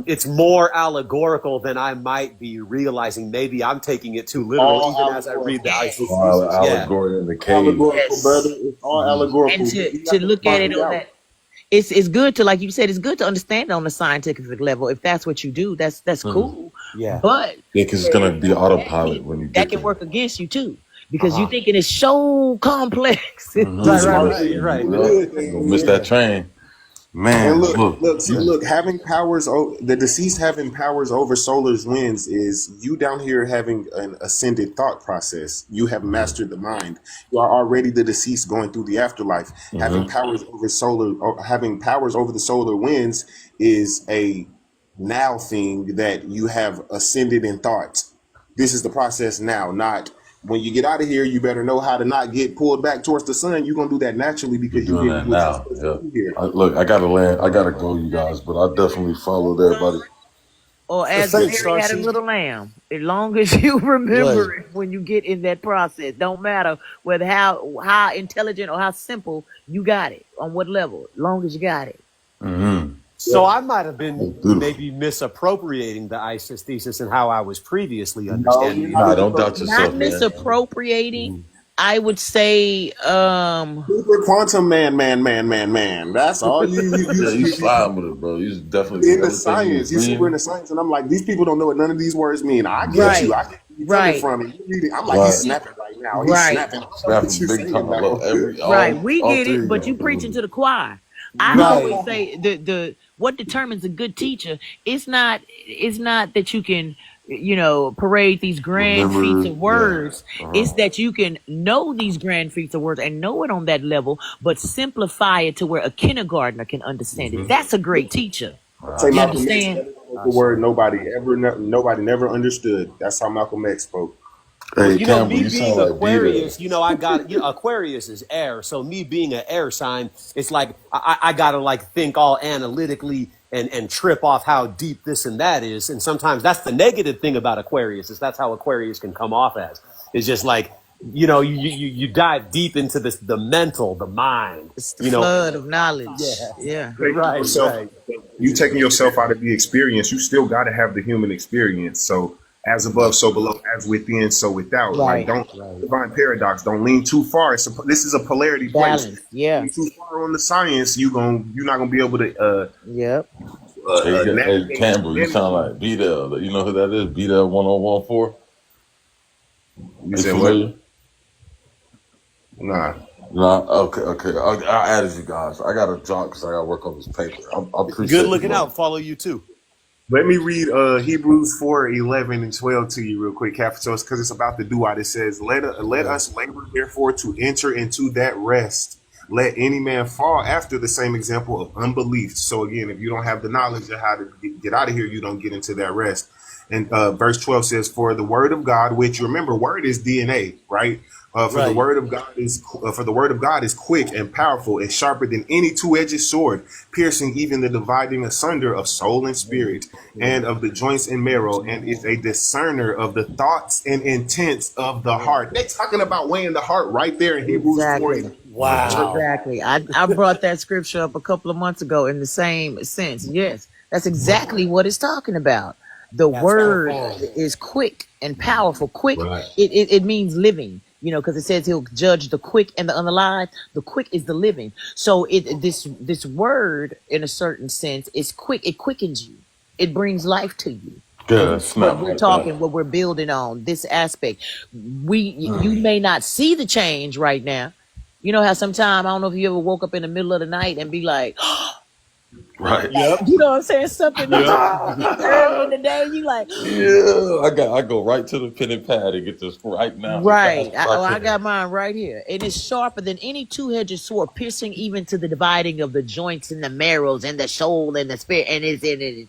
it's more allegorical than I might be realizing. Maybe I'm taking it too literal, All even as I read the allegorical. Isis Yes. thesis. Yeah. Allegory in the cave. Allegorical, brother. Yes. It's all allegorical. And You to got to look at find it it on out. that, it's good to, like you said, it's good to understand it on a scientific level. If that's what you do, that's cool. Yeah. But Yeah, because it's gonna be autopilot when you that get can there. work against you too, because you Uh-huh. thinking it's so complex. Right, right, right. You're right. You're gonna miss that train. And Man, look. look, having powers, the deceased having powers over solar's winds is you down here having an ascended thought process. You have mastered the mind. You are already the deceased going through the afterlife. Having powers over having powers over the solar winds is a now thing that you have ascended in thought. This is the process now, not when you get out of here. You better know how to not get pulled back towards the sun. You're gonna do that naturally You're because you doing did that what you're now. supposed to Yeah. do here. Look, I gotta land. I gotta go, you guys. But I definitely followed everybody. Or as Thanks, Mary had a Starseed. little lamb. As long as you Right. remember it when you get in that process, don't matter whether how intelligent or how simple you got it, on what level, as long as you got it. Mm-hmm. So I might have been Beautiful. maybe misappropriating the Isis thesis and how I was previously No, understanding you're it. not Nah, don't doubt Not yourself, man. misappropriating. I would say, super quantum man. That's all Yeah, you you slide with it, bro. You definitely in the everything you science. You super reading. into science, and I'm like, these people don't know what none of these words mean. I get Yeah. you. right, I get where you're coming right, from. And you reading, I'm like, he's Right. snapping right now. He's right, snapping. I know what Snapping you're big saying, time. I love Malcolm. right. We all get three it, of but y'all you preaching doing to it. the choir. I always Right. say the what determines a good teacher, it's not that you can, parade these grand feats Remember, of yeah. words. It's that you can know these grand feats of words and know it on that level, but simplify it to where a kindergartner can understand it. That's a great teacher. Say You Malcolm X understand? spoke the word nobody never understood. That's how Malcolm X spoke. Hey, You know, Campbell, me you sound being like B-Dub. Aquarius, Aquarius is air. So me being an air sign, it's like I gotta like think all analytically and trip off how deep this and that is. And sometimes that's the negative thing about Aquarius, is that's how Aquarius can come off as. It's just like, you dive deep into the mental, the mind, It's the flood of knowledge. Yeah. Yeah. Taking Right, yourself, right. You taking yourself out of the experience, you still got to have the human experience. So as above, so below, as within, so without. Like, Right. don't divine paradox. Don't lean too far. This is a polarity place. Balance. Yeah. Lean too far on the science, you're not gonna be able to Yep. Hey, navigate. Campbell, you sound like B-Dub. You know who that is? B-Dub 1014? You Are you said what? familiar? Nah. No, okay. I added you guys. I got to drop because I got to work on this paper. I appreciate Good you, looking bro. out. Follow you too. Let me read Hebrews 4:11 and 12 to you real quick, Capitals, because it's about the duat. It says, let us labor, therefore, to enter into that rest. Let any man fall after the same example of unbelief. So again, if you don't have the knowledge of how to get out of here, you don't get into that rest. And verse 12 says, "For the word of God, which you remember, word is DNA, right? For the Right. word of God is quick and powerful and sharper than any two-edged sword, piercing even the dividing asunder of soul and spirit, and of the joints and marrow, and is a discerner of the thoughts and intents of the heart." They're talking about weighing the heart right there in Hebrews 4. Exactly. Wow. Exactly. I brought that scripture up a couple of months ago in the same sense. Yes, that's exactly what it's talking about. The That's word profound. is quick and powerful. Quick, Right. it means living, because it says he'll judge the quick and the unalive. The quick is the living. So this word, in a certain sense, is quick. It quickens you. It brings life to you. And Yeah, this is what snap we're like that. talking, what we're building on, this aspect. You may not see the change right now. You know how sometimes, I don't know if you ever woke up in the middle of the night and be like, Right. Yep. you know what I'm saying? Something that Yep. you early in the day, you like, Yeah, I go right to the pen and pad and get this right now as fast right. as I I can. got mine right here. And it's sharper than any two-edged sword, piercing even to the dividing of the joints and the marrows and the soul and the spirit. And it's in it.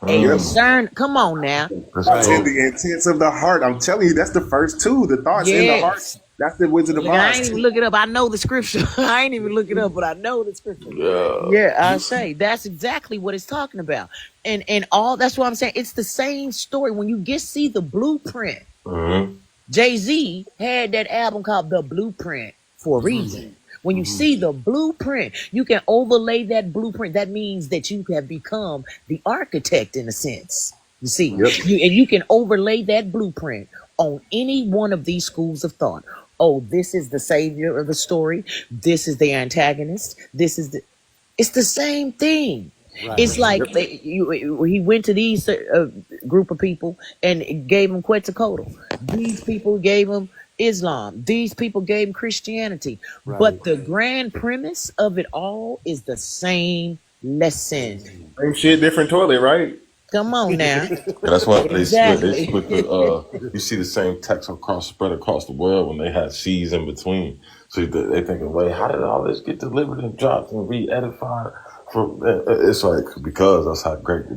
A Yep. discern. Come on now. Let's Thoughts Right. and go. the intents of the heart. I'm telling you, that's the first two. The thoughts in the heart. Yes. That's the Wizard of Look, I ain't Oz. even look it up. I know the scripture. I ain't even look it up, but I know the scripture. Yeah. Yeah, I say that's exactly what it's talking about. And all that's what I'm saying. It's the same story. When you get see the blueprint, Mm-hmm. Jay-Z had that album called The Blueprint for a reason. When you see the blueprint, you can overlay that blueprint. That means that you have become the architect in a sense. You see, Yep. you can overlay that blueprint on any one of these schools of thought. Oh, this is the savior of the story. This is the antagonist. It's the same thing. Right. It's like he went to these group of people and gave them Quetzalcoatl. These people gave him Islam. These people gave him Christianity. Right. But the grand premise of it all is the same lesson. Same shit, different toilet, right? Come on now. Yeah, that's why they split. They Exactly. split the. You see the same text spread across the world when they had seas in between. So they thinking, wait, how did all this get delivered and dropped and re-edified? It's like because that's how great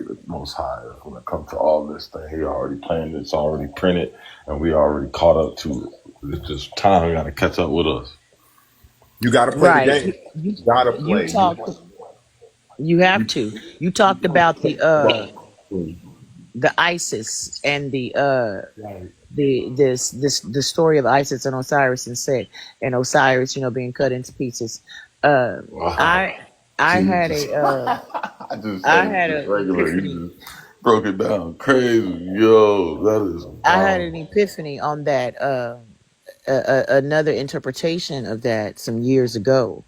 the Most High is when it comes to all this thing. He already planned. It's already printed, and we already caught up to it. It's just time got to catch up with us. You got to play the Right. game. You got to You play. talked you have to. You talked about the ISIS and Right. the story of Isis and Osiris and Set, and Osiris, being cut into pieces. Wow. I had Jesus. a I I had just an regular. epiphany. You just broke it down crazy. Yo, that is I had wow. an epiphany on that. Another interpretation of that some years ago.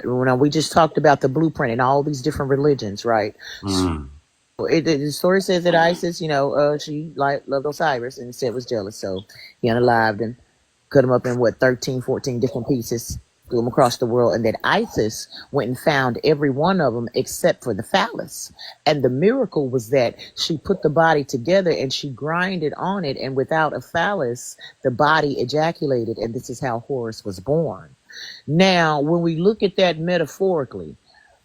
When we just talked about the blueprint and all these different religions, right? Mm. The story says that Isis, she loved Osiris and said was jealous, so he unalived him, cut him up in 13, 14 different pieces, threw them across the world, and that Isis went and found every one of them except for the phallus. And the miracle was that she put the body together and she grinded on it, and without a phallus, the body ejaculated, and this is how Horus was born. Now, when we look at that metaphorically,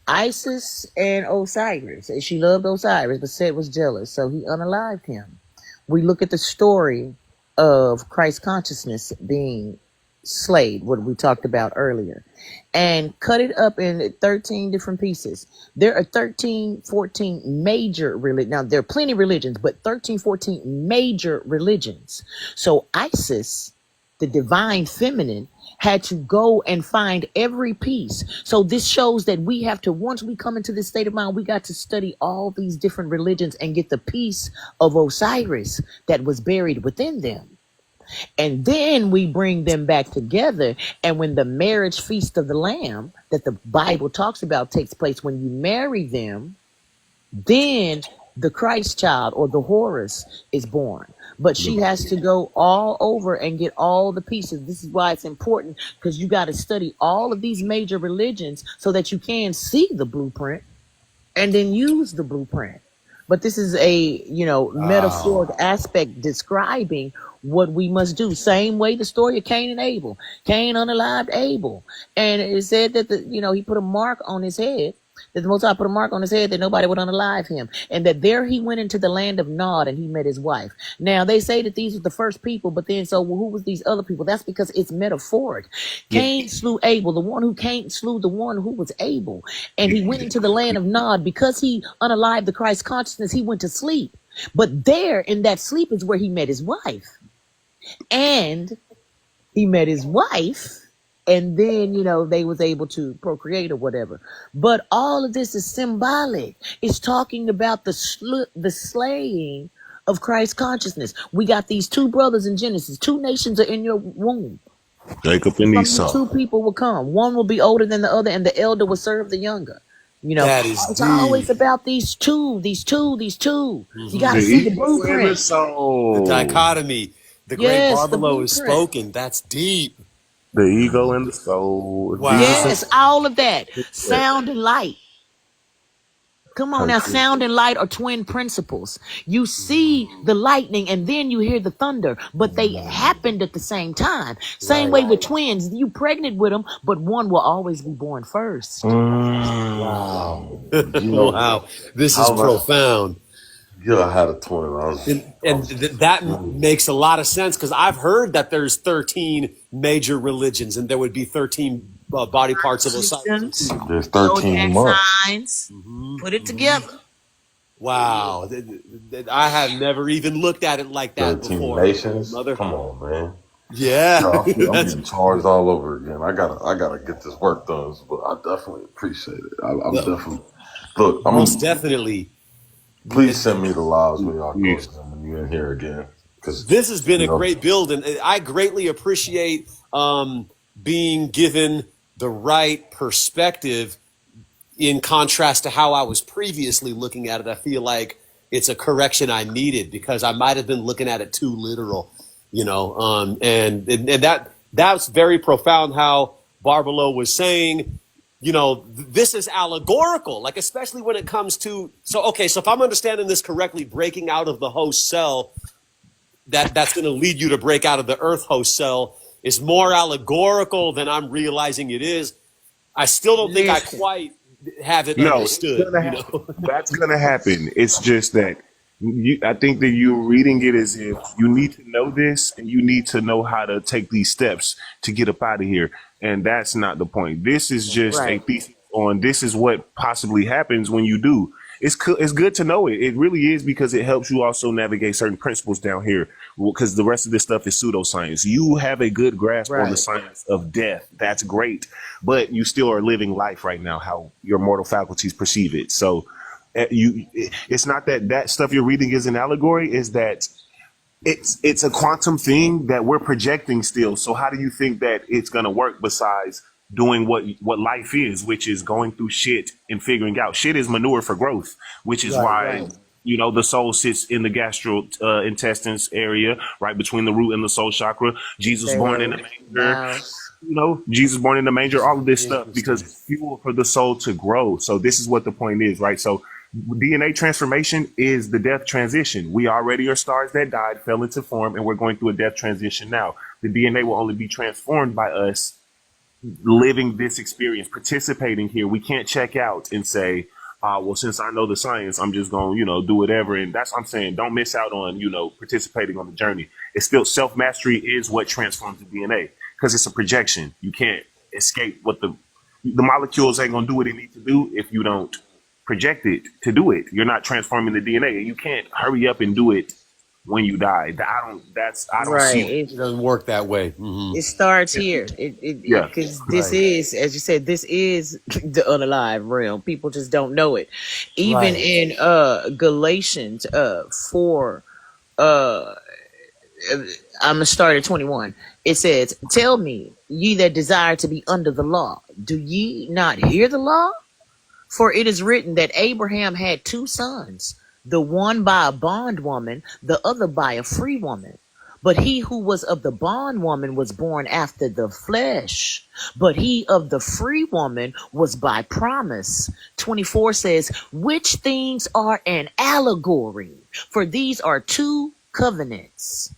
Isis and Osiris. And she loved Osiris, but Set was jealous, so he unalived him. We look at the story of Christ consciousness being slayed, what we talked about earlier, and cut it up in 13 different pieces. There are 13, 14 major religions. Now, there are plenty of religions, but 13, 14 major religions. So Isis, the divine feminine, had to go and find every piece. So this shows that we have to, once we come into this state of mind, we got to study all these different religions and get the piece of Osiris that was buried within them. And then we bring them back together. And when the marriage feast of the Lamb that the Bible talks about takes place, when you marry them, then the Christ child or the Horus is born. But she has to go all over and get all the pieces. This is why it's important, because you got to study all of these major religions so that you can see the blueprint and then use the blueprint. But this is a, metaphoric Wow. aspect describing what we must do. Same way the story of Cain and Abel. Cain unalived Abel. And it said that, he put a mark on his head That the Most High put a mark on his head that nobody would unalive him. And that there he went into the land of Nod and he met his wife. Now, they say that these were the first people, but then, so who was these other people? That's because it's metaphoric. Yeah. Cain slew Abel. The one who Cain slew the one who was Abel. And he went into the land of Nod. Because he unalived the Christ consciousness, he went to sleep. But there, in that sleep, is where he met his wife. And he met his wife, and then they was able to procreate or whatever. But all of this is symbolic. It's talking about the slaying of Christ consciousness. We got these two brothers in Genesis. Two nations are in your womb. Jacob and From you, Esau. two people will come. One will be older than the other, and the elder will serve the younger. That is It's always deep. about these two. You got The to see the ego and the blueprint. The soul. dichotomy. The great Yes, the Barbelo is blueprint. spoken. That's deep. The ego and the soul. Wow. Yes, all of that. Sound and light. Come on now, sound and light are twin principles. You see the lightning and then you hear the thunder, but they happened at the same time. Same way with twins. You pregnant with them, but one will always be born first. Wow. You know, Wow. This is how about- profound. Yeah, I had a twin. That makes a lot of sense because I've heard that there's 13 major religions and there would be 13 body parts of Osiris. There's 13 months. Signs. Put it together. Wow. I have never even looked at it like that 13 before. nations. Mother. Come on, man. Yeah. I'm getting charged all over again. I gotta get this work done, but I definitely appreciate it. I'm definitely look. Most definitely. Please send me the lives when y'all go when you in here again. Because this has been a great build, and I greatly appreciate being given the right perspective in contrast to how I was previously looking at it. I feel like it's a correction I needed because I might have been looking at it too literal, and that's very profound how Barbelo was saying, this is allegorical, like especially when it comes to, so if I'm understanding this correctly, breaking out of the host cell, that's going to lead you to break out of the earth host cell is more allegorical than I'm realizing it is. I still don't think I quite have it understood. That's gonna happen. It's just that I think that you're reading it as if you need to know this and you need to know how to take these steps to get up out of here. And that's not the point. This is just a thesis on this is what possibly happens when you do. It's good to know it. It really is because it helps you also navigate certain principles down here because the rest of this stuff is pseudoscience. You have a good grasp on the science of death. That's great. But you still are living life right now, how your mortal faculties perceive it. So it's not that stuff you're reading is an allegory, is that it's a quantum thing that we're projecting still. So how do you think that it's going to work besides doing what life is, which is going through shit and figuring out shit is manure for growth, which is why the soul sits in the gastrointestines area, right between the root and the soul chakra. Jesus born in the manger. Jesus born in the manger, all of this stuff, because it's fuel for the soul to grow. So this is what the point is, right? So DNA transformation is the death transition. We already are stars that died, fell into form, and we're going through a death transition now. The DNA will only be transformed by us living this experience, participating here. We can't check out and say, well, since I know the science, I'm just going to, do whatever. And that's what I'm saying. Don't miss out on, participating on the journey. It's still self-mastery is what transforms the DNA because it's a projection. You can't escape what the molecules ain't going to do what it needs to do if you don't project it to do it. You're not transforming the DNA, and you can't hurry up and do it when you die. I don't see it. It doesn't work that way. Mm-hmm. It starts here. Because this is, as you said, this is the unalive realm. People just don't know it. Even in Galatians 4, I'm gonna start at 21. It says, "Tell me, ye that desire to be under the law, do ye not hear the law? For it is written that Abraham had two sons, the one by a bondwoman, the other by a free woman. But he who was of the bondwoman was born after the flesh, but he of the free woman was by promise." 24 says, "Which things are an allegory? For these are two covenants."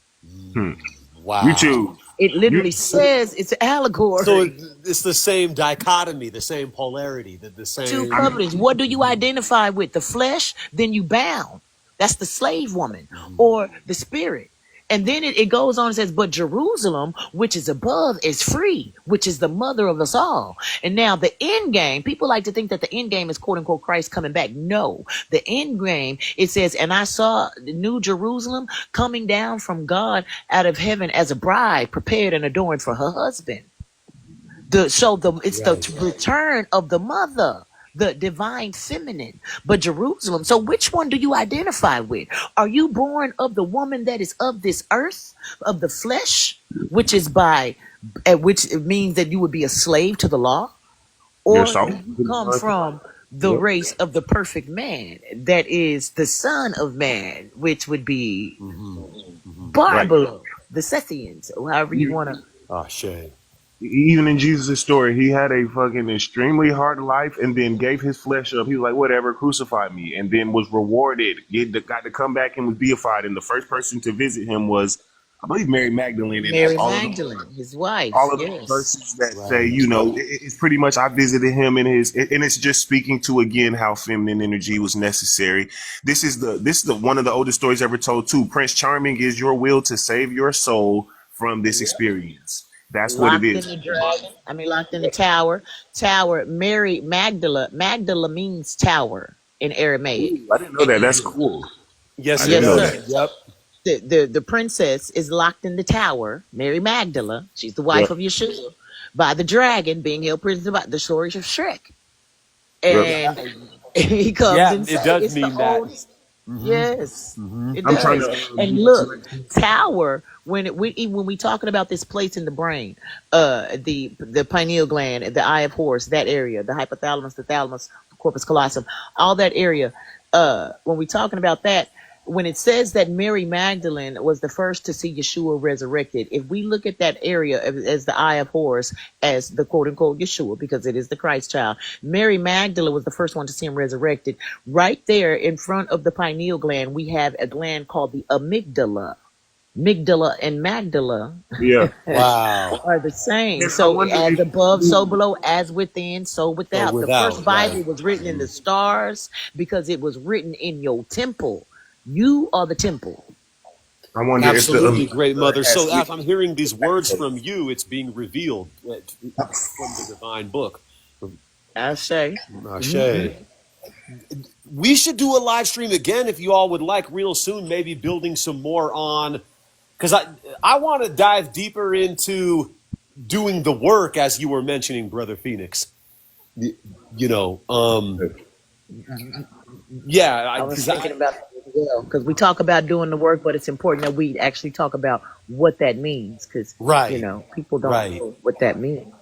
Wow. You choose. It You, literally says it's So allegory. it's the same dichotomy, the same polarity, the Two same. I'm, covenants. What do you identify with? The flesh, then you bound. That's the slave woman Mhm. or the spirit. And then it goes on and says, but Jerusalem, which is above, is free, which is the mother of us all. And now the end game, people like to think that the end game is quote unquote Christ coming back. No, the end game, it says, and I saw the new Jerusalem coming down from God out of heaven as a bride prepared and adorned for her husband. It's the Right. return of the mother, the divine feminine. But Jerusalem, so which one do you identify with? Are you born of the woman that is of this earth, of the flesh, which is which it means that you would be a slave to the law? you're Or do so. you come from the Yep. race of the perfect man, that is the son of man, which would be Hmm. Hmm. Right. Barbara, the Scythians, or however you want to. Ah, Shay. Even in Jesus' story, he had a fucking extremely hard life and then gave his flesh up. He was like, whatever, crucify me. And then was rewarded. Got to come back and was deified. And the first person to visit him was, I believe, Mary Magdalene. And Mary all of them. Magdalene, his wife, All of those yes. verses that say, Right. it's pretty much I visited him in his, and it's just speaking to again how feminine energy was necessary. This is the one of the oldest stories ever told too. Prince Charming is your will to save your soul from this experience. That's what it Locked in is. the dragon. I mean, locked in the tower. Tower. Mary Magdala. Magdala means tower in Aramaic. Ooh, I didn't know that. That's cool. I Yes, it didn't Yes, know sir. does. that. Yep. The princess is locked in the tower. Mary Magdala. She's the wife Yep. of Yeshua by the dragon being held prisoner by the story of Shrek. Yep. And he comes Yeah, and it says does it's the mean that. oldest. Hmm. Yes, Hmm. it I'm trying does. to And get look, to tower when we talking about this place in the brain, the pineal gland, the eye of horse, that area, the hypothalamus, the thalamus, corpus callosum, all that area. When we talking about that, when it says that Mary Magdalene was the first to see Yeshua resurrected, if we look at that area as the eye of horse, as the quote unquote Yeshua, because it is the Christ child, Mary Magdalene was the first one to see him resurrected. Right there in front of the pineal gland, we have a gland called the amygdala. Mygdala and Magdala Yeah. Wow. are the same. And I So wonder as if above, so below, as within, so So without. The first without, right. Bible was written in the stars because it was written in your temple. You are the temple. I wonder if the Absolutely, great mother. has So as I'm hearing these words from you, it's being revealed from the divine book. I say. Ashe. We should do a live stream again if you all would like real soon, maybe building some more on, because I want to dive deeper into doing the work as you were mentioning, Brother Phoenix. You know, yeah, I was because thinking about that as well because we talk about doing the work, but it's important that we actually talk about what that means because right, people don't right. know what that means.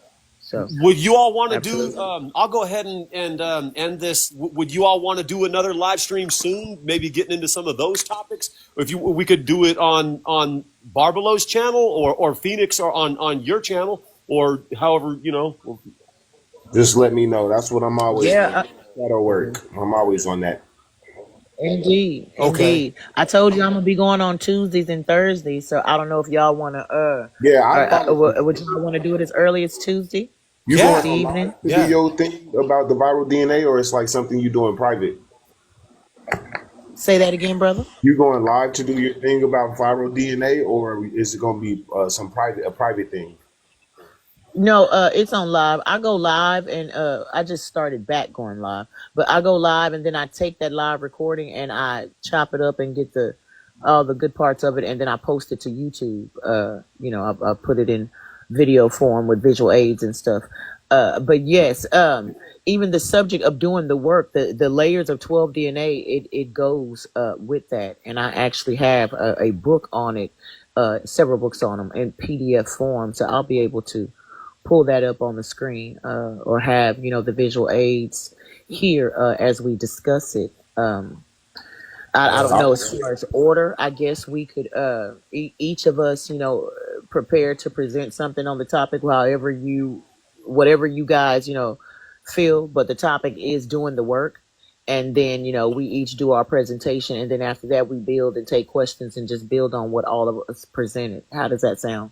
So Would you all want to do? absolutely. I'll go ahead and end this. Would you all want to do another live stream soon? Maybe getting into some of those topics. If we could do it on Barbalow's channel or Phoenix or on your channel or however just let me know. That's what I'm always on. Yeah, Shadow work. I'm always on that. indeed, Okay. indeed. I told you I'm gonna be going on Tuesdays and Thursdays, so I don't know if y'all want to Yeah, I follow you. would y'all want to do it as early as Tuesday, You Yeah, going Tuesday on evening? live to do yeah. your thing about the viral DNA, or it's like something you do in private? Say that again, brother. You going live to do your thing about viral DNA, or is it going to be a private thing? No, it's on live. I go live and I just started back going live. But I go live and then I take that live recording and I chop it up and get the all the good parts of it and then I post it to YouTube. I put it in video form with visual aids and stuff. But yes, even the subject of doing the work, the layers of 12 DNA, it goes with that. And I actually have a book on it, several books on them in PDF form. So I'll be able to pull that up on the screen or have the visual aids here as we discuss it. I don't know as far as order. I guess we could each of us prepare to present something on the topic whatever you guys feel, but the topic is doing the work. And then we each do our presentation and then after that we build and take questions and just build on what all of us presented. How does that sound?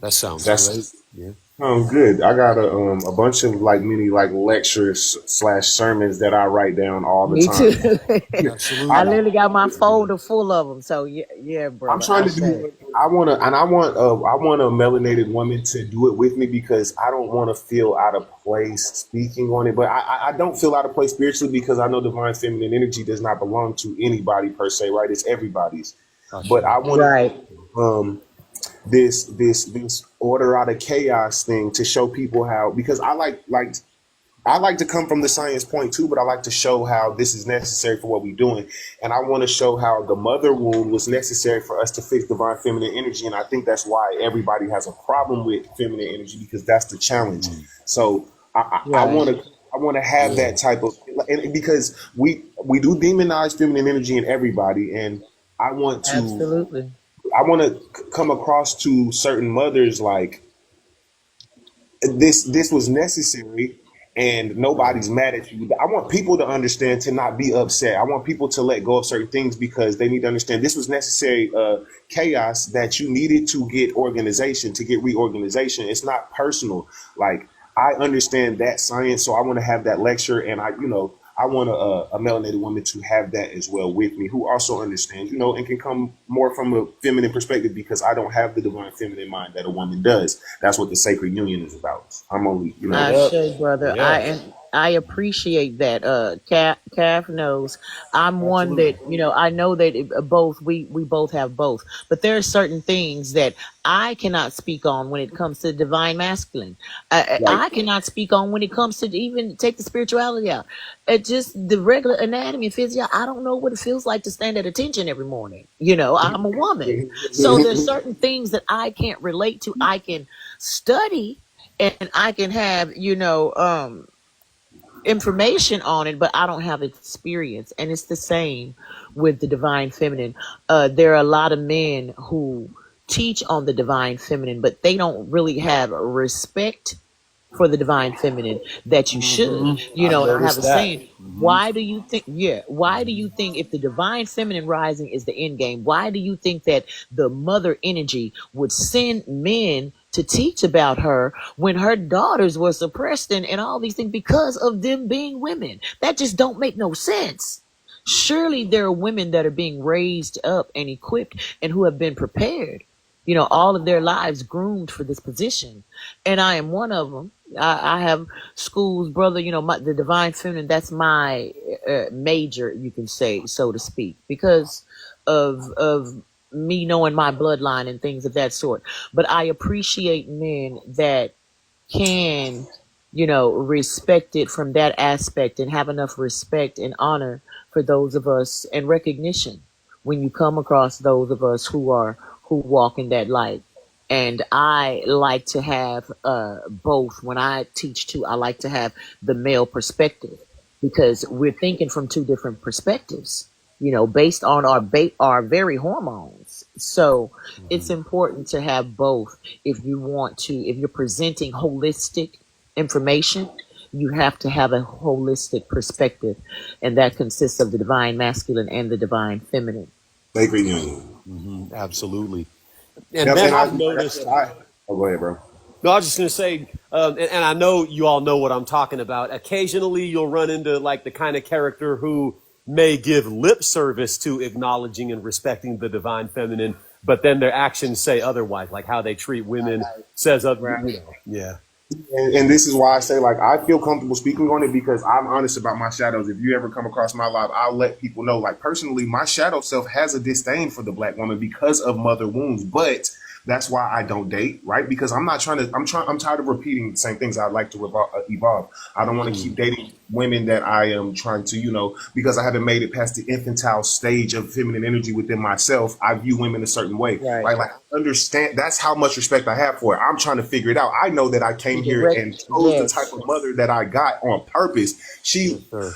That sounds great. That's Yeah. good. I got a bunch of like mini like lectures slash sermons that I write down all the Me too. time. I Absolutely. literally got my folder full of them. So yeah, yeah, I'm brother. trying I to do say it. I want a melanated woman to do it with me because I don't want to feel out of place speaking on it. But I don't feel out of place spiritually because I know divine feminine energy does not belong to anybody per se, right? It's everybody's. But Ashe. I want right. this order out of chaos thing to show people how, because I like to come from the science point too, but I like to show how this is necessary for what we're doing. And I want to show how the mother wound was necessary for us to fix divine feminine energy. And I think that's why everybody has a problem with feminine energy, because that's the challenge. So I Right. want to have Yeah. that type of, and because we do demonize feminine energy in everybody. And I want to, Absolutely. I want to come across to certain mothers like, this was necessary and nobody's mad at you. I want people to understand, to not be upset. I want people to let go of certain things because they need to understand this was necessary chaos that you needed to get organization, to get reorganization. It's not personal. Like, I understand that science, so I want to have that lecture, and I want a melanated woman to have that as well with me, who also understands, and can come more from a feminine perspective, because I don't have the divine feminine mind that a woman does. That's what the sacred union is about. I'm only, I Yep. say, brother, Yeah. I appreciate that. Calf knows I'm one that Absolutely. I know that both we both have both, but there are certain things that I cannot speak on when it comes to divine masculine. right. I cannot speak on when it comes to even take the spirituality out. It just the regular anatomy and physiology. I don't know what it feels like to stand at attention every morning. I'm a woman, so there's certain things that I can't relate to. I can study and I can have, information on it, but I don't have experience. And it's the same with the divine feminine. There are a lot of men who teach on the divine feminine, but they don't really have respect for the divine feminine that you should. I've And I have noticed a that. saying, why do you think, why do you think if the divine feminine rising is the end game, why do you think that the mother energy would send men to teach about her when her daughters were suppressed and all these things because of them being women? That just don't make no sense. Surely there are women that are being raised up and equipped and who have been prepared, all of their lives groomed for this position. And I am one of them. I have schools, brother, the divine feminine, that's my major, you can say, so to speak, because of me knowing my bloodline and things of that sort. But I appreciate men that can, respect it from that aspect and have enough respect and honor for those of us and recognition when you come across those of us who walk in that light. And I like to have both. When I teach too, I like to have the male perspective because we're thinking from two different perspectives, based on our very hormones. So it's important to have both. If you're presenting holistic information, you have to have a holistic perspective, and that consists of the divine masculine and the divine feminine. Sacred union. Absolutely. And Yep. Ben, And I've like I said, noticed. oh, go ahead, bro. No, I was just going to say, and I know you all know what I'm talking about. Occasionally, you'll run into like the kind of character who may give lip service to acknowledging and respecting the divine feminine, but then their actions say otherwise, like how they treat women says, Right. yeah. And this is why I say, like, I feel comfortable speaking on it because I'm honest about my shadows. If you ever come across my life, I'll let people know, like, personally, my shadow self has a disdain for the black woman because of mother wounds. But that's why I don't date, right? Because I'm tired of repeating the same things. I'd like to evolve. I don't want to keep dating women that I am trying to, because I haven't made it past the infantile stage of feminine energy within myself. I view women a certain way, Right. right? Like, I understand, that's how much respect I have for it. I'm trying to figure it out. I know that I came here and chose the type Yes. of mother that I got on purpose. Yes, sir.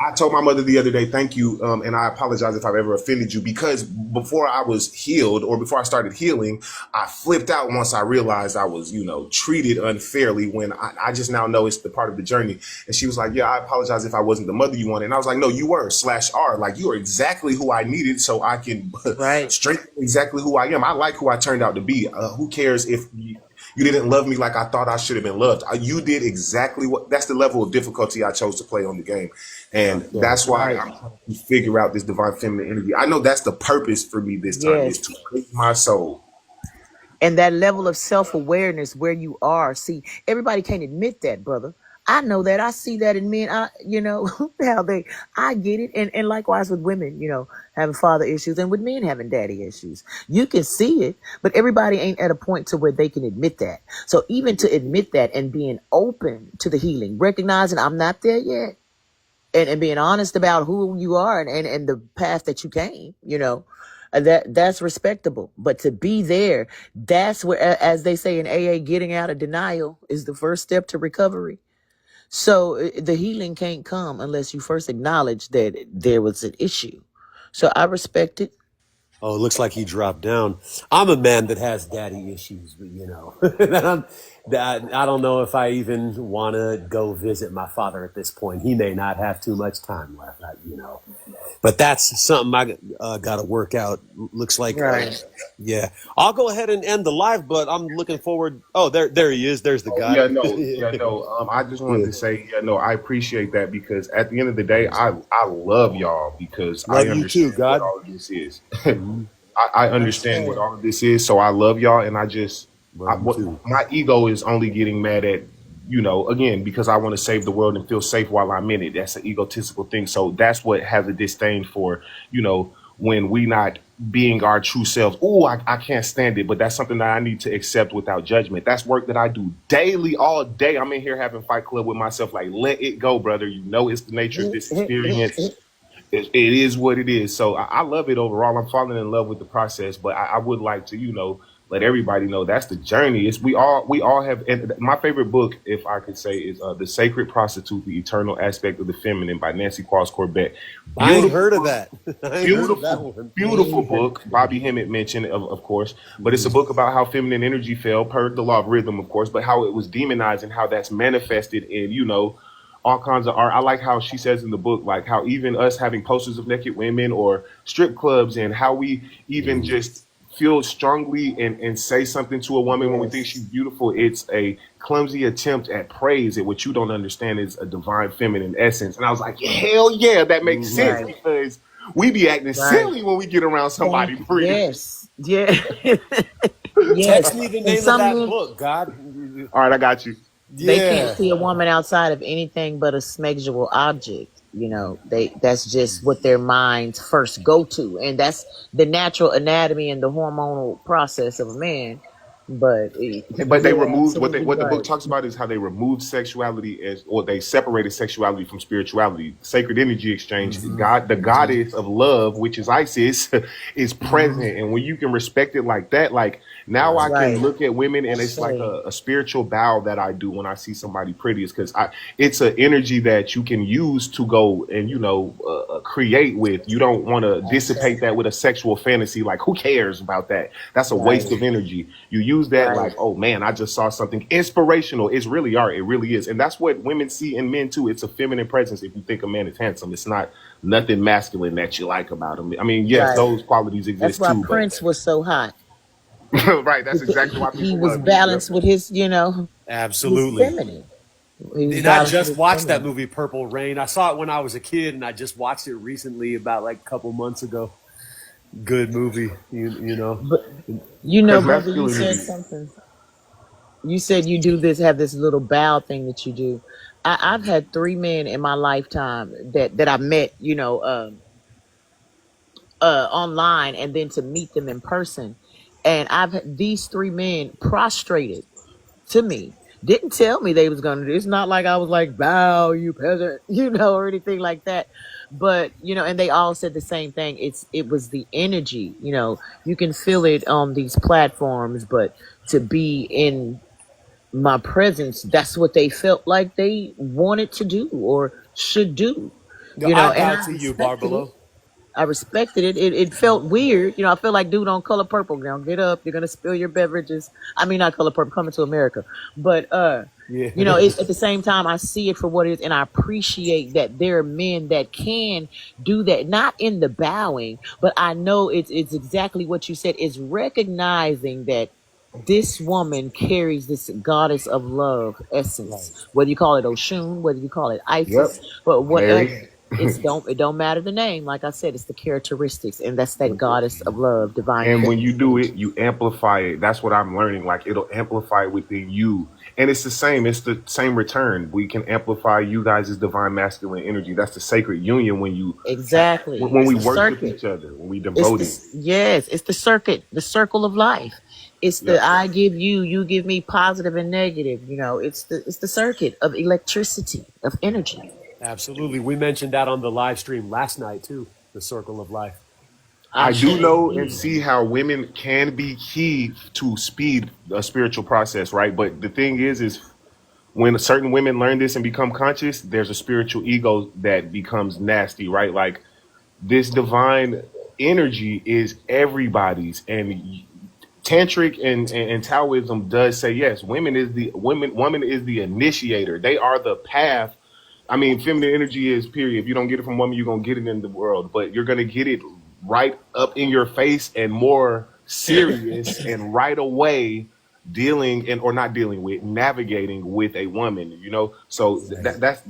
I told my mother the other day, thank you, and I apologize if I've ever offended you, because before I was healed, or before I started healing, I flipped out once I realized I was, treated unfairly, when I just now know it's the part of the journey. And she was like, yeah, I apologize if I wasn't the mother you wanted. And I was like, no, you were /are. Like, you are exactly who I needed, so I can Right. straighten exactly who I am. I like who I turned out to be. Who cares if You didn't love me like I thought I should have been loved. You did exactly what. That's the level of difficulty I chose to play on the game, and Okay. that's why Right. I'm trying to figure out this divine feminine energy. I know that's the purpose for me this time is Yes. to clean my soul. And that level of self-awareness where you are. See, everybody can't admit that, brother. I know that. I see that in men. How I get it. And likewise with women, having father issues, and with men having daddy issues. You can see it, but everybody ain't at a point to where they can admit that. So even to admit that and being open to the healing, recognizing I'm not there yet, and being honest about who you are and the path that you came, that's respectable. But to be there, that's where, as they say in AA, getting out of denial is the first step to recovery. So the healing can't come unless you first acknowledge that there was an issue. So I respect it. Oh, it looks like he dropped down. I'm a man that has daddy issues, but I don't know if I even want to go visit my father at this point. He may not have too much time left, but that's something I got to work out. Looks like, Right. yeah. I'll go ahead and end the live, but I'm looking forward. Oh, there he is. There's the Oh, guy. yeah, no, yeah, no. I just wanted Yeah. to say, yeah, no, I appreciate that because at the end of the day, I love y'all because I Love you too, understand what God. all of this is. Mhm. I understand what all of this is, so I love y'all, and Love you what too. my ego is only getting mad at, again, because I want to save the world and feel safe while I'm in it. That's an egotistical thing. So that's what has a disdain for, when we not being our true selves. Oh, I can't stand it, but that's something that I need to accept without judgment. That's work that I do daily, all day. I'm in here having Fight Club with myself, like, let it go, brother. It's the nature of this experience. It is what it is. So I love it overall. I'm falling in love with the process, but I would like to, let everybody know that's the journey. It's we all have. And my favorite book, if I could say, is The Sacred Prostitute: The Eternal Aspect of the Feminine by Nancy Cross Corbett. I ain't Beautiful heard of book. that. I ain't heard of that Beautiful, one. beautiful book. Bobby Hemmett mentioned, of course, but it's a Mhm. book about how feminine energy fell per the law of rhythm, of course, but how it was demonized and how that's manifested in, all kinds of art. I like how she says in the book, like how even us having posters of naked women or strip clubs and how we even Mhm. just feel strongly and say something to a woman when we think she's Yes. beautiful. It's a clumsy attempt at praise, and what you don't understand is a divine feminine essence. And I was like, hell yeah, that makes Mhm. sense Right. because we be acting Right. silly when we get around somebody Thank you. pretty. Yes. Yeah. Yes. Text me the And name of some that men, book, God. All right, I got you. they can't Yeah. see a woman outside of anything but a sexual object. That's just what their minds first go to. And that's the natural anatomy and the hormonal process of a man. But But they you're removed absolutely what the book right. talks about is how they removed sexuality or they separated sexuality from spirituality. Sacred energy exchange. Hmm. God, the Hmm. goddess of love, which is Isis, is Hmm. present. And when you can respect it like that, like now I Right. can Right. look at women and it's like Ashe. a spiritual bow that I do when I see somebody pretty. Is because it's an energy that you can use to go and create with. You don't want to dissipate Ashe. that with a sexual fantasy. Like who cares about that? That's a waste Right. of energy. You use that Right. like, oh man, I just saw something inspirational. It's really art. It really is. And that's what women see in men too. It's a feminine presence. If you think a man is handsome, it's not nothing masculine that you like about him. I mean, yes, Right. those qualities That's exist why too, but Prince was so hot. right, that's exactly He, why he people was love him. Yep. balanced with his Absolutely. feminine. He was And I balanced with just his watched that feminine. movie Purple Rain. I saw it when I was a kid, and I just watched it recently, about like a couple months ago. Good movie, you know. But Because brother, you said masculinity. something. You said you do this, have this little bow thing that you do. I've had three men in my lifetime that I met, online, and then to meet them in person. And I've had these three men prostrated to me. Didn't tell me they was gonna do. It's not like I was like, bow, you peasant, or anything like that. But and they all said the same thing. It was the energy. You can feel it on these platforms, but to be in my presence, that's what they felt like they wanted to do or should do. No, I And bow I to you, respected it. Barbalo. I respected it. It felt weird. I feel like dude on Color Purple now. Get up. You're gonna spill your beverages. I mean, not Color Purple, Coming to America. But Yeah. at the same time, I see it for what it is, and I appreciate that there are men that can do that. Not in the bowing, but I know it's exactly what you said. It's recognizing that this woman carries this goddess of love essence, whether you call it Oshun, whether you call it Yep. Isis, but Mary. whatever. It don't matter the name. Like I said, it's the characteristics, and that's that goddess of love, divine And when you feminine do it, energy. you amplify it. That's what I'm learning. Like it'll amplify within you. And it's the same. It's the same return. We can amplify you guys' divine masculine energy. That's the sacred union when you Exactly. when It's we the worship circuit. each other, when we It's devote it. this, yes, it's the circuit, the circle of life. It's Yep. the I give you, you give me, positive and negative. It's the circuit of electricity, of energy. Absolutely. We mentioned that on the live stream last night too. The circle of life. I Ashe. do know and see how women can be key to speed a spiritual process, right? But the thing is when certain women learn this and become conscious, there's a spiritual ego that becomes nasty, right? Like this divine energy is everybody's, and tantric and Taoism does say yes, woman is the initiator. They are the path. I mean, feminine energy is period. If you don't get it from woman, you're gonna get it in the world, but you're gonna get it right up in your face and more serious and right away dealing and or not dealing with navigating with a woman, so that's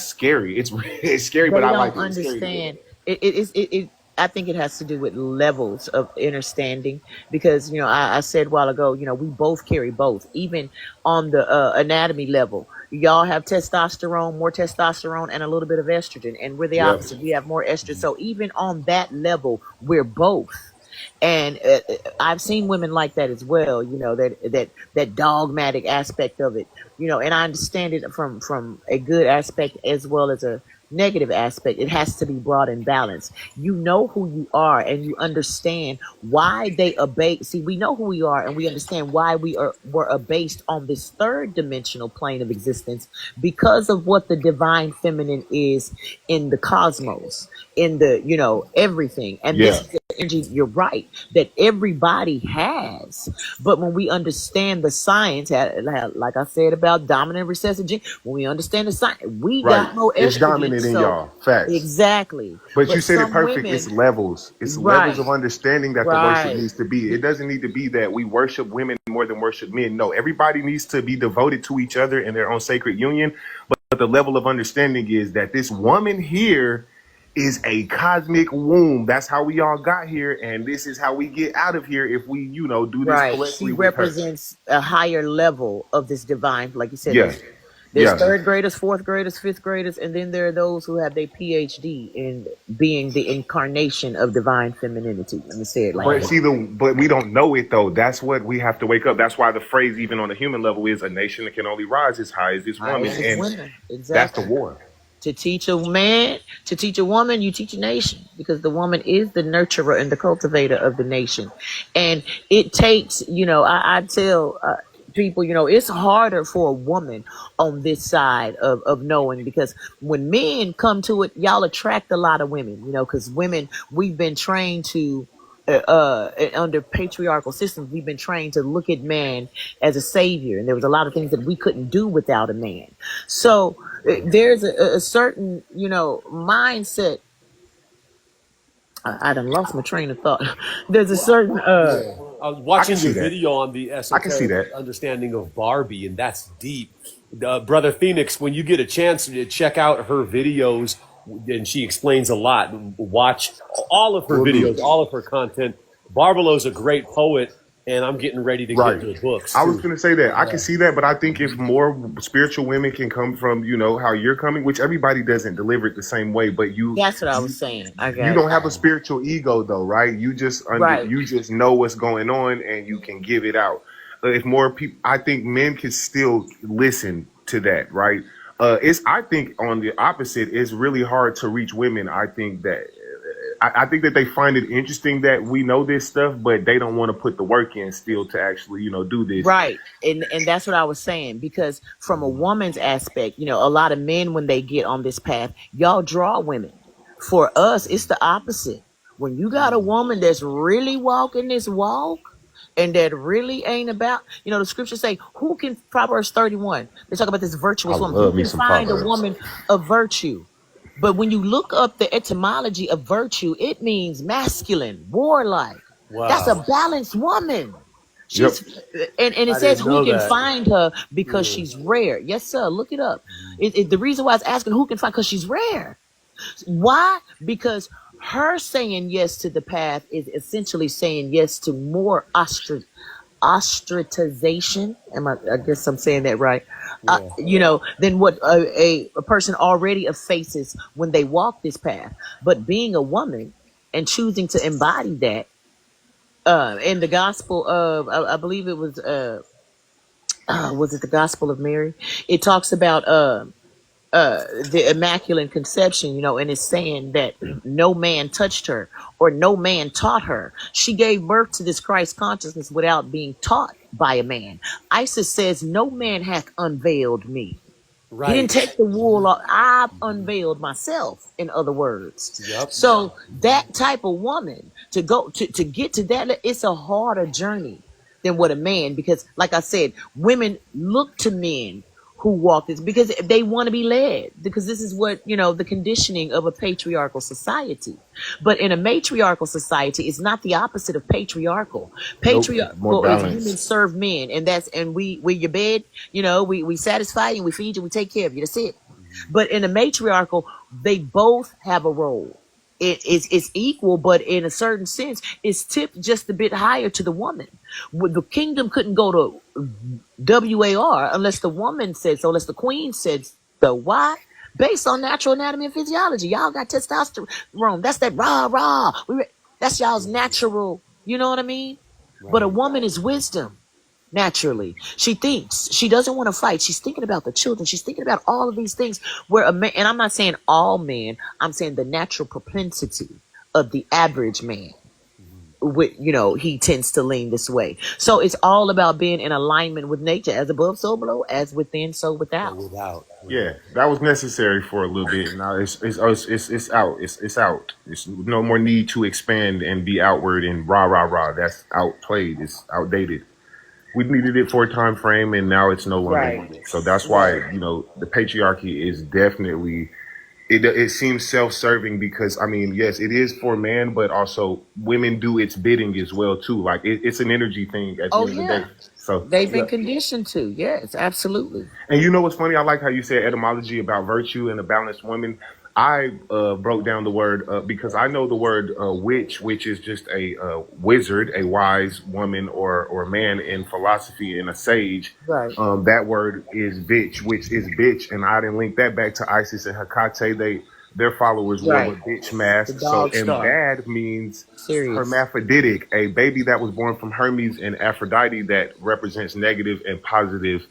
scary. It's scary, but They I don't like it. It's scary together. understand. I think it has to do with levels of understanding because I said a while ago, we both carry both, even on the anatomy level. Y'all have testosterone, more testosterone, and a little bit of estrogen, and we're the Yep. opposite. We have more estrogen. So even on that level, we're both. And I've seen women like that as well. That dogmatic aspect of it. And I understand it from a good aspect as well as a negative aspect. It has to be brought in balance. You know who you are, and you understand why they abase. See, we know who we are, and we understand why were abased on this third dimensional plane of existence because of what the divine feminine is in the cosmos, in the everything. And this Yeah. is the energy, you're right, that everybody has. But when we understand the science, like I said about dominant recessive gene, when we understand the science, we Right. got more It's estrogen. dominant in So y'all. Facts. exactly. But you But said it some perfect. It's women, levels. It's levels right, of understanding that the worship right. needs to be. It doesn't need to be that we worship women more than worship men. No, everybody needs to be devoted to each other in their own sacred union. But the level of understanding is that this woman here is a cosmic womb. That's how we all got here. And this is how we get out of here if we, do this Right. She correctly with her. represents a higher level of this divine. Like you said, Yeah. there's Yeah. third graders, fourth graders, fifth graders, and then there are those who have their PhD in being the incarnation of divine femininity. Let me say it like But that. but we don't know it though. That's what we have to wake up. That's why the phrase, even on a human level, is a nation that can only rise as high as this High woman, as this and women. that's the Exactly. war. To teach a man, to teach a woman, you teach a nation because the woman is the nurturer and the cultivator of the nation. And it takes, I tell people, it's harder for a woman on this side of knowing because when men come to it, y'all attract a lot of women, because women, we've been trained to under patriarchal systems, we've been trained to look at man as a savior, and there was a lot of things that we couldn't do without a man. So there's a certain mindset. I done lost my train of thought. There's a certain Yeah. I was I can watching see your that. video on the I can see esoteric that. understanding of Barbie, and that's deep. Brother Phoenix, when you get a chance to check out her videos, and she explains a lot, watch all of her Will do. videos, all of her content. Barbalow's a great poet, and I'm getting ready to get Right. her books I was too. going to say that. I can see that, but I think if more spiritual women can come from, how you're coming, which everybody doesn't deliver it the same way, but That's what I was saying. I you got it. don't have a spiritual ego though, right? You just Right. you just know what's going on and you can give it out. If more people, I think men can still listen to that, right? I think on the opposite, it's really hard to reach women. I think that they find it interesting that we know this stuff, but they don't want to put the work in still to actually, do this. Right. And that's what I was saying because from a woman's aspect, a lot of men when they get on this path, y'all draw women. For us, it's the opposite. When you got a woman that's really walking this walk and that really ain't about, the scriptures say, who can, Proverbs 31, they talk about this I virtuous woman, who love me can some find a Proverbs. woman of virtue? But when you look up the etymology of virtue, it means masculine, warlike. That's a Wow. balanced woman. Yep. She's and it I says didn't who know can that. find her because Yeah. she's rare. Yes, sir. Look it up. The reason why I was asking who can find because she's rare. Why? Because her saying yes to the path is essentially saying yes to more ostracization. I guess I'm saying that right. Yeah. Than what a person already faces when they walk this path. But being a woman and choosing to embody that, in the gospel of, I believe it was it the Gospel of Mary? It talks about the Immaculate Conception, and it's saying that no man touched her or no man taught her. She gave birth to this Christ consciousness without being taught by a man. Isis says, "No man hath unveiled me." He didn't Right. take the wool off. I've unveiled myself, in other words. Yep. So that type of woman to get to that, it's a harder journey than what a man, because like I said, women look to men who walk this because they want to be led, because this is what, the conditioning of a patriarchal society. But in a matriarchal society, it's not the opposite of patriarchal. Nope. More Patriarchal is women balance. serve men, and we your bed, we satisfy you and we feed you, we take care of you. That's it. But in a matriarchal, they both have a role. It's equal, but in a certain sense, it's tipped just a bit higher to the woman. The kingdom couldn't go to WAR unless the woman said so, unless the queen said so. Why? Based on natural anatomy and physiology. Y'all got testosterone. That's that rah rah. That's y'all's natural. You know what I mean? But a Right. woman is wisdom. Naturally, she thinks. She doesn't want to fight. She's thinking about the children. She's thinking about all of these things. Where a man, and I'm not saying all men, I'm saying the natural propensity of the average man, he tends to lean this way. So it's all about being in alignment with nature, as above, so below, as within, so But without. without. Yeah, that was necessary for a little bit. Now it's out. It's out. It's no more need to expand and be outward and rah rah rah. That's outplayed. It's outdated. We needed it for a time frame, and now it's no longer Right. needed. So that's why Right. the patriarchy is definitely. It seems self-serving because I mean, yes, it is for man, but also women do its bidding as well too. Like it's an energy thing at the Oh end of the day. yeah. So They've yeah. been conditioned to. Yes, absolutely. And you know what's funny? I like how you said etymology about virtue and a balanced woman. I broke down the word because I know the word witch, which is just a wizard, a wise woman or man in philosophy, and a sage. Right. That word is bitch, which is bitch, and I didn't link that back to Isis and Hecate. Their followers wore Right. the bitch The mask. So dog and star. bad means Serious. hermaphroditic, a baby that was born from Hermes and Aphrodite that represents negative and positive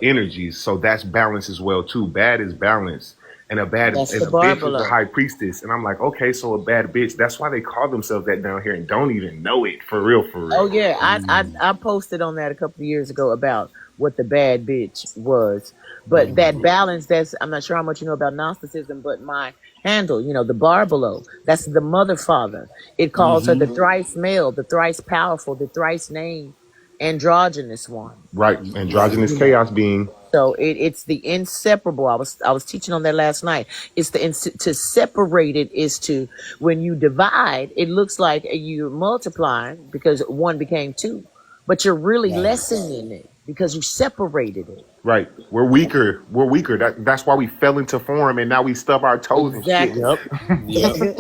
energies. So that's balance as well too. Bad is balance, and That's and the a bitch is the barbalo. high priestess. And I'm like, okay, so a bad bitch. That's why they call themselves that down here and don't even know it for real, for Oh real. yeah, I posted on that a couple of years ago about what the bad bitch was. But that balance, that's, I'm not sure how much you know about Gnosticism, but my handle, the barbalo, that's the mother father. It calls her the thrice male, the thrice powerful, the thrice named androgynous one. Right, Right. androgynous chaos being. So it's the inseparable. I was teaching on that last night. It's to separate it is to, when you divide, it looks like you're multiplying because one became two, but you're really Right. lessening it because you separated it. Right, we're weaker. We're weaker. That's why we fell into form, and now we stub our toes and shit. Exactly. Yep. Yep.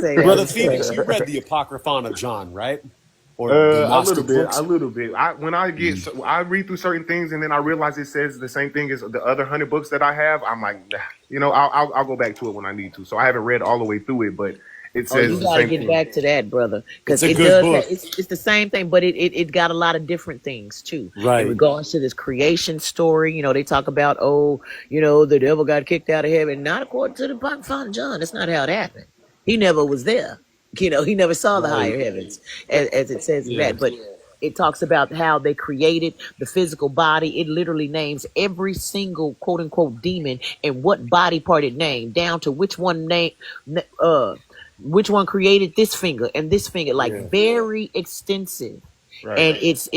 Say Brother that. Phoenix, you read the Apocryphon of John, right? Or the A little Gnostic bit, a books? little bit. When I I read through certain things, and then I realize it says the same thing as the other 100 books that I have. I'm like, nah. I'll go back to it when I need to. So I haven't read all the way through it, but it Oh, you says the got to same get thing. back to that, brother, It's because a it good does. book. It's the same thing, but it got a lot of different things too. In Right. regards to this creation story, they talk about, the devil got kicked out of heaven. Not according to the Apocryphon of John. That's not how it happened. He never was there. He never saw the Right. higher heavens, as it says in Yeah. that. But it talks about how they created the physical body. It literally names every single quote unquote demon and what body part it named, down to which one created this finger and this finger, like Yeah. very extensive. Right. And it's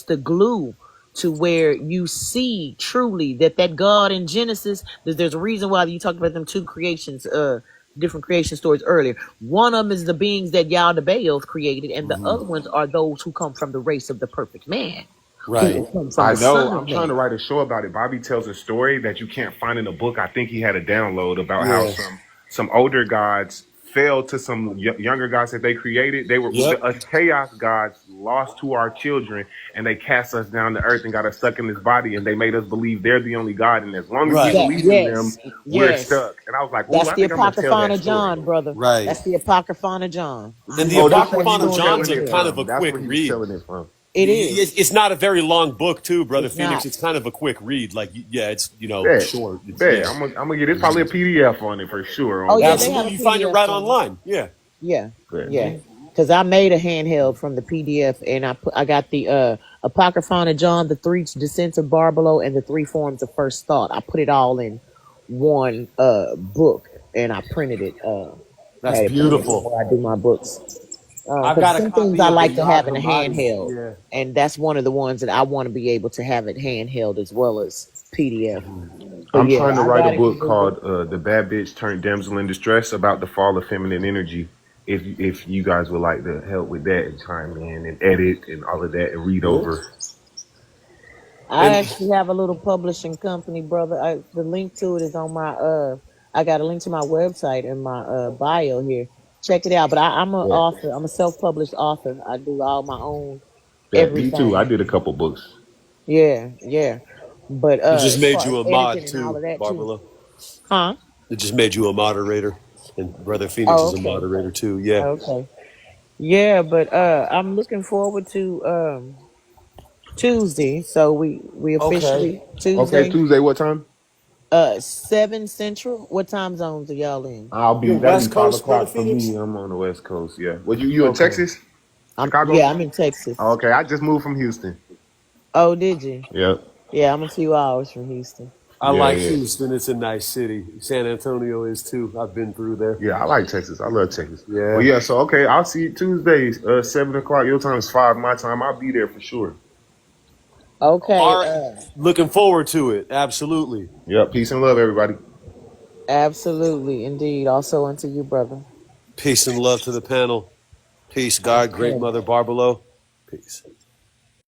the glue to where you see truly that God in Genesis, there's a reason why you talked about them two creations, different creation stories earlier. One of them is the beings that Yaldabaoth created, and the other ones are those who come from the race of the perfect man, Right. who come from I the know. son I'm of trying to man. write a show about it. Bobby tells a story that you can't find in a book. I think he had a download about how Yeah. some older gods fell to some younger gods that they created. They were Yep. us chaos gods lost to our children, and they cast us down to earth and got us stuck in this body, and they made us believe they're the only god. And as long as we Right. That believe in them, yes, we're yes. stuck. And I was like, "Ooh, That's I the think I'm gonna tell that Apocryphana story." John, brother. Right. That's the Apocryphana John. And You the have Oh, an that's where he Apocryphon of was important story John's telling to a it kind tell. of a from. That's quick where he was read. telling it from. It is. It's not a very long book, too, Brother It's Phoenix. not. It's kind of a quick read. Like, yeah, it's Bet, short. It's bet. yeah. I'm gonna get. It's probably a PDF on it for sure Oh on yeah, Google. they have a Absolutely, you find it PDF right on it. online. Yeah. Yeah, Bet. yeah. Because I made a handheld from the PDF, and I got the Apocryphana John, the three descents of Barbelo, and the three forms of first thought. I put it all in one book, and I printed it. That's Had it printed from beautiful. where I do my books. I've Because got a some things I copy of the like to Yad have in a Hammadi. handheld, Yeah. and that's one of the ones that I want to be able to have it handheld as well as PDF. But I'm yeah, trying to I write a got it book completely. called "The Bad Bitch Turned Damsel in Distress" about the fall of feminine energy. If you guys would like to help with that and chime in and edit and all of that and read Yeah. over. I And actually have a little publishing company, brother. The link to it is on my I got a link to my website in my bio here. Check it out. But I'm an Yeah, author. I'm a self-published author. I do all my own that me too. I everything. did a couple books. Yeah, yeah. But it just as made far you as a editing mod, and all too, of that too. Barbara. Huh? It just made you a moderator. And Brother Phoenix Oh, is a okay. moderator, too. Yeah. Okay. Yeah, but I'm looking forward to Tuesday. So we Okay. officially Okay, Tuesday, Tuesday, what time? 7 Central. What time zones are y'all in? You're That'll be West five Coast, Brother o'clock for Phoenix? me. I'm on the West Coast. Yeah. What you in Okay. Texas, Chicago? I'm in Oh, Texas. okay, I just moved from Houston. Oh, did you? Yep. Yeah, I'm a few hours from Houston. I Yeah, like yeah, Houston. It's a nice city. San Antonio is, too. I've been through there. yeah. I like Texas. I love Texas. Well, Yeah. yeah. So okay, I'll see you Tuesday, 7 o'clock. Your time is 5 my time. I'll be there for sure. Okay, All right. Looking forward to it. Absolutely. Yep. Peace and love, everybody. absolutely, indeed. Also unto you, brother. Peace and love to the panel. Peace, God, great Okay. Mother Barbalo. Peace.